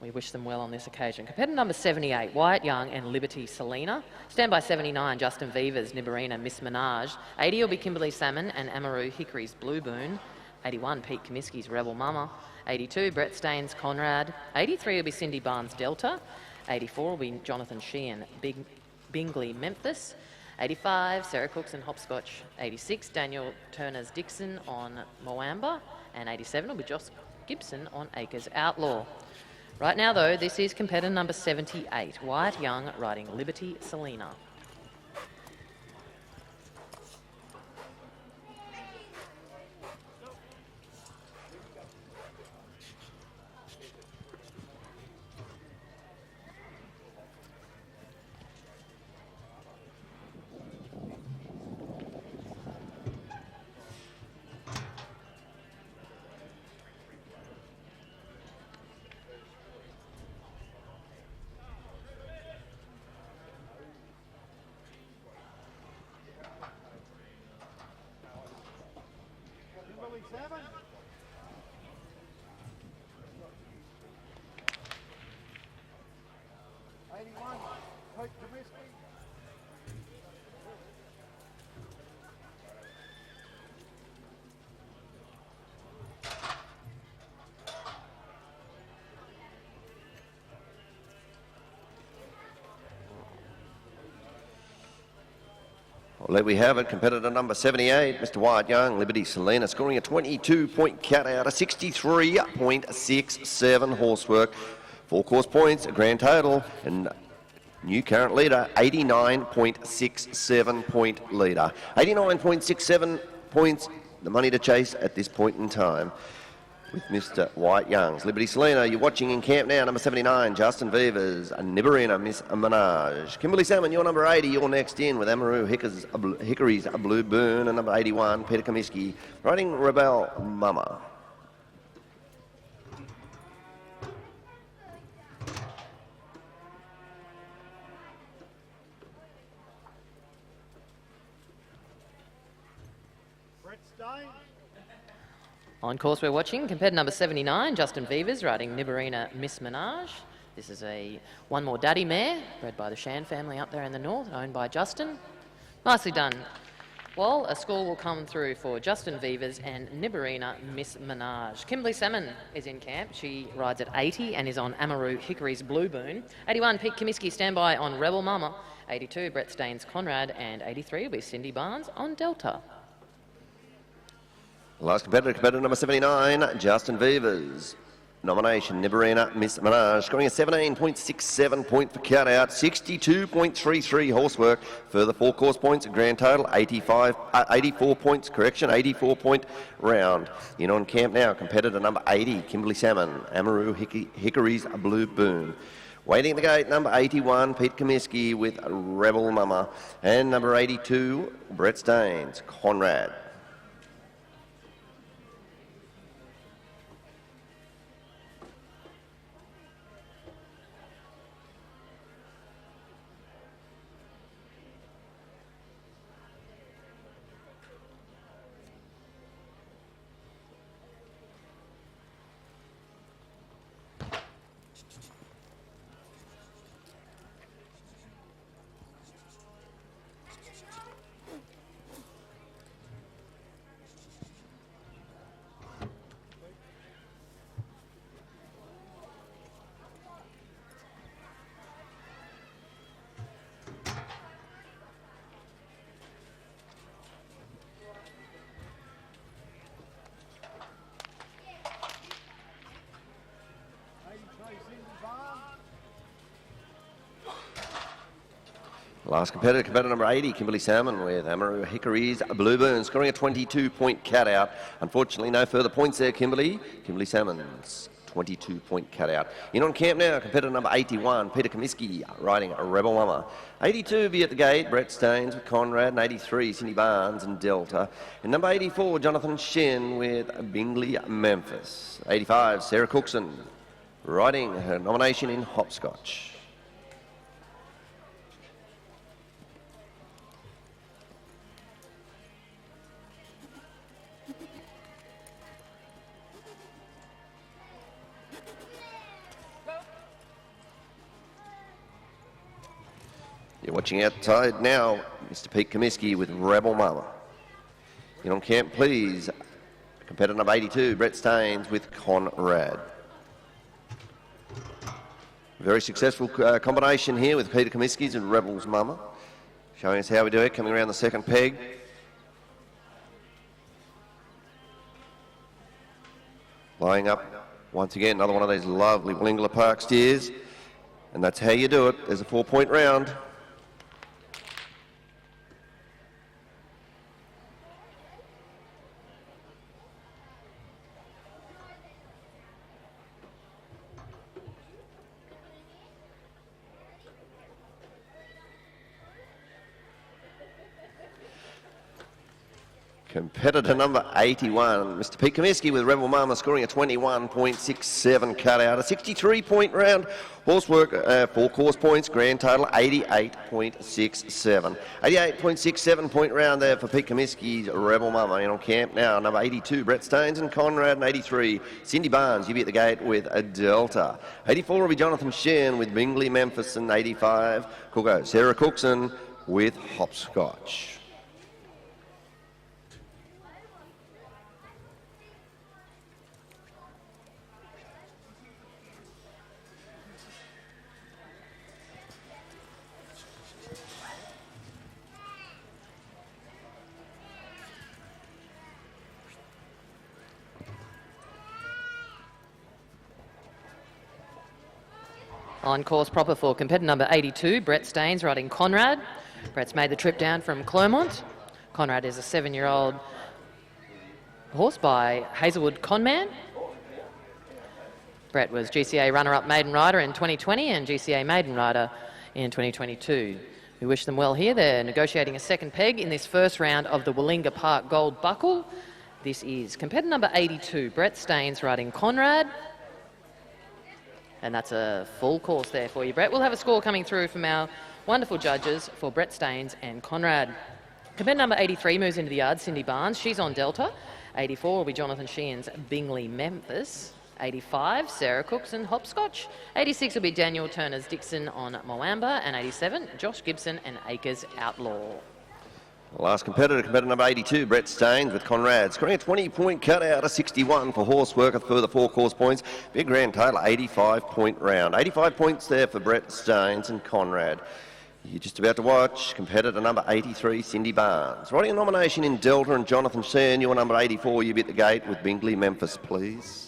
We wish them well on this occasion. Competitor number 78, Wyatt Young and Liberty Selena. Stand by 79, Justin Vivers, Nibarina, Miss Menage. 80 will be Kimberley Salmon and Amaru Hickory's Blue Boon. 81, Pete Comiskey's Rebel Mama. 82, Brett Staines, Conrad. 83 will be Cindy Barnes, Delta. 84 will be Jonathan Sheehan, Bingley, Memphis. 85, Sarah Cookson, Hopscotch. 86, Daniel Turner's Dixon on Moamba. And 87 will be Josh Gibson on Acres Outlaw. Right now, though, this is competitor number 78, Wyatt Young riding Liberty Selena. Well, there we have it. Competitor number 78, Mr. Wyatt Young, Liberty Selena, scoring a 22-point cut out, a 63.67 horsework. 4 course points, a grand total, and new current leader, 89.67 point leader. 89.67 points, the money to chase at this point in time with Mr. Wyatt Young's Liberty Selena. You're watching in camp now, number 79, Justin Vivers, Nibarina, Miss Menage. Kimberley Salmon, you're number 80, you're next in with Amaru Hickory's Blue Boon, and number 81, Peter Comiskey, riding Rebel Mama. On course we're watching competitor number 79, Justin Vivers, riding Nibarina Miss Menage. This is a one more daddy mare, bred by the Shan family up there in the north, owned by Justin. Nicely done. Well, a score will come through for Justin Vivers and Nibarina Miss Menage. Kimberley Salmon is in camp. She rides at 80 and is on Amaru Hickory's Blue Boon. 81, Pete Comiskey, standby on Rebel Mama. 82, Brett Staines Conrad, and 83 will be Cindy Barnes on Delta. Last competitor, competitor number 79, Justin Vivers. Nomination, Nibarina Miss Menage, scoring a 17.67 point for cutout, 62.33 horsework. Further 4 course points, a grand total, 84 points, 84 point round. In on camp now, competitor number 80, Kimberley Salmon, Amaru Hickory's Blue Boon. Waiting at the gate, number 81, Pete Comiskey with Rebel Mama, and number 82, Brett Staines, Conrad. Last competitor, competitor number 80, Kimberley Salmon with Amaru Hickory's Blue Boon, scoring a 22-point cut out. Unfortunately, no further points there, Kimberley. Kimberley Salmon's 22-point cutout. In on camp now, competitor number 81, Peter Comiskey, riding Rebel Mama. 82 be at the gate, Brett Staines with Conrad, and 83, Cindy Barnes and Delta. And number 84, Jonathan Shen with Bingley Memphis. 85, Sarah Cookson, riding her nomination in Hopscotch. You're watching outside now, Mr. Pete Comiskey with Rebel Mama. In on camp, please, competitor number 82, Brett Staines with Conrad. Very successful combination here with Peter Comiskey's and Rebel's Mama. Showing us how we do it, coming around the second peg. Lying up, once again, another one of these lovely Willingala Park steers. And that's how you do it. There's a 4-point round. Competitor number 81, Mr. Pete Comiskey with Rebel Mama, scoring a 21.67 cutout, a 63-point round. Horsework, 4 course points, grand total 88.67. 88.67 point round there for Pete Comiskey's Rebel Mama. In on camp now, number 82, Brett Staines and Conrad, and 83, Cindy Barnes, you be at the gate with a Delta. 84 will be Jonathan Shen with Bingley Memphis, and 85, Sarah Cookson with Hopscotch. On course proper for competitor number 82, Brett Staines riding Conrad. Brett's made the trip down from Clermont. Conrad is a 7-year-old horse by Hazelwood Conman. Brett was GCA runner-up maiden rider in 2020 and GCA maiden rider in 2022. We wish them well here. They're negotiating a second peg in this first round of the Willingala Park Gold Buckle. This is competitor number 82, Brett Staines riding Conrad. And that's a full course there for you, Brett. We'll have a score coming through from our wonderful judges for Brett Staines and Conrad. Competitor number 83 moves into the yard, Cindy Barnes. She's on Delta. 84 will be Jonathan Sheehan's Bingley Memphis. 85, Sarah Cookson Hopscotch. 86 will be Daniel Turner's Dixon on Moamba. And 87, Josh Gibson and Acres Outlaw. Last competitor, competitor number 82, Brett Staines with Conrad, scoring a 20-point cutout, a 61 for Horsework, a further 4 course points. Big grand total, 85-point round. 85 points there for Brett Staines and Conrad. You're just about to watch competitor number 83, Cindy Barnes. Riding a nomination in Delta and Jonathan Sheehan, your number 84, you be at the gate with Bingley Memphis, please.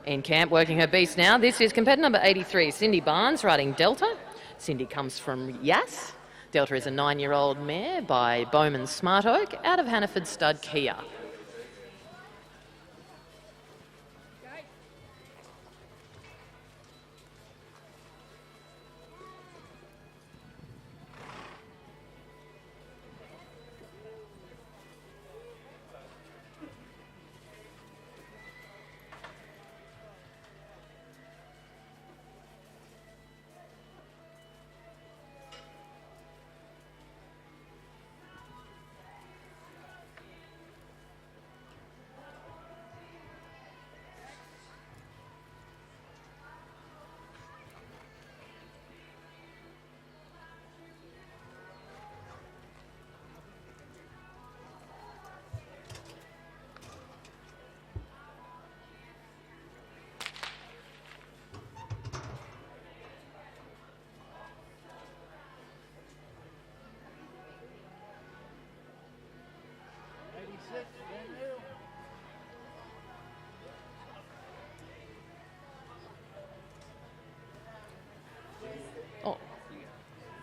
In camp, working her beast now. This is competitor number 83, Cindy Barnes, riding Delta. Cindy comes from Yass. Delta is a 9-year-old mare by Bowman Smart Oak out of Hannaford Stud Kia.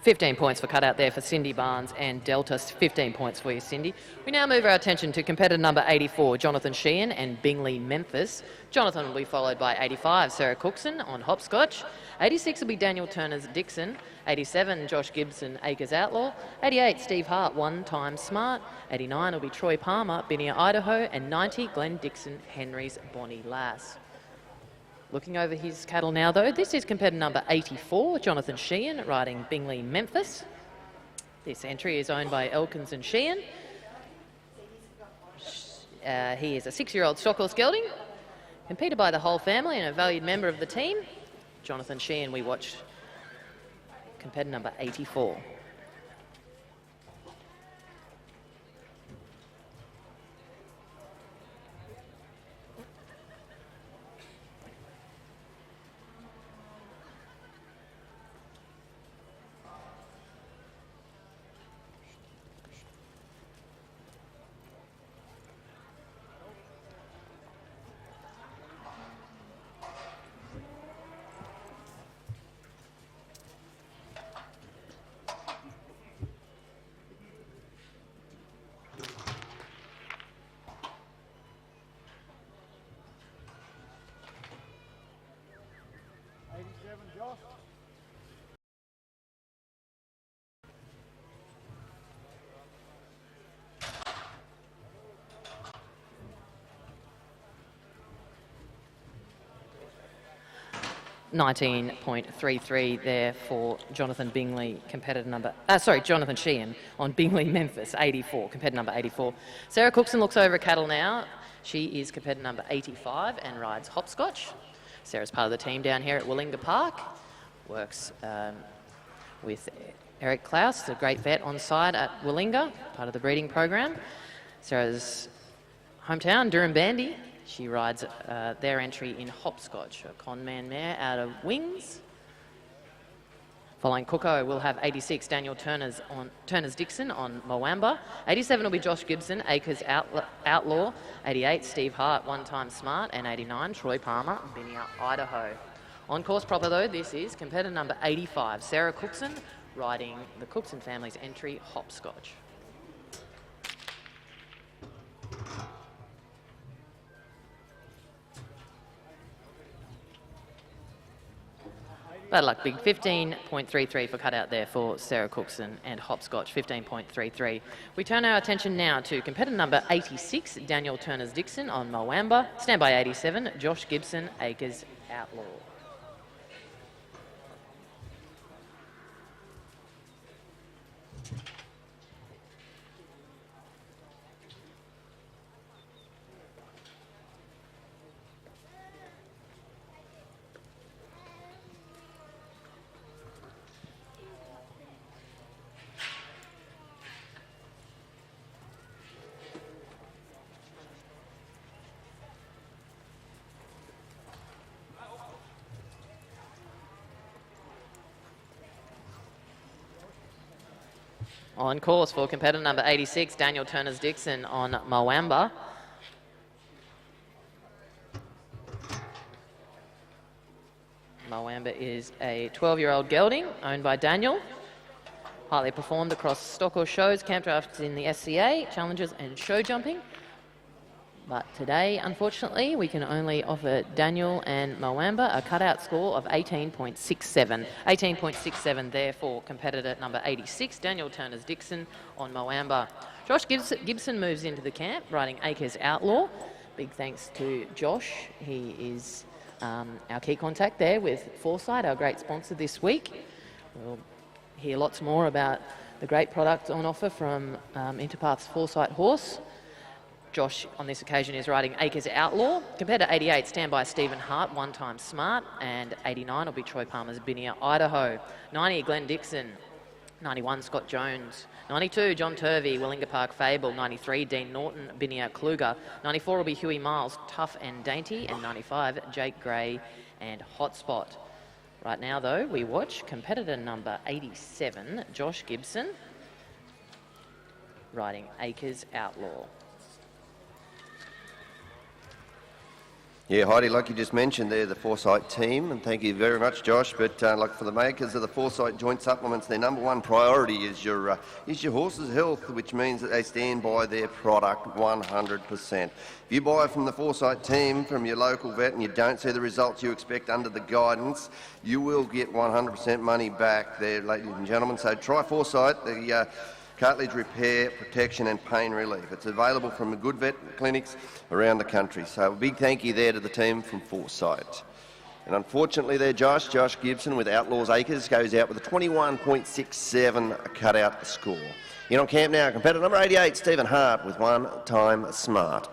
15 points for cutout there for Cindy Barnes and Delta, 15 points for you, Cindy. We now move our attention to competitor number 84, Jonathan Sheehan and Bingley Memphis. Jonathan will be followed by 85, Sarah Cookson on Hopscotch. 86 will be Daniel Turner's Dixon. 87, Josh Gibson, Acres Outlaw. 88, Steve Hart, One Time Smart. 89 will be Troy Palmer, Binia, Idaho. And 90, Glenn Dixon, Henry's Bonnie Lass. Looking over his cattle now, though, this is competitor number 84, Jonathan Sheehan, riding Bingley Memphis. This entry is owned by Elkins and Sheehan. He is a 6-year-old stock horse gelding, competed by the whole family and a valued member of the team. Jonathan Sheehan, we watch competitor number 84. Josh. 19.33 there for Jonathan Bingley, Jonathan Sheehan on Bingley Memphis, 84, competitor number 84. Sarah Cookson looks over cattle now. She is competitor number 85 and rides Hopscotch. Sarah's part of the team down here at Willinga Park. Works with Eric Klaus, the great vet on side at Willinga, part of the breeding program. Sarah's hometown, Durham-Bandy. She rides their entry in Hopscotch, a conman mare out of Wings. Following Cooko, we'll have 86, Daniel Turner's Dixon on Moamba. 87 will be Josh Gibson, Acres Outlaw. 88, Steve Hart, One Time Smart. And 89, Troy Palmer, Binia, Idaho. On course proper though, this is competitor number 85, Sarah Cookson, riding the Cookson family's entry, Hopscotch. Bad luck, big 15.33 for cutout there for Sarah Cookson and Hopscotch, 15.33. We turn our attention now to competitor number 86, Daniel Turner's Dixon on Moamba. Standby 87, Josh Gibson, Acres Outlaw. On course for competitor number 86, Daniel Turner's Dixon on Moamba. Moamba is a 12-year-old gelding owned by Daniel. Highly performed across stock horse shows, Campdrafts in the SCA, challenges and show jumping. But today, unfortunately, we can only offer Daniel and Moamba a cutout score of 18.67. 18.67 there for competitor number 86, Daniel Turner's Dixon on Moamba. Josh Gibson moves into the camp, riding Acres Outlaw. Big thanks to Josh. He is our key contact there with Foresight, our great sponsor this week. We'll hear lots more about the great product on offer from Interpath's Foresight horse. Josh, on this occasion, is riding Acres Outlaw. Compared to 88, standby Stephen Hart, One Time Smart. And 89 will be Troy Palmer's Binia, Idaho. 90, Glenn Dixon. 91, Scott Jones. 92, John Turvey, Willinga Park Fable. 93, Dean Norton, Binia, Kluger. 94 will be Huey Miles, Tough and Dainty. And 95, Jake Gray and Hotspot. Right now, though, we watch competitor number 87, Josh Gibson, riding Acres Outlaw. Yeah, Heidi, like you just mentioned, they're the Foresight team, and thank you very much, Josh. But like for the makers of the Foresight joint supplements, their number one priority is your horse's health, which means that they stand by their product 100%. If you buy from the Foresight team from your local vet and you don't see the results you expect under the guidance, you will get 100% money back there, ladies and gentlemen. So try Foresight, the cartilage repair, protection and pain relief. It's available from the good vet clinics around the country. So a big thank you there to the team from Foresight. And unfortunately there, Josh Gibson with Outlaws Acres goes out with a 21.67 cutout score. In on camp now, competitor number 88, Stephen Hart with One Time Smart.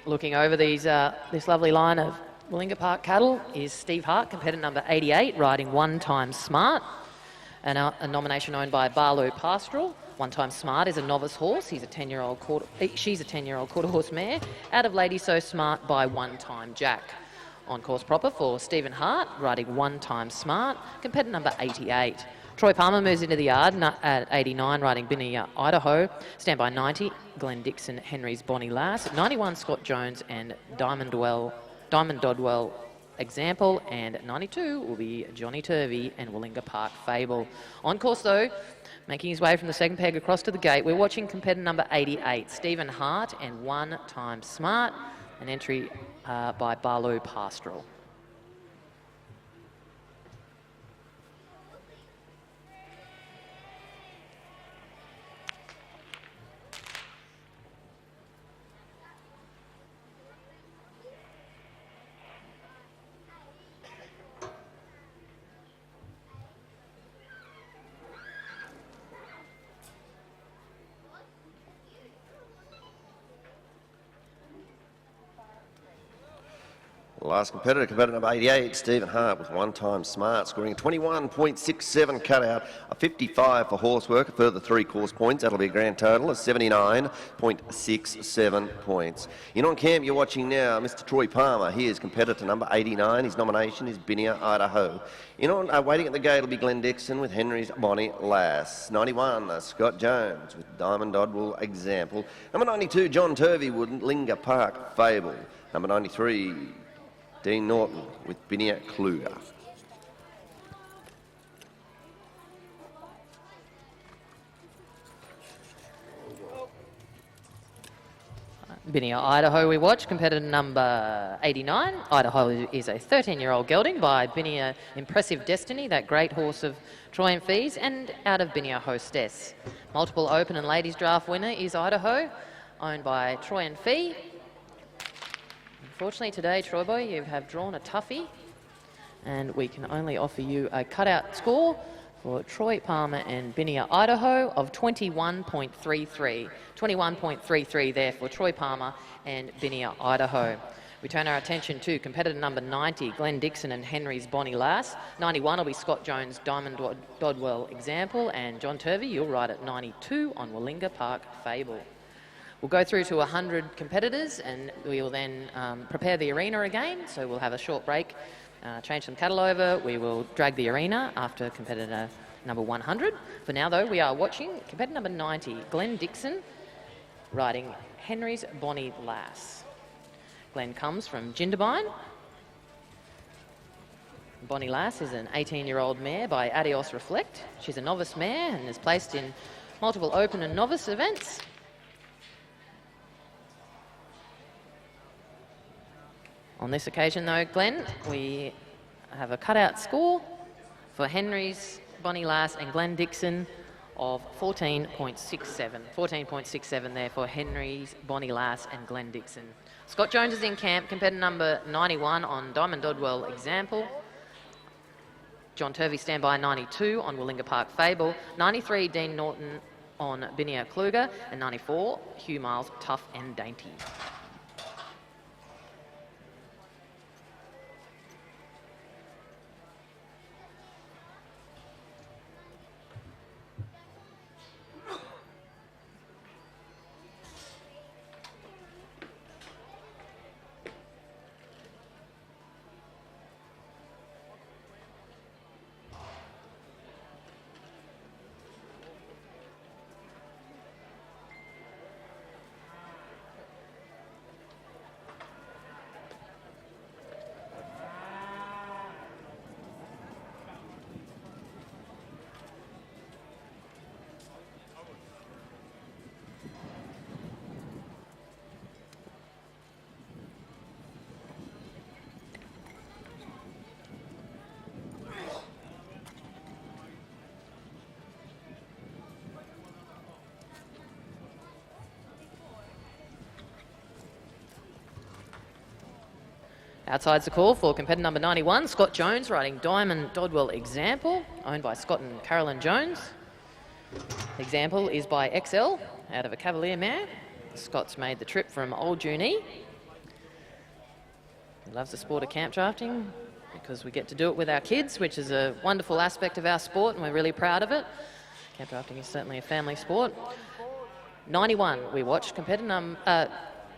Looking over these this lovely line of Willinga Park cattle is Steve Hart, competitor number 88, riding One Time Smart, and a nomination owned by Barlow Pastoral. One Time Smart is a novice horse. She's a 10-year-old quarter horse mare out of Lady So Smart by One Time Jack. On course proper for Stephen Hart, riding One Time Smart, competitor number 88. Troy Palmer moves into the yard at 89, riding Binny Idaho. Standby 90, Glenn Dixon, Henry's Bonnie Lass. 91, Scott Jones and Diamond Dodwell Example. And 92 will be Johnny Turvey and Willinga Park Fable. On course though, making his way from the second peg across to the gate, we're watching competitor number 88, Stephen Hart and One Time Smart, an entry by Barlow Pastoral. Last competitor number 88, Stephen Hart with One Time Smart, scoring a 21.67 cutout, a 55 for horsework, a further 3 course points. That'll be a grand total of 79.67 points. In on camp, you're watching now Mr. Troy Palmer. He is competitor number 89. His nomination is Binia, Idaho. In on waiting at the gate will be Glenn Dixon with Henry's Bonnie Lass. 91, Scott Jones with Diamond Dodwell Example. Number 92, John Turvey with Willinga Park Fable. Number 93, Dean Norton with Binia Kluger. Binia Idaho we watch, competitor number 89. Idaho is a 13-year-old gelding by Binia Impressive Destiny, that great horse of Troy and Fees, and out of Binia Hostess. Multiple open and ladies draft winner is Idaho, owned by Troy and Fee. Unfortunately today, Troy Boy, you have drawn a toughie, and we can only offer you a cutout score for Troy Palmer and Binia Idaho of 21.33. 21.33 there for Troy Palmer and Binia Idaho. We turn our attention to competitor number 90, Glenn Dixon and Henry's Bonnie Lass. 91 will be Scott Jones, Diamond Dodwell Example, and John Turvey, you'll ride at 92 on Willinga Park Fable. We'll go through to 100 competitors and we will then prepare the arena again. So we'll have a short break, change some cattle over. We will drag the arena after competitor number 100. For now though, we are watching competitor number 90, Glenn Dixon, riding Henry's Bonnie Lass. Glenn comes from Jindabyne. Bonnie Lass is an 18-year-old mare by Adios Reflect. She's a novice mare and is placed in multiple open and novice events. On this occasion though, Glenn, we have a cutout score for Henry's Bonnie Lass and Glenn Dixon of 14.67. 14.67 there for Henry's Bonnie Lass and Glenn Dixon. Scott Jones is in camp, competitor number 91 on Diamond Dodwell Example. John Turvey standby 92 on Willinga Park Fable. 93, Dean Norton on Binia Kluger. And 94, Hugh Miles, Tough and Dainty. Outside's the call for competitor number 91, Scott Jones, riding Diamond Dodwell Example, owned by Scott and Carolyn Jones. Example is by XL, out of a Cavalier mare. Scott's made the trip from Old Junee. He loves the sport of camp drafting because we get to do it with our kids, which is a wonderful aspect of our sport, and we're really proud of it. Camp drafting is certainly a family sport. 91, we watched.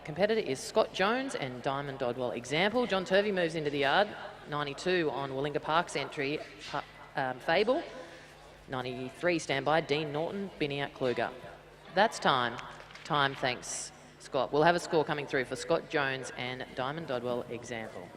Competitor is Scott Jones and Diamond Dodwell Example. John Turvey moves into the yard. 92 on Willinga Park's entry, Fable. 93 standby, Dean Norton, Biniat Kluger. That's time. Time, thanks, Scott. We'll have a score coming through for Scott Jones and Diamond Dodwell Example.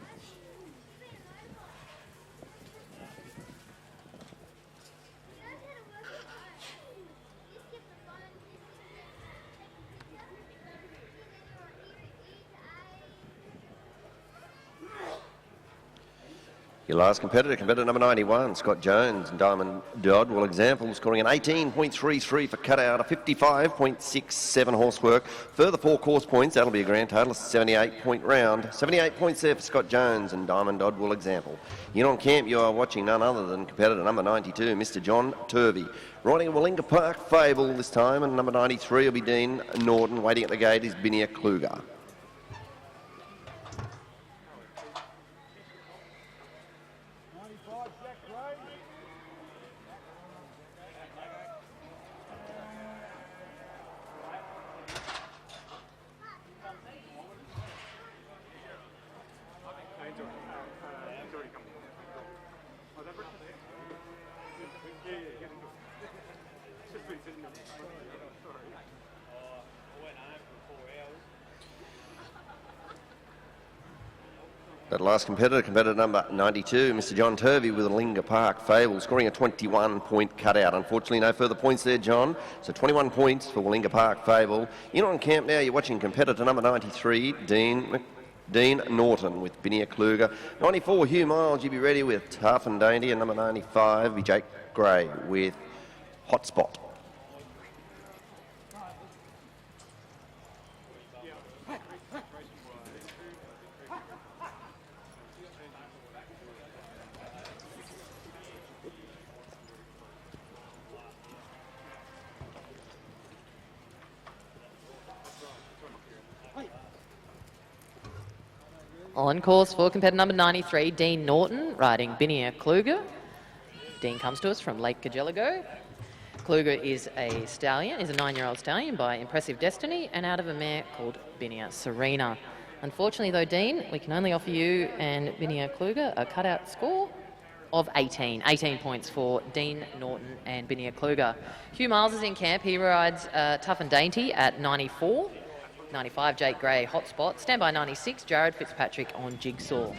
Your last competitor number 91, Scott Jones and Diamond Dodwell Example, scoring an 18.33 for cutout, a 55.67 horsework. Further 4 course points, that'll be a grand total of 78-point round. 78 points there for Scott Jones and Diamond Dodwell Example. In on camp, you are watching none other than competitor number 92, Mr. John Turvey. Riding a Willinga Park Fable this time, and number 93 will be Dean Norton. Waiting at the gate is Biniat Kluger. That last competitor number 92, Mr. John Turvey with a Willinga Park Fable, scoring a 21-point cutout. Unfortunately, no further points there, John. So 21 points for Willinga Park Fable. In on camp now, you're watching competitor number 93, Dean Norton with Biniat Kluger. 94, Hugh Miles, you be ready with Tough and Dainty. And number 95 be Jake Gray with Hotspot. On course for competitor number 93, Dean Norton, riding Biniat Kluger. Dean comes to us from Lake Kajelago. Kluger is a stallion, is a 9-year-old stallion by Impressive Destiny, and out of a mare called Biniat Serena. Unfortunately though, Dean, we can only offer you and Biniat Kluger a cutout score of 18. 18 points for Dean Norton and Biniat Kluger. Hugh Miles is in camp. He rides Tough and Dainty at 94. 95, Jake Gray, Hotspot. Standby 96, Jared Fitzpatrick on Jigsaw.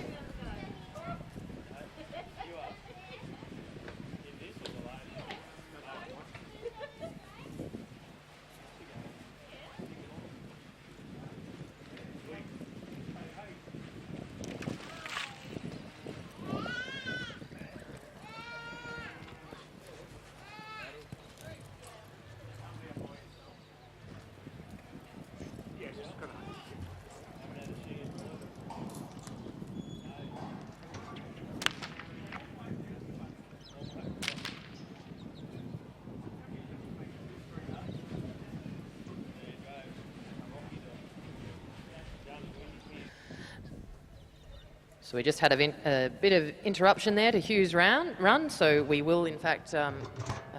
So we just had a bit of interruption there to Hugh's run, so we will, in fact, our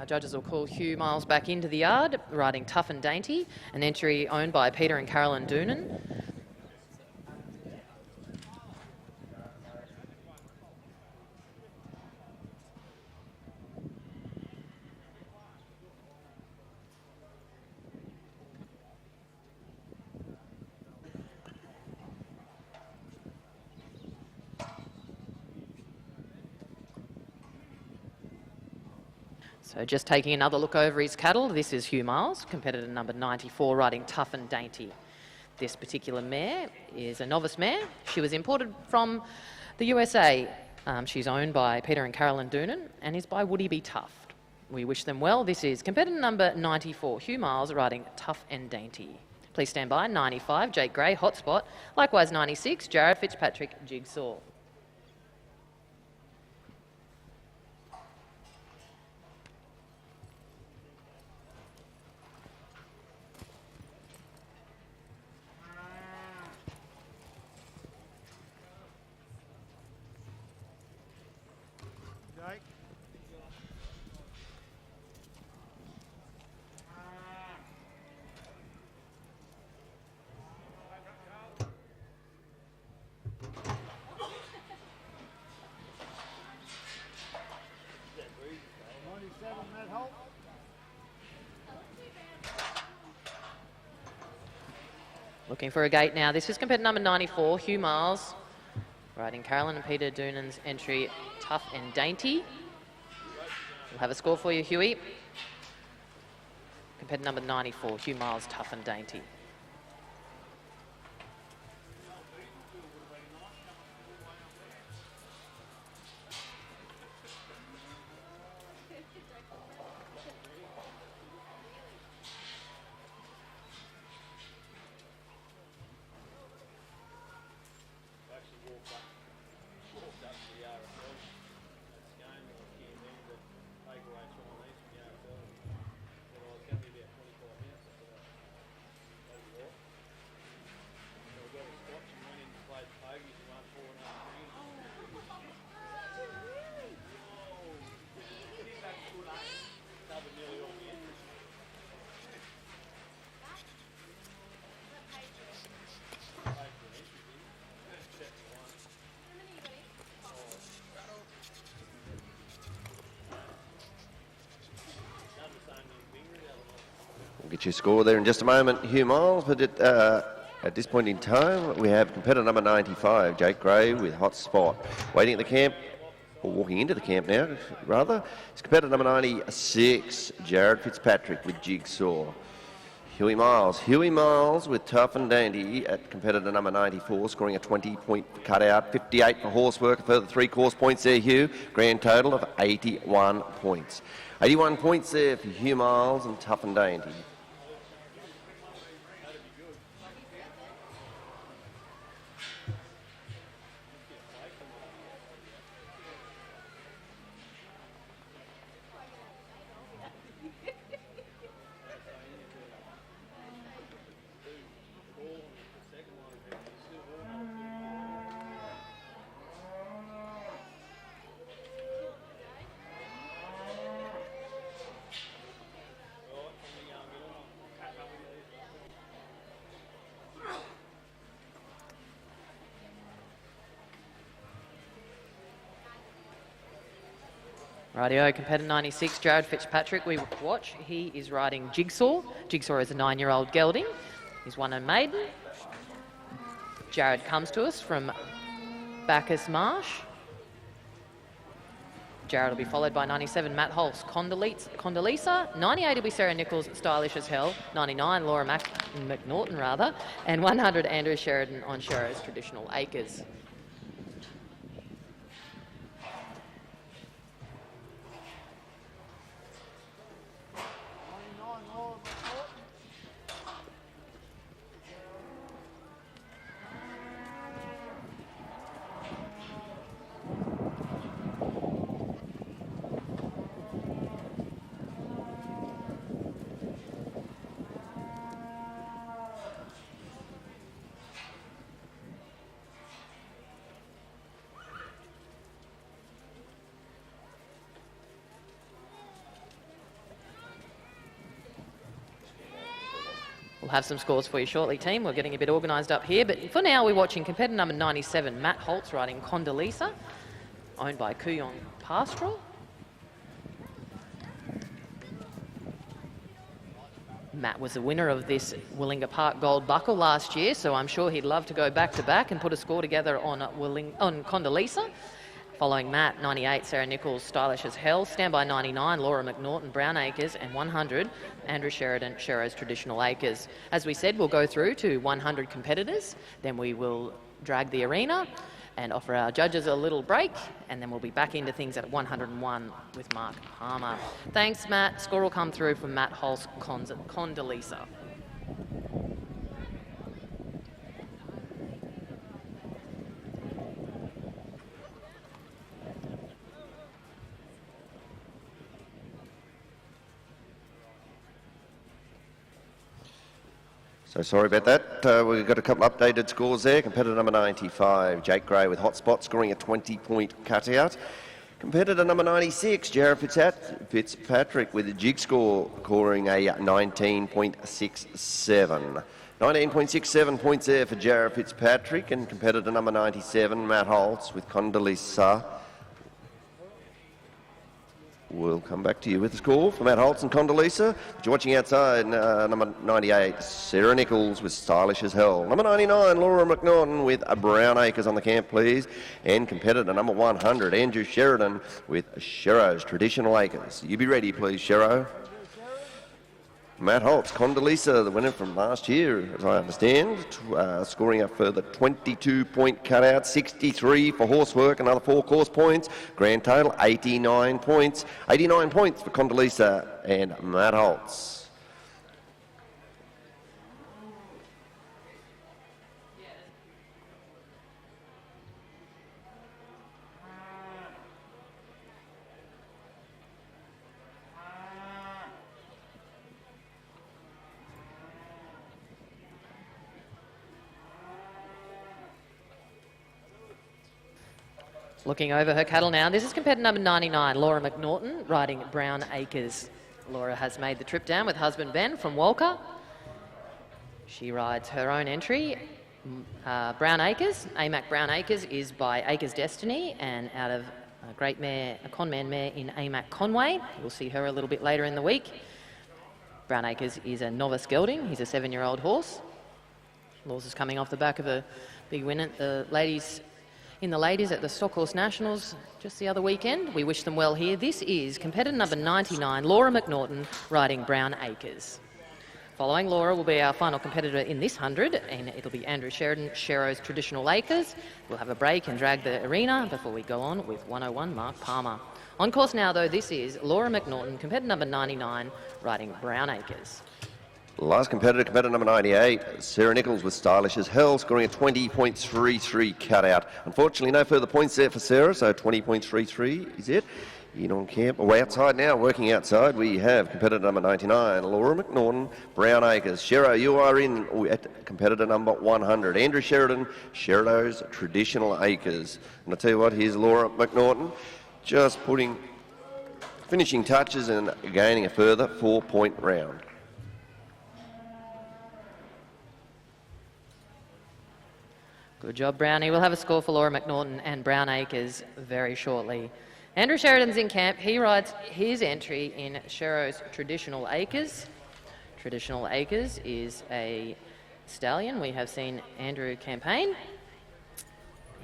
judges will call Hugh Miles back into the yard, riding Tough and Dainty, an entry owned by Peter and Carolyn Doonan. So just taking another look over his cattle, this is Hugh Miles, competitor number 94, riding Tough and Dainty. This particular mare is a novice mare. She was imported from the USA. She's owned by Peter and Carolyn Doonan and is by Woody B. Tuft. We wish them well. This is competitor number 94, Hugh Miles, riding Tough and Dainty. Please stand by. 95, Jake Gray, Hotspot. Likewise 96, Jared Fitzpatrick, Jigsaw. Jake. Matt Holt. Looking for a gate now. This is competitor number 94, Hugh Miles. Riding Carolyn and Peter Doonan's entry, Tough and Dainty. We'll have a score for you, Huey. Competitor number 94, Hugh Miles, Tough and Dainty. We'll get your score there in just a moment, Hugh Miles, but at this point in time, we have competitor number 95, Jake Gray with Hotspot. Waiting at the camp, or walking into the camp now, rather, is competitor number 96, Jared Fitzpatrick with Jigsaw. Huey Miles with Tough and Dainty at competitor number 94, scoring a 20-point cutout, 58 for horsework, a further 3 course points there, Hugh. Grand total of 81 points. 81 points there for Hugh Miles and Tough and Dainty. Rightio, competitor 96, Jared Fitzpatrick, we watch. He is riding Jigsaw. Jigsaw is a 9-year-old gelding. He's won a maiden. Jared comes to us from Bacchus Marsh. Jared will be followed by 97, Matt Holtz, Condoleezza. 98 will be Sarah Nichols, stylish as hell. 99, Laura McNaughton rather. And 100, Andrew Sheridan on Sherrow's Traditional Acres. We'll have some scores for you shortly, team. We're getting a bit organised up here. But for now, we're watching competitor number 97, Matt Holtz, riding Condoleezza, owned by Kuyong Pastoral. Matt was the winner of this Willinga Park Gold Buckle last year, so I'm sure he'd love to go back-to-back and put a score together on Condoleezza. Following Matt, 98, Sarah Nichols, stylish as hell. Standby 99, Laura McNaughton, Brown Acres. And 100, Andrew Sheridan, Sherrow's Traditional Acres. As we said, we'll go through to 100 competitors. Then we will drag the arena and offer our judges a little break. And then we'll be back into things at 101 with Mark Palmer. Thanks, Matt. Score will come through from Matt Holtz, Condoleezza. So sorry about that. We've got a couple updated scores there. Competitor number 95, Jake Gray with Hot Spot, scoring a 20-point cutout. Competitor number 96, Jared Fitzpatrick with a jig score, scoring a 19.67. 19.67 points there for Jared Fitzpatrick. And competitor number 97, Matt Holtz with Condoleezza. We'll come back to you with the score for Matt Holtz and Condoleezza. But you're watching outside, number 98, Sarah Nichols with Stylish as Hell. Number 99, Laura McNaughton with Brown Acres on the camp, please. And competitor number 100, Andrew Sheridan with Shero's Traditional Acres. You be ready, please, Shero. Matt Holtz, Condoleezza, the winner from last year, as I understand, scoring a further 22-point cutout, 63 for horsework, another 4 course points. Grand total, 89 points. 89 points for Condoleezza and Matt Holtz. Looking over her cattle now. This is competitor number 99, Laura McNaughton, riding Brown Acres. Laura has made the trip down with husband Ben from Walker. She rides her own entry, Brown Acres. AMAC Brown Acres is by Acres Destiny, and out of a great mare, a Conman mare in AMAC Conway. We'll see her a little bit later in the week. Brown Acres is a novice gelding. He's a 7-year-old horse. The horse is coming off the back of a big win at the ladies at the Stock Horse Nationals just the other weekend. We wish them well here. This is competitor number 99, Laura McNaughton, riding Brown Acres. Following Laura will be our final competitor in this 100, and it'll be Andrew Sheridan, Shero's Traditional Acres. We'll have a break and drag the arena before we go on with 101 Mark Palmer. On course now, though, this is Laura McNaughton, competitor number 99, riding Brown Acres. Last competitor, competitor number 98, Sarah Nichols with Stylish as Hell, scoring a 20.33 cutout. Unfortunately, no further points there for Sarah, so 20.33 is it. In on camp, or outside now, working outside, we have competitor number 99, Laura McNaughton, Brown Acres. Shero, you are in at competitor number 100, Andrew Sheridan, Shero's Traditional Acres. And I tell you what, here's Laura McNaughton, just finishing touches and gaining a further 4-point round. Good job, Brownie. We'll have a score for Laura McNaughton and Brown Acres very shortly. Andrew Sheridan's in camp. He rides his entry in Shero's Traditional Acres. Traditional Acres is a stallion we have seen Andrew campaign.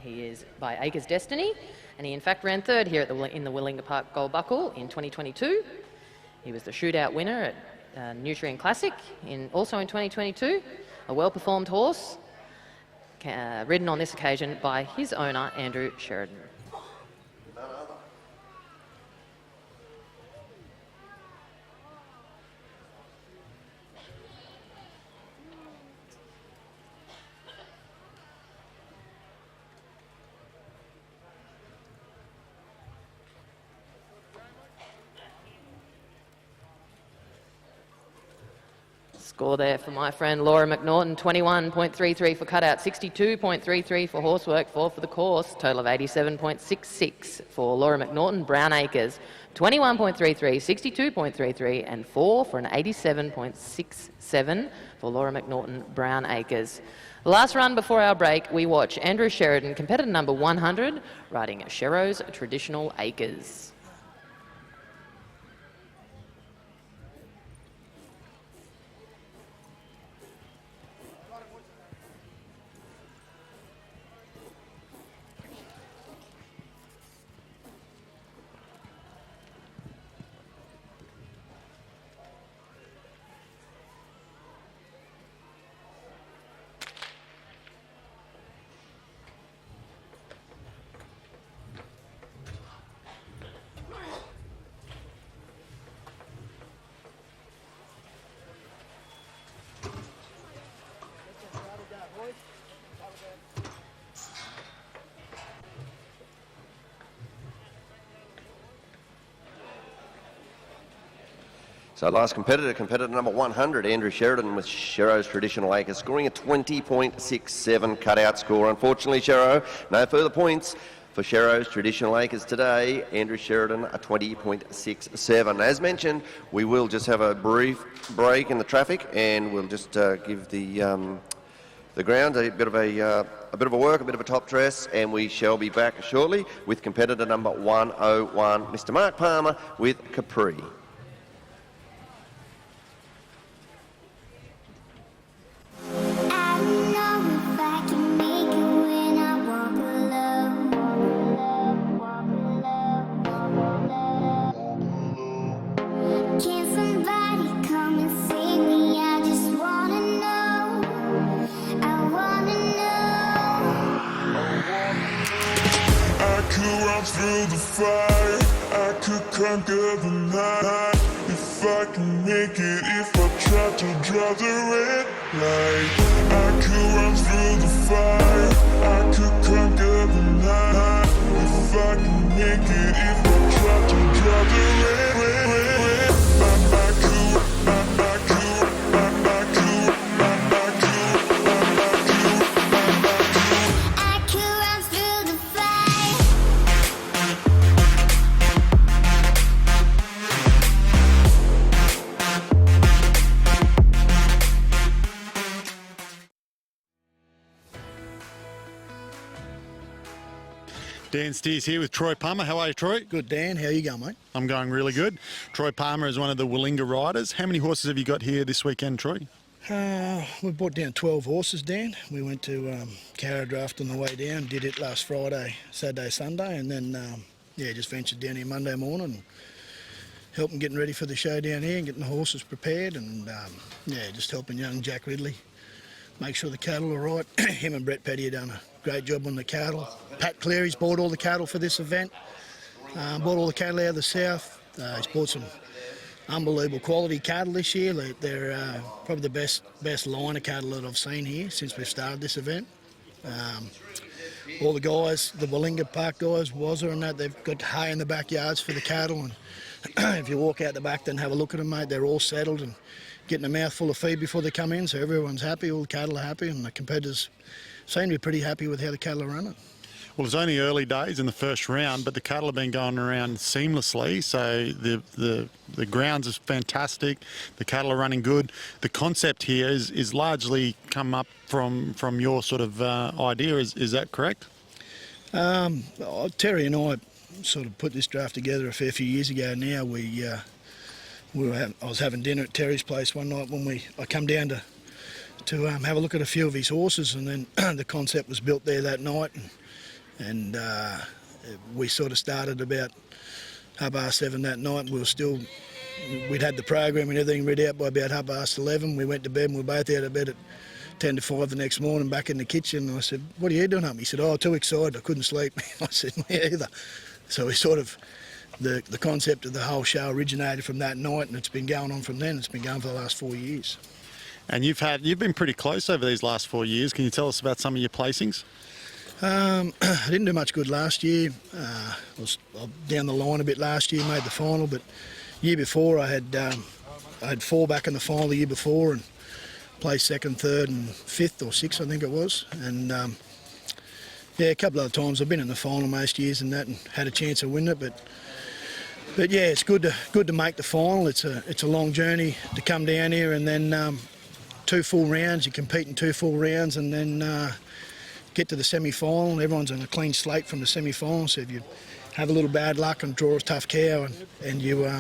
He is by Acres Destiny, and he in fact ran third here at in the Willinga Park Gold Buckle in 2022. He was the shootout winner at Nutrient Classic also in 2022. A well-performed horse. Ridden on this occasion by his owner, Andrew Sheridan. Score there for my friend Laura McNaughton, 21.33 for cutout, 62.33 for horsework, 4 for the course, total of 87.66 for Laura McNaughton, Brown Acres, 21.33, 62.33 and 4 for an 87.67 for Laura McNaughton, Brown Acres. The last run before our break, we watch Andrew Sheridan, competitor number 100, riding Shero's Traditional Acres. So last competitor number 100, Andrew Sheridan with Sherrow's Traditional Acres, scoring a 20.67 cutout score. Unfortunately, Sherrow, no further points for Sherrow's Traditional Acres today. Andrew Sheridan, a 20.67. As mentioned, we will just have a brief break in the traffic, and we'll just give the ground a bit of a work, a bit of a top dress, and we shall be back shortly with competitor number 101, Mr. Mark Palmer with Capri. Through the fire, I could conquer the night. If I can make it, if I try to draw the red light. I could run through the fire, I could conquer the night. If I can make it, if I try to draw the red light. Dan Steers here with Troy Palmer. How are you, Troy? Good, Dan. How you going, mate? I'm going really good. Troy Palmer is one of the Willinga riders. How many horses have you got here this weekend, Troy? We brought down 12 horses, Dan. We went to Campdraft on the way down, did it last Friday, Saturday, Sunday, and then, just ventured down here Monday morning and helping getting ready for the show down here and getting the horses prepared and, just helping young Jack Ridley make sure the cattle are right. Him and Brett Petty have done a great job on the cattle. Pat Cleary's bought all the cattle for this event, bought all the cattle out of the south. He's bought some unbelievable quality cattle this year. They're probably the best line of cattle that I've seen here since we've started this event. All the guys, the Willinga Park guys, Wazza and that, they've got hay in the backyards for the cattle. And if you walk out the back then have a look at them, mate, they're all settled and getting a mouthful of feed before they come in, so everyone's happy, all the cattle are happy, and the competitors seem to be pretty happy with how the cattle are running. Well, it's only early days in the first round, but the cattle have been going around seamlessly, so the grounds is fantastic, the cattle are running good. The concept here is largely come up from your sort of idea, is that correct? Terry and I sort of put this draft together a fair few years ago now. I was having dinner at Terry's place one night when I come down to have a look at a few of his horses, and then the concept was built there that night, and we sort of started about 7:30 that night. We'd had the program and everything read out by about 11:30. We went to bed and we were both out of bed at 10 to 5 the next morning back in the kitchen. And I said, "What are you doing up?" He said, "Oh, too excited, I couldn't sleep." I said, "Me either." So we sort of, the concept of the whole show originated from that night, and it's been going on from then. It's been going for the last 4 years. And you've been pretty close over these last 4 years. Can you tell us about some of your placings? I didn't do much good last year. I was down the line a bit last year, made the final, but year before I had 4 back in the final the year before and placed 2nd, 3rd and 5th or 6th, I think it was. And a couple of other times I've been in the final most years and that, and had a chance of winning it. But yeah, it's good to make the final. It's a long journey to come down here, and then 2 full rounds. You compete in 2 full rounds, and then get to the semi-final. Everyone's on a clean slate from the semi-final. So if you have a little bad luck and draw a tough cow, and you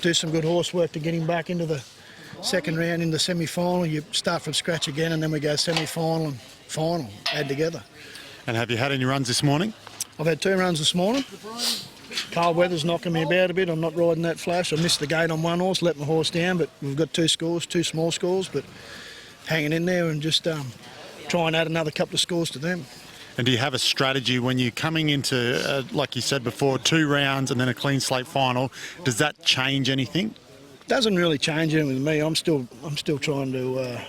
do some good horse work to get him back into the 2nd round in the semi-final, you start from scratch again, and then we go semi-final and final, add together. And have you had any runs this morning? I've had 2 runs this morning. Cold weather's knocking me about a bit. I'm not riding that flash. I missed the gate on one horse, let my horse down, but we've got 2 scores, 2 small scores, but hanging in there and just try and add another couple of scores to them. And do you have a strategy when you're coming into, like you said before, 2 rounds and then a clean slate final? Does that change anything? Doesn't really change anything with me. I'm still trying to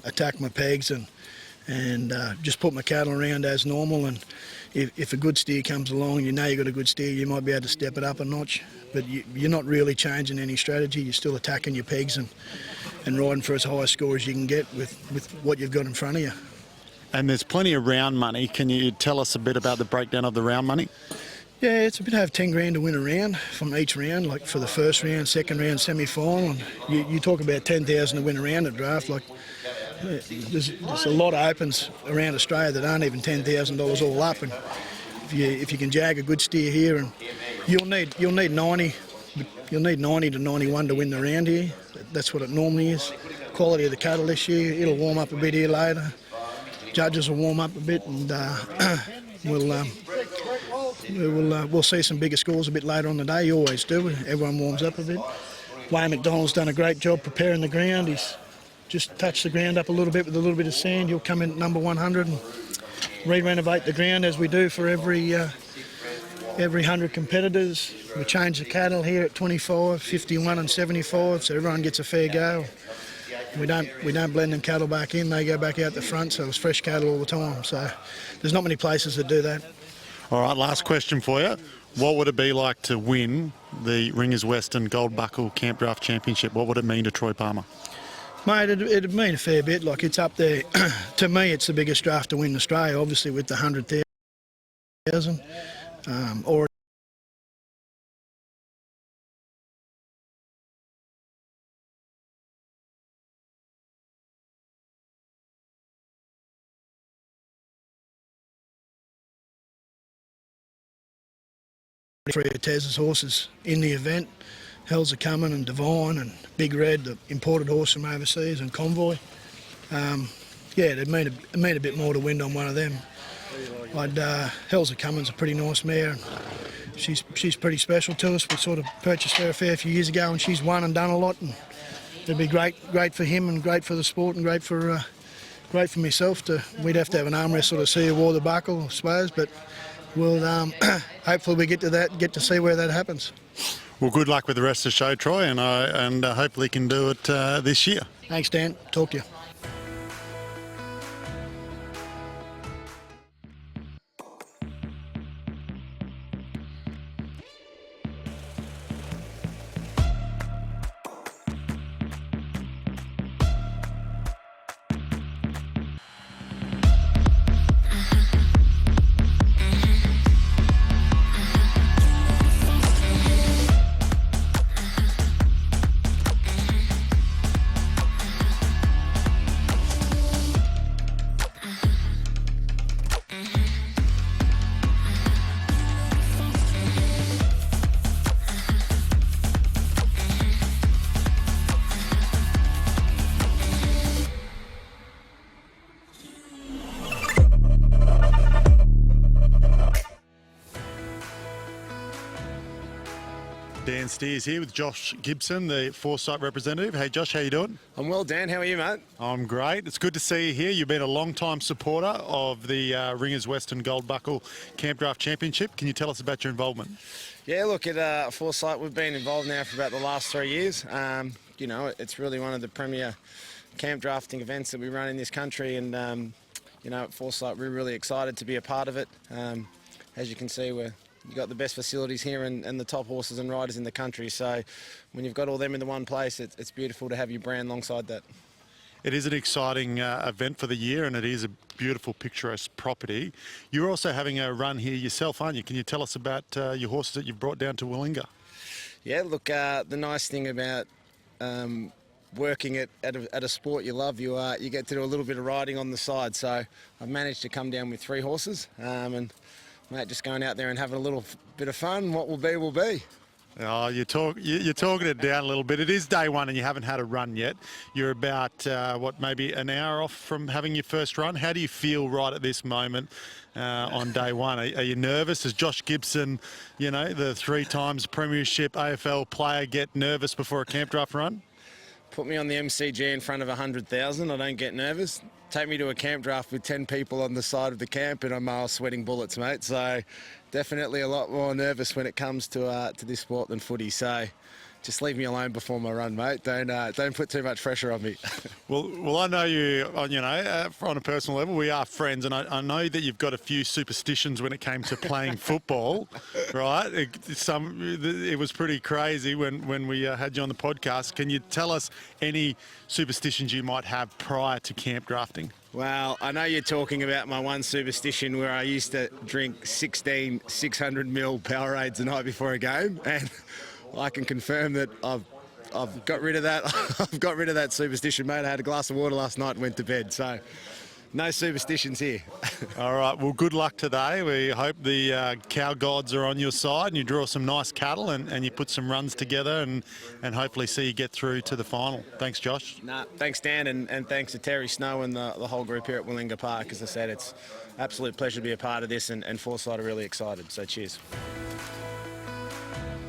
attack my pegs and just put my cattle around as normal. And if a good steer comes along, you know you've got a good steer, you might be able to step it up a notch. But you're not really changing any strategy. You're still attacking your pegs and riding for as high a score as you can get with what you've got in front of you. And there's plenty of round money. Can you tell us a bit about the breakdown of the round money? Yeah, it's a bit over 10 grand to win a round from each round, like for the first round, second round, semi-final. You talk about 10,000 to win a round at draft. Like, there's a lot of opens around Australia that aren't even $10,000 all up. And if you can jag a good steer here, and you'll need 90 to 91 to win the round here. That's what it normally is. Quality of the cattle this year, it'll warm up a bit here later. Judges will warm up a bit, and we'll see some bigger scores a bit later on the day. You always do. Everyone warms up a bit. Wayne McDonald's done a great job preparing the ground. He's just touched the ground up a little bit with a little bit of sand. He'll come in at number 100 and re-renovate the ground as we do for every 100 competitors. We change the cattle here at 25, 51 and 75, so everyone gets a fair go. We don't blend them cattle back in, they go back out the front, so it's fresh cattle all the time. So there's not many places that do that. All right, last question for you. What would it be like to win the Ringers Western Gold Buckle Campdraft Championship? What would it mean to Troy Palmer? Mate, it'd mean a fair bit. Like, it's up there. To me, it's the biggest draft to win in Australia, obviously with the 100,000. Or three of Tez's horses in the event. Hells Are Coming and Divine and Big Red, the imported horse from overseas, and Convoy. Yeah, it'd mean a bit more to win on one of them. Hells Are Coming's a pretty nice mare. She's pretty special to us. We sort of purchased her a fair few years ago, and she's won and done a lot. And it'd be great for him, and great for the sport, and great for myself. We'd have to have an arm wrestle to see who wore the buckle, I suppose. But we'll hopefully we get to see where that happens. Well, good luck with the rest of the show, Troy, and hopefully can do it this year. Thanks, Dan. Talk to you. Dan Steers here with Josh Gibson, the Foresight representative. Hey Josh, how you doing? I'm well, Dan. How are you, mate? I'm great. It's good to see you here. You've been a long-time supporter of the Ringers Western Gold Buckle Campdraft Championship. Can you tell us about your involvement? Yeah, look, at Foresight, we've been involved now for about the last 3 years. You know, it's really one of the premier camp drafting events that we run in this country, and you know, at Foresight, we're really excited to be a part of it. As you can see, you've got the best facilities here and the top horses and riders in the country. So when you've got all them in the one place, it's beautiful to have your brand alongside that. It is an exciting event for the year, and it is a beautiful, picturesque property. You're also having a run here yourself, aren't you? Can you tell us about your horses that you've brought down to Willinga? Yeah, look, the nice thing about working at a sport you love, you get to do a little bit of riding on the side. So I've managed to come down with 3 horses, and mate, just going out there and having a little bit of fun. What will be, will be. Oh, you're talking it down a little bit. It is day one and you haven't had a run yet. You're about, maybe an hour off from having your first run. How do you feel right at this moment on day one? Are you nervous? Does Josh Gibson, you know, the 3 times Premiership AFL player, get nervous before a camp draft run? Put me on the MCG in front of 100,000, I don't get nervous. Take me to a camp draft with 10 people on the side of the camp and I'm sweating bullets, mate. So definitely a lot more nervous when it comes to this sport than footy. So just leave me alone before my run, mate. Don't put too much pressure on me. Well, I know you, on a personal level, we are friends, and I know that you've got a few superstitions when it came to playing football, right? It was pretty crazy when we had you on the podcast. Can you tell us any superstitions you might have prior to camp drafting? Well, I know you're talking about my one superstition where I used to drink 16 600ml Powerades the night before a game, and I can confirm that I've got rid of that. I've got rid of that superstition, mate. I had a glass of water last night and went to bed, so no superstitions here. All right, well, good luck today. We hope the cow gods are on your side and you draw some nice cattle and you put some runs together and hopefully see you get through to the final. Thanks, Josh. Thanks, Dan, and thanks to Terry Snow and the whole group here at Willinga Park. As I said, it's an absolute pleasure to be a part of this, and Foresight are really excited, so cheers.